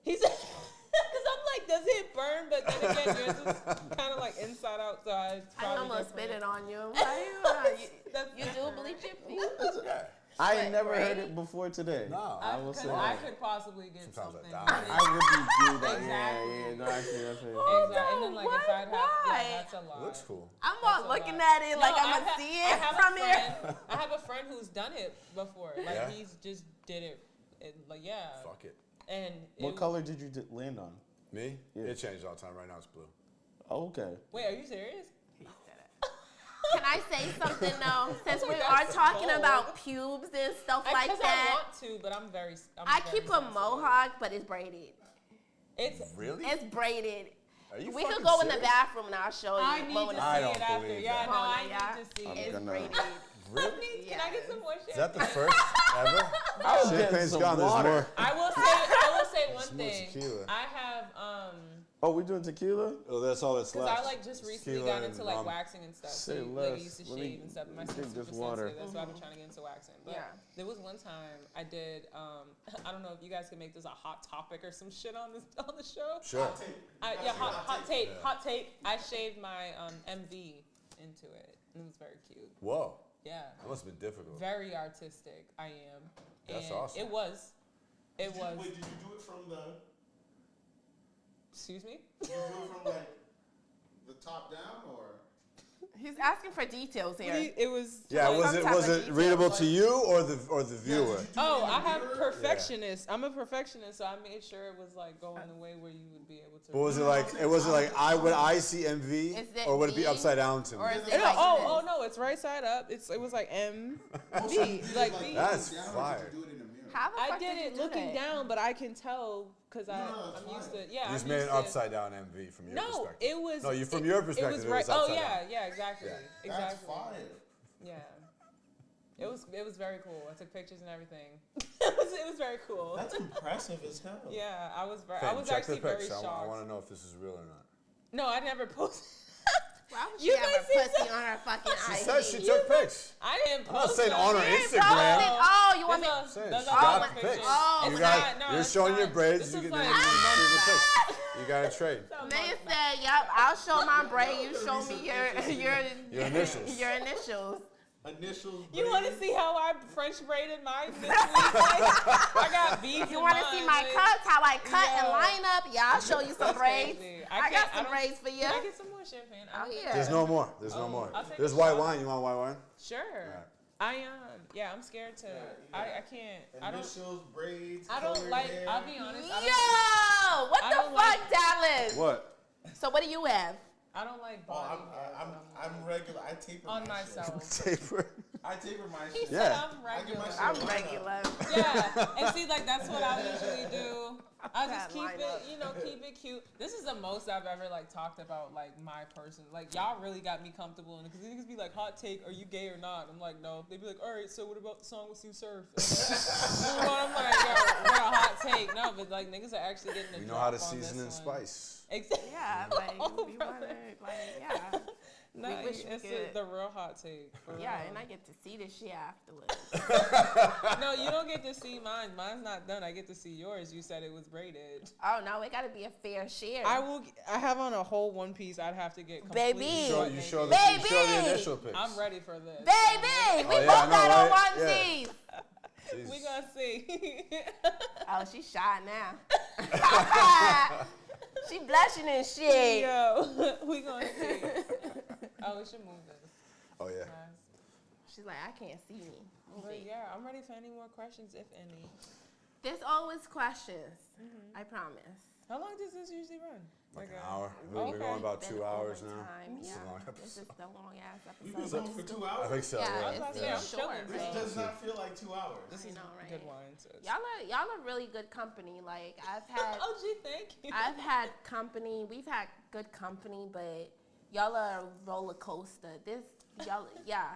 He said, because I'm like, does it burn? But then again, yours is kind of like inside out. So I almost spit it on you. You do bleach your feet? I never heard it before today. No, I could possibly get something. I would do that. Exactly. Yeah. No, I see. Exactly. And then like if I'd have, that's a lot. Looks cool. I'm all looking at it like I'm gonna see it from here. I have a friend who's done it before. Like he's just did it. Like Fuck it. And what color did you land on? Me? Yeah. It changes all the time. Right now it's blue. Oh, okay. Wait, are you serious? Can I say something though? Since we are talking about pubes and stuff like that. I want to, but I'm very keep a mohawk, but it's braided. It's really? It's braided. Are you we could fucking go serious? in the bathroom and I'll show you. I need to see it after. Yeah, no, I need to see it. It's braided. Really? Can I get some more champagne? Is that the first ever? Champagne's gone. There's more. I will say one thing. Tequila. I have Oh, we doing tequila? Oh, that's all that's left. Because I like just recently got into like waxing and stuff. Say So less. like I used to shave and stuff. My skin's super sensitive. That's why I've been trying to get into waxing. But there was one time I did. I don't know if you guys can make this a hot topic or some shit on the show. Sure. Hot take. I shaved my MV into it, and it was very cute. Whoa. Yeah. That must have been difficult. Very artistic. I am. That's awesome. It was. Wait, did you do it from the? Excuse me? Did you do it from like the top down or? He's asking for details here. It was. Yeah, was it readable to you or the viewer? Oh, I have perfectionist. I'm a perfectionist, so I made sure it was like going the way where you would be able to. But was it like would I see MV or would it be upside down to me? Or is it oh no, it's right side up. It was like M V like V. That's fire. I did it looking down, but I can tell because I'm used to. Yeah, You just made an upside down MV from your perspective. No, it was. No, from your perspective, it was right. upside down. Yeah, exactly. Yeah. Exactly. That's fire. Yeah. It was very cool. I took pictures and everything. it was very cool. That's impressive as hell. Yeah, I was Check actually the very pics. shocked. I want to know if this is real or not. No, I never posted. Why would she have a pussy on her fucking IG? She said she took pics. I didn't post. I'm not saying on her Instagram. Oh, you want me? I'm saying she got pics. You're showing your braids. You can see the pics. You got to trade. They said, "Yep, I'll show my braid. You show me your initials. Your initials." Initials. You want to see how I French braided mine this week? I got beads. You want to see my cuts? How I cut and line up? Yeah, I'll show you some braids. I got some braids for you. Can I get some more champagne? Oh yeah. There's no more. There's white wine. You want white wine? Sure. Right. I'm scared to. I can't. Initials, braids. I don't like. hair. I'll be honest. Yo, what the fuck, Dallas? What? So what do you have? I don't like Oh, body I'm regular. I taper on my shit. myself. Taper. I taper my He shit. said Yeah. I'm regular. I'm regular. Yeah, and see, like that's what I usually do. I just That keep line it, up. you know, keep it cute. This is the most I've ever like talked about like my person. Like y'all really got me comfortable, and because niggas be like, "Hot take, are you gay or not?" I'm like, "No." They be like, "All right, so what about the song with Sue Surf?" I'm like, "Yo, we're a hot take." No, but like niggas are actually getting the We know drop how to on season this and one. spice. Exactly. Yeah, like we want to, yeah. No, We wish we it's could. the real hot take. For Yeah, real. and I get to see this shit afterwards. No, you don't get to see mine. Mine's not done. I get to see yours. You said it was braided. Oh no, it got to be a fair share. I have on a whole one piece. I'd have to get completely Baby. You show Baby. the initial pics. I'm ready for this. Baby, we yeah, both I know, got on right? onesies. Jesus. We gonna see. Oh, she's shy now. She blushing and shit. Yo, we gonna see. Oh, we should move this. Oh yeah. She's like, I can't see me. Move But it. yeah, I'm ready for any more questions, if any. There's always questions. I promise. How long does this usually run? Like an hour. We're going about 2 hours now. Time, It's yeah. a long This is episode. the long ass You episode. can but for it's 2 good. hours. I think so. Yeah, Yeah. it's Yeah, I'm short. chilling, This Right? does not feel like 2 hours. This I is know, right? good wine. So it's Y'all are really good company. Like I've had, oh, gee, thank you. I've had company. We've had good company, but y'all are a roller coaster. Y'all, yeah.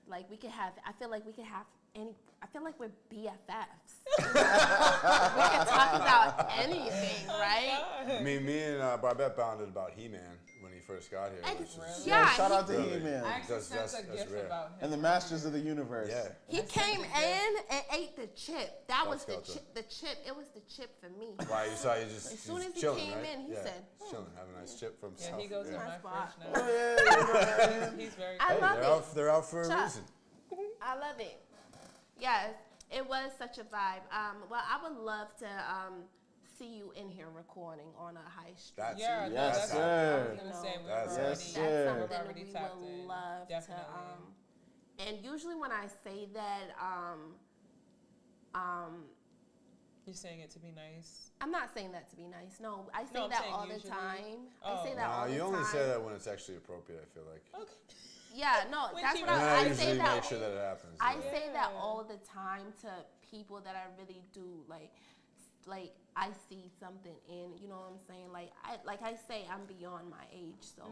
Like we could have. I feel like we could have any. I feel like we're BFFs. We can talk about anything, right? Me and Barbette bonded about He-Man when he first got here. And- which is- yeah, Shout out to Really? He-Man I actually That's- sent a that's gift rare. about him. and the Masters of the Universe. Yeah. He came in and ate the chip. That was the Skelter. chip. The chip. It was the chip for me. Why you saw you just As soon as he chilling, came right? in, he yeah. said, Just chilling, have a nice chip from Yeah, South. he goes in My my spot. fridge now. Oh, He's very. I Hey, love it. they're out for a Chuck. reason. I love it. Yes, it was such a vibe. Well, I would love to see you in here recording on a high street. That's Yeah, it. no, Yes, that's sir. what I was You gonna know, say. We've That's- already, Yes, sir. That's we've something already we tapped would in. love Definitely. to. And usually when I say that, You're saying it to be nice. I'm not saying that to be nice. No, I say No, I'm that saying all the usually. time. Oh. I say that all the You time. only say that when it's actually appropriate, I feel like. Okay. Yeah, no, When that's you what And I I say usually that. make sure that it happens. I yeah. say that Yeah. all the time to people that I really do like I see something in, you know what I'm saying? Like I say I'm beyond my age, so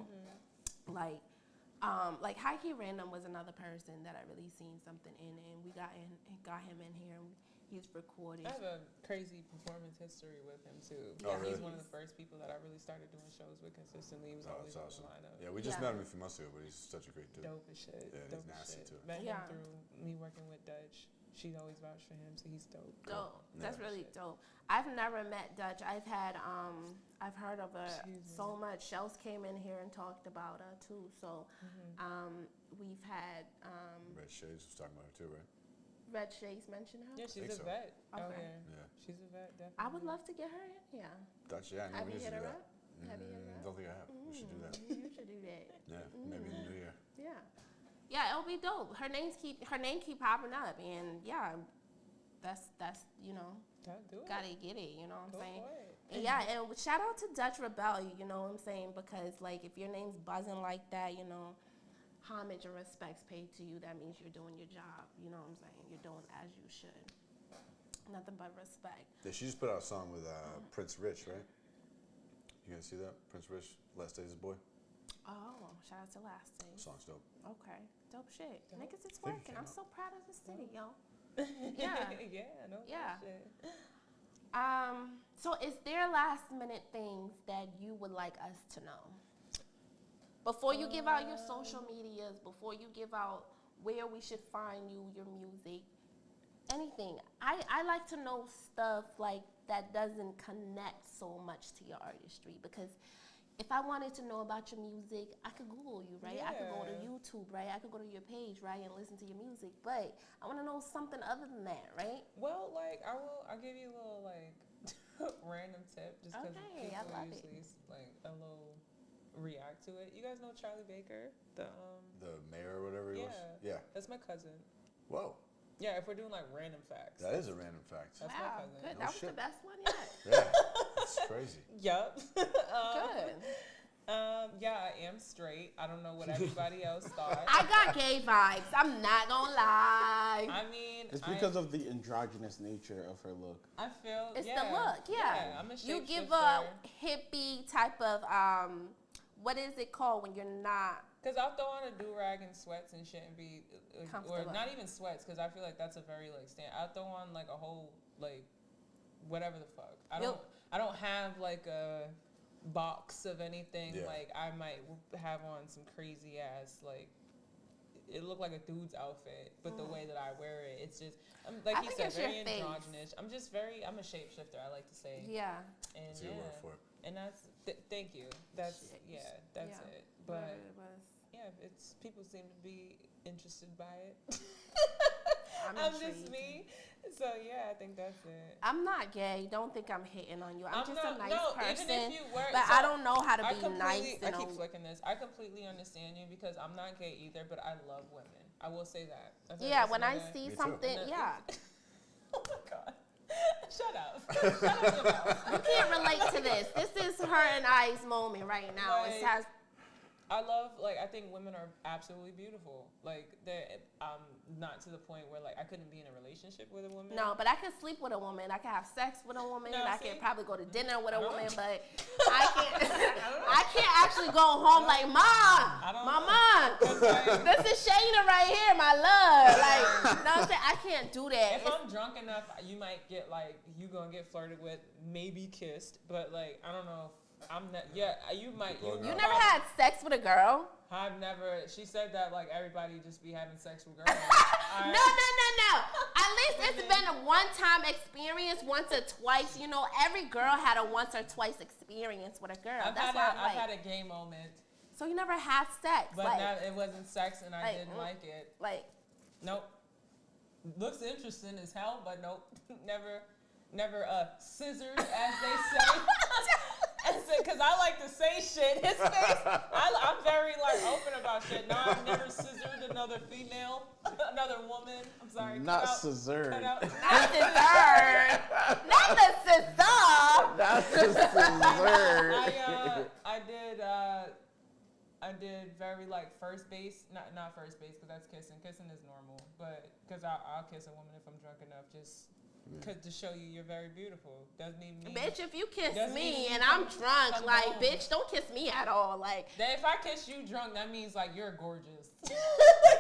like High Key Random was another person that I really seen something in, and we got him in here, and he's recording. I have a crazy performance history with him too. Oh, He's really? one of the first people that I really started doing shows with consistently. He was Oh, always that's on awesome. the lineup. Yeah, we just Yeah. met him a few months ago, but he's such a great dude. Dope as shit. Yeah, he's dope as nasty, shit. too. Met Yeah. him through me working with Dutch. She'd always vouch for him, so he's dope. Dope. That's Yeah. really dope. I've never met Dutch. I've heard of her Excuse me. so much. Shells came in here and talked about her too. So we've had Red Shades was talking about her too, right? Red Shades mention her. Yeah, she's think a so. vet. Oh Okay. yeah. Yeah. She's a vet, definitely. I would love to get her in here. Dutch, yeah, I Have never you used to hit do her that. up? Have you hit her up? Don't think I have. We should do that. You should do that. Yeah, maybe in the new year. Yeah. Yeah, it'll be dope. Her name keep popping up, and yeah, that's you know, Do it. gotta get it. You know what I'm Go saying? for it. And yeah, and shout out to Dutch Rebellion, you know what I'm saying? Because, like, if your name's buzzing like that, you know, homage and respect's paid to you. That means you're doing your job, you know what I'm saying? You're doing as you should. Nothing but respect. Yeah, she just put out a song with Prince Rich, right? You guys see that? Prince Rich, Last Days of Boy? Oh, shout out to Last Day. Song's dope. Okay, dope shit. Niggas, it's think it working. came I'm out. so proud of the city, yo. Yeah. Yeah. yeah. No Yeah. bullshit. So is there last minute things that you would like us to know? Before you give out your social medias, before you give out where we should find you, your music, anything. I like to know stuff like that doesn't connect so much to your artistry, because if I wanted to know about your music, I could Google you, right? I could go to Yeah. YouTube, right? I could go to your page, right, and listen to your music. But I want to know something other than that, right? Well, like I'll give you a little like random tip just because Okay, I people love it. usually like a little react to it. You guys know Charlie Baker, the mayor or whatever he was? Yeah. That's my cousin. Whoa. Yeah, if we're doing like random facts. That is a random fact. That's my Wow, cousin. good. No That was shit. the best one yet. Yeah. That's crazy. Yup. Good. Yeah, I am straight. I don't know what everybody else thought. I got gay vibes. I'm not gonna lie. I mean, It's because of the androgynous nature of her look. I feel It's the look. Yeah. I'm a You give shapeshifter. a hippie type of what is it called when you're not? Cause I'll throw on a do-rag and sweats and shit and be, or Comfortable. not even sweats, cause I feel like that's a very like stand. I'll throw on like a whole like, whatever the fuck. I don't have like a box of anything. Yeah. Like I might have on some crazy ass like, it looked like a dude's outfit, but the way that I wear it, it's just like I you think said, it's very your face. androgynous. I'm a shapeshifter. I like to say. Yeah. And That's a good word for it. and that's thank you. That's that's Yeah. it. But Whatever it was. yeah, it's people seem to be interested by it. I'm just intrigued. me. So yeah, I think that's it. I'm not gay. Don't think I'm hitting on you. I'm just not, a nice no, person. even if you were, but so I don't know how to I be completely- nice. I And keep flicking this. I completely understand you because I'm not gay either, but I love women. I will say that. I feel yeah, like when I that's see Me too. something, And yeah. oh my god. Shut up. Shut up your mouth. You can't relate to this. This is her and I's moment right now. Like, It has. I love, like, I think women are absolutely beautiful. Like, not to the point where, like, I couldn't be in a relationship with a woman. No, but I could sleep with a woman. I could have sex with a woman. No, I see? could probably go to dinner with a No. woman, but I can't. I can't actually go home like, Mama, this is Shayna right here, my love. Like, you know what I'm saying? I can't do that. If I'm drunk enough, you might get, like, you gonna get flirted with, maybe kissed, but, like, I don't know. I'm not. Yeah, you might. You never had sex with a girl? I've never. She said that like everybody just be having sex with girls. No. At least it's been a one-time experience, once or twice. You know, every girl had a once or twice experience with a girl. That's why I've had a gay moment. So you never had sex, but like, it wasn't sex, and I didn't like it. Like, nope. Looks interesting as hell, but nope. Never scissored, as they say. Because I like to say shit. His face, I'm very like open about shit. No, I've never scissored another female, another woman. I'm sorry. Not scissored. not scissored. Not the scissor. Not the scissored. I did very like first base, not first base because that's kissing. Kissing is normal, but because I'll kiss a woman if I'm drunk enough, just to show you you're very beautiful. Doesn't even mean. Bitch, if you kiss doesn't me even and come- I'm drunk, come like, home. bitch, don't kiss me at all. Like, If I kiss you drunk, that means like you're gorgeous.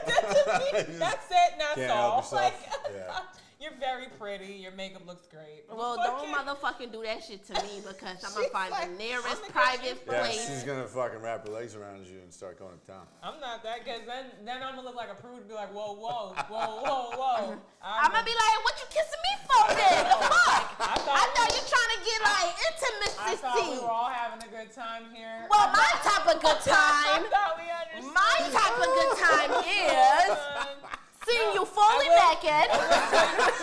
That's it. That's Can't all. help Like, yourself. Yeah. you're very pretty. Your makeup looks great. well, don't motherfucking do that shit to me because I'm gonna find the nearest private Yeah, place. she's gonna fucking wrap her legs around you and start going to town. I'm not that, because then I'm gonna look like a prude and be like, whoa. I'm gonna be like, what you kissing me for then? The fuck? I thought you trying to get like I intimacy. thought we were all having a good time here. Well, my type of good time, I thought we understood. my type of good time is seeing you fully naked.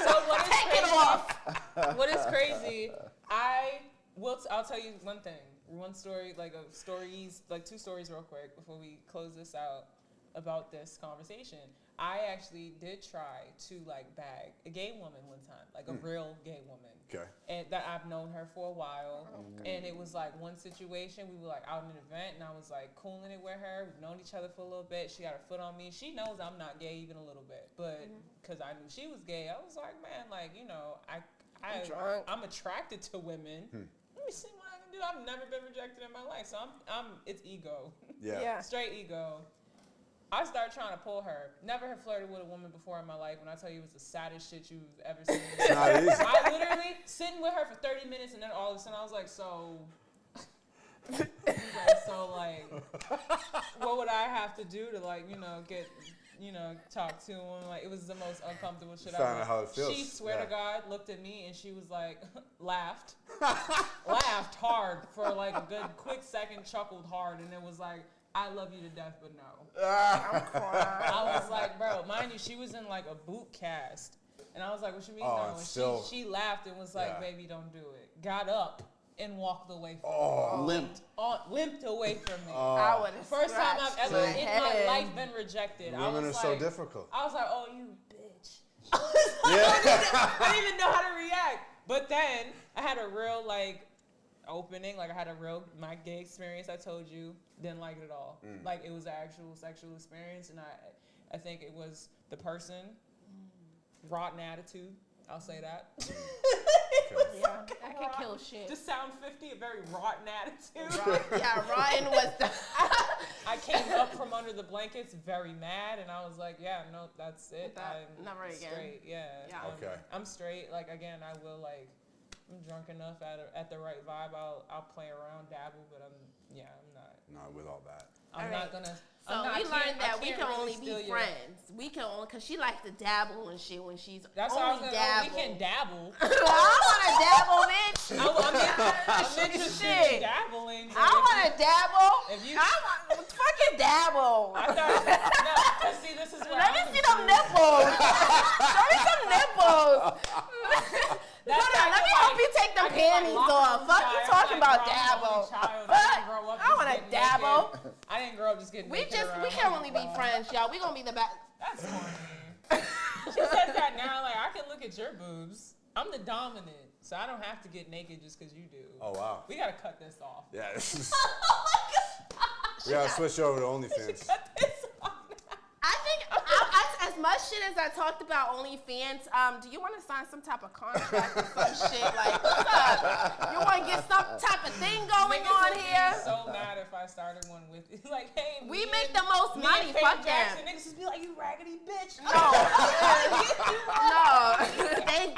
So what is Take it crazy? off. What is crazy? I'll tell you one thing. One story, like two stories real quick before we close this out about this conversation. I actually did try to like bag a gay woman one time, like a real gay woman. Okay. And that I've known her for a while. And it was like one situation, we were like out in an event and I was like cooling it with her. We've known each other for a little bit. She got her foot on me. She knows I'm not gay even a little bit. But because I knew she was gay, I was like, man, like, you know, I'm attracted to women. Let me see what I can do. I've never been rejected in my life. So it's ego. Yeah. Straight ego. I started trying to pull her. Never have flirted with a woman before in my life. When I tell you it was the saddest shit you've ever seen. It's not easy. I literally sitting with her for 30 minutes and then all of a sudden I was like, like, what would I have to do to like, talk to him? Like, it was the most uncomfortable shit Find out how it feels. She, swear to God, looked at me and she was like, laughed hard for like a good quick second, chuckled hard, and it was like, I love you to death, but no. I'm crying. I was like, bro, mind you, she was in like a boot cast. And I was like, what you mean no? And still, she laughed and was like, baby, don't do it. Got up and walked away from me. Limped away from me. I would have First time I've ever in my life been rejected. Women are so difficult. I was like, oh, you bitch. I didn't even know how to react. But then I had a real like, opening. Like I had my gay experience. I told you, didn't like it at all. Like it was an actual sexual experience, and I think it was the person, rotten attitude. I'll say that. Yeah, that could kill shit. Just sound 50, a very rotten attitude. Yeah, rotten was the. I came up from under the blankets very mad, and I was like, yeah, no, that's it. I'm never again. Straight, yeah. Okay. I'm straight. Like, again, I will, like, I'm drunk enough at the right vibe. I'll play around, dabble, but I'm not. Not with all that. I'm not going to. So we learned that we can only be friends. We can only, because she likes to dabble and shit when she's that's only dabble. We can dabble. I want to dabble, bitch. I'm interested in dabbling. I want to dabble. If you, I want fucking dabble. I thought, see, this is where Let me see them nipples. Show me some nipples. Hold on, let me help you take the panties off. Fuck you talking about dabble. I want to dabble. I didn't grow up just getting naked. We can only be friends, y'all. We gonna be the best. That's corny. She says that now, like, I can look at your boobs. I'm the dominant, so I don't have to get naked just because you do. Oh, wow. We gotta cut this off. Yeah. We gotta switch over to OnlyFans. I think as much shit as I talked about OnlyFans, do you want to sign some type of contract or some shit? Like, what's up? You want to get some type of thing going on here? I'd be so mad if I started one with you. Like, hey, we make the most money. Fuck them. Niggas just be like, you raggedy bitch. No,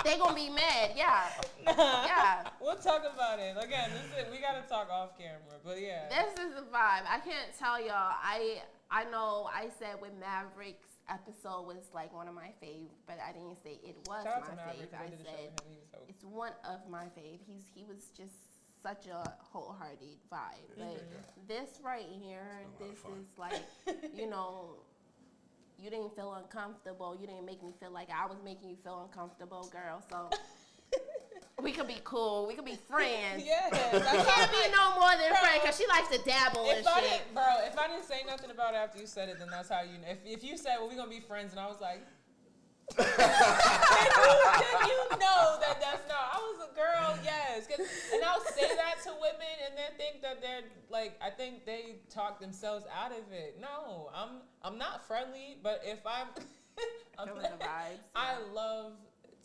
they gonna be mad. Yeah, yeah. We'll talk about it again. We gotta talk off camera, but yeah. This is the vibe. I can't tell y'all. I know I said with Maverick's episode was like one of my fave, but I didn't say it was my fave. I said it's one of my fave. He was just such a wholehearted vibe. But this right here, this is like, you know, you didn't feel uncomfortable. You didn't make me feel like I was making you feel uncomfortable, girl. So we could be cool. We could be friends. Yes. We can't be no more than friends because she likes to dabble and shit. If I didn't say nothing about it after you said it, then that's how you know. If you said, well, we're going to be friends, and I was like, then you know that that's not. I was a girl, yes. And I'll say that to women and then think that they're, like, I think they talk themselves out of it. No, I'm not friendly, but if I'm feeling the vibes. I love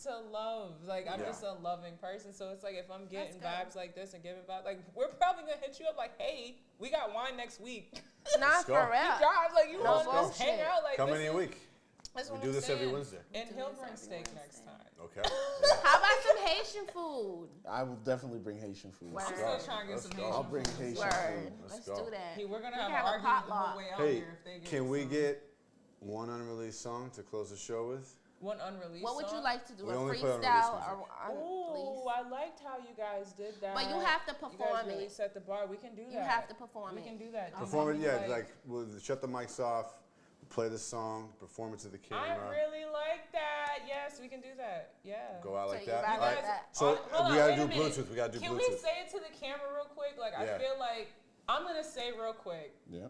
to love. Like, I'm just a loving person. So it's like, if I'm getting vibes like this and giving vibes, like, we're probably going to hit you up like, hey, we got wine next week. Not for real. You drive, like, you want to just hang out. Like, come any week. We do this every Wednesday. And he'll bring steak next time. Okay. How about some Haitian food? I will definitely bring Haitian food. I'm still trying to get some Haitian food. I'll bring Haitian food. Let's do that. Hey, we're going to have an argument the whole way out here if they get can we get one unreleased song to close the show with? One unreleased What would song? you like to do? We a only freestyle or Ooh, I liked how you guys did that. But you have to perform you guys really it. set the bar. We can do that. You have to perform it. We can do that. Perform it, yeah. Like, we'll shut the mics off, play the song, perform it to the camera. I really like that. Yes, we can do that. Yeah. Go out like you that. guys All right. like that. So we gotta do wait a minute. Bluetooth. We gotta do Can Bluetooth. we say it to the camera real quick? Like, I feel like I'm gonna say real quick. Yeah.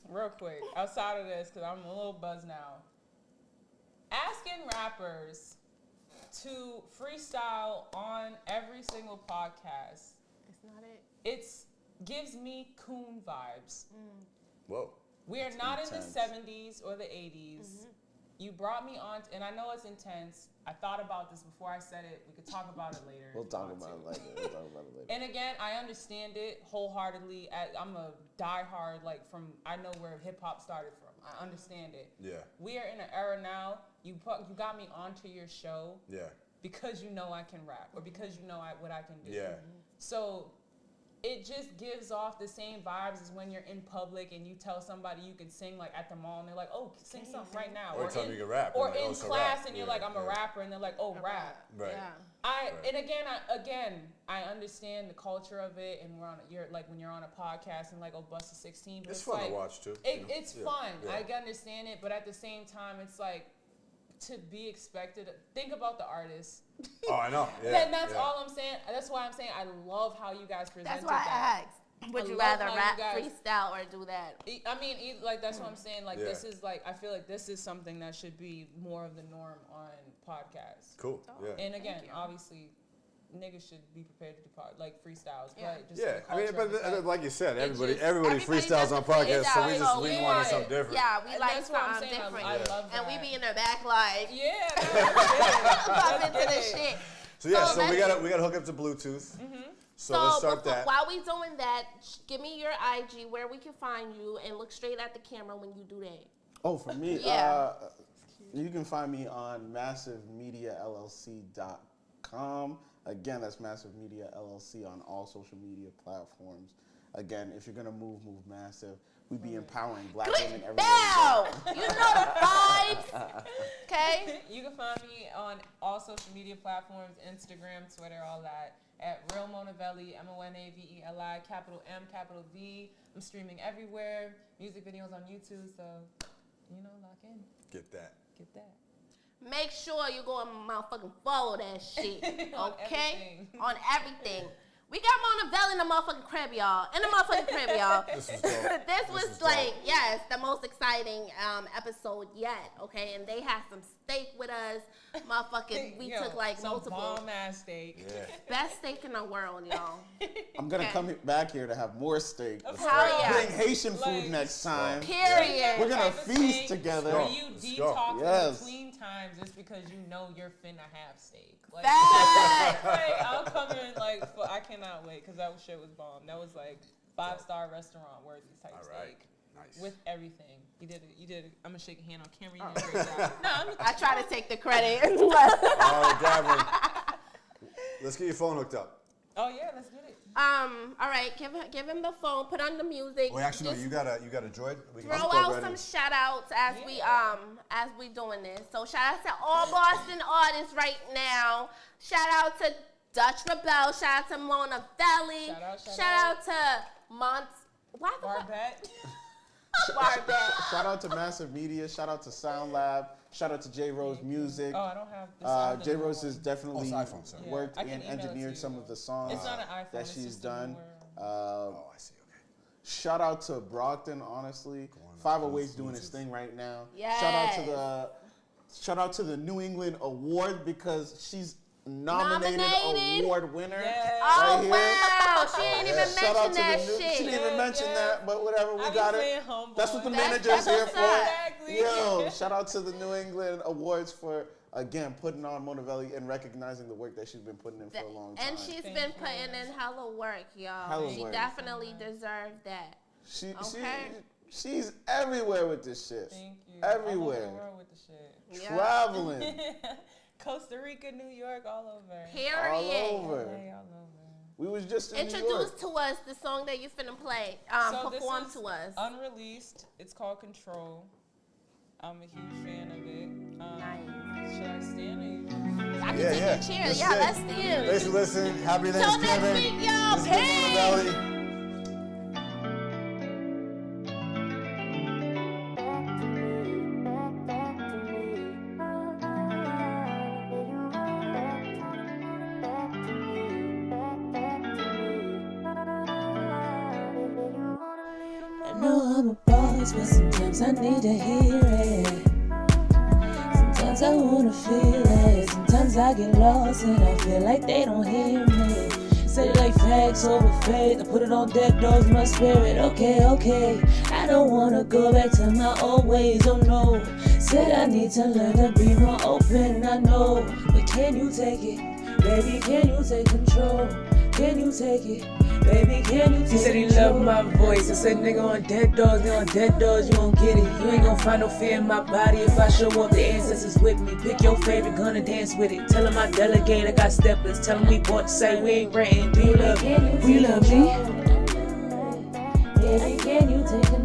Real quick. Outside of this, because I'm a little buzzed now. Asking rappers to freestyle on every single podcast. It's not it. It's gives me coon vibes. Whoa. We are not in the 70s or the 80s. You brought me on, and I know it's intense. I thought about this before I said it. We could talk about it later. We'll talk about it later. And again, I understand it wholeheartedly. I'm a diehard, like, I know where hip hop started from. I understand it. Yeah. We are in an era now. You got me onto your show. Yeah. Because you know I can rap, or because you know what I can do. Yeah. So it just gives off the same vibes as when you're in public and you tell somebody you can sing, like, at the mall, and they're like, oh, sing something right now. Or tell me you can rap. Or like, in class, and you're like, I'm a rapper, and they're like, oh, rap. Right. Yeah. And again, I understand the culture of it, and when you're on a podcast and like, oh, Bust a 16. But it's fun like, to watch too. It's fun. Yeah. I understand it, but at the same time, it's like, to be expected. Think about the artist. Oh, I know. Yeah. And that's all I'm saying. That's why I'm saying I love how you guys presented That's why I asked. Would you rather rap, freestyle, or do that? I mean, like, that's what I'm saying. Like, this is like, I feel like this is something that should be more of the norm on podcasts. Cool. Yeah. And again, obviously, niggas should be prepared to do like freestyles. Yeah. But just Yeah, the I mean, culture but of it, like you said, everybody Everybody freestyles on podcasts, so we wanted something different. Yeah, we And like that's what I'm something saying, different. I love that. And we be in the back like, Yeah. pop into the shit. So yeah, So so we let's- gotta hook up to Bluetooth. Mm-hmm. So let's start before, that. while we doing that, give me your IG where we can find you and look straight at the camera when you do that. Oh, for me, Yeah. You can find me on massivemediallc.com. Again, that's Massive Media LLC on all social media platforms. Again, if you're gonna move massive. We be empowering black women everywhere. Bow! You know the vibes. Okay? You can find me on all social media platforms, Instagram, Twitter, all that, at Real Monaveli, Monaveli, capital M, capital V. I'm streaming everywhere. Music videos on YouTube, so, lock in. Get that. Get that. Make sure you go and motherfucking follow that shit. On Okay? everything. On everything. We got Monaveli in the motherfucking crib, y'all. In the motherfucking crib, y'all. This was dope. This was yes, the most exciting episode yet, okay? And they had some steak with us. Motherfucking, we took like some multiple. bomb-ass steak. Yeah. Best steak in the world, y'all. I'm gonna come back here to have more steak. Hell yeah. Bring Haitian food Like, next time. Period. We're gonna Type of feast steak together. Where Let's you go. detox Yes. between times just because you know you're finna have steak. Like, Facts. like, I'll come in I cannot wait because that shit was bomb. That was like 5-star restaurant worthy type steak. Nice. With everything. You did it. I'm gonna shake a hand on camera. You did a great job. No, I try to take the credit. All right, Gavin. Let's get your phone hooked up. Oh yeah, let's get it. All right, give him the phone, put on the music. Wait, actually, no, Just you got a droid? We can throw just plug out right some in. shout outs as we doing this. So shout out to all Boston artists right now. Shout out to Dutch Rebel. Shout out to Monaveli. Shout out to Barbette. Barbette. Shout out to Massive Media. Shout out to Sound Lab. Shout out to J Rose Music. Oh, I don't have this. J Rose has definitely iPhone, sorry. worked Yeah, I can and email it to engineered you. some of the songs It's not an iPhone. that it's she's just done. A Oh, I see. Okay. Shout out to Brockton, honestly. 508's doing his thing right now. Yes. Shout out to the New England Award because she's nominated award winner. Yes. Oh, right here. wow. She ain't even Shout out mentioned to that the shit. She didn't even mention that, but whatever, we I be got playing it. homeboy. That's what the That's manager's here what's for. up. Exactly. Yo, shout out to the New England Awards for, again, putting on Monaveli and recognizing the work that she's been putting in for a long time. And she's been putting in hella work, y'all. Hella She work. definitely deserved that. She's everywhere with this shit. Thank you. Everywhere. All over the world with the shit. Yeah. Traveling. Costa Rica, New York, all over. Period. All over. LA, all over. We was just in New York. Introduce to us the song that you finna play. Perform to us. Unreleased. It's called Control. I'm a huge fan of it. Nice. Should I stand or you? I can take a chair. Let's Yeah, sit. let's stand. Thanks for listening. Happy Till Thanksgiving. next week, y'all. This has been Peace. Monaveli. I know I'm a boss, but sometimes I need to hear it. Sometimes I wanna feel it. Sometimes I get lost and I feel like they don't hear me. Say it like facts over faith. I put it on deck, dogs my spirit. Okay. I don't wanna go back to my old ways, oh no. Said I need to learn to be more open, I know. But can you take it? Baby, can you take control? Can you take it? Baby, can you take He said he control? loved my voice. I said, nigga, on dead dogs, nigga, on dead dogs, you don't get it. You ain't gon' find no fear in my body if I show up. The ancestors with me. Pick your favorite gun and dance with it. Tell him I delegate, I got steppers. Tell him we bought the site, we ain't renting. Do you love me? Baby, can you take control?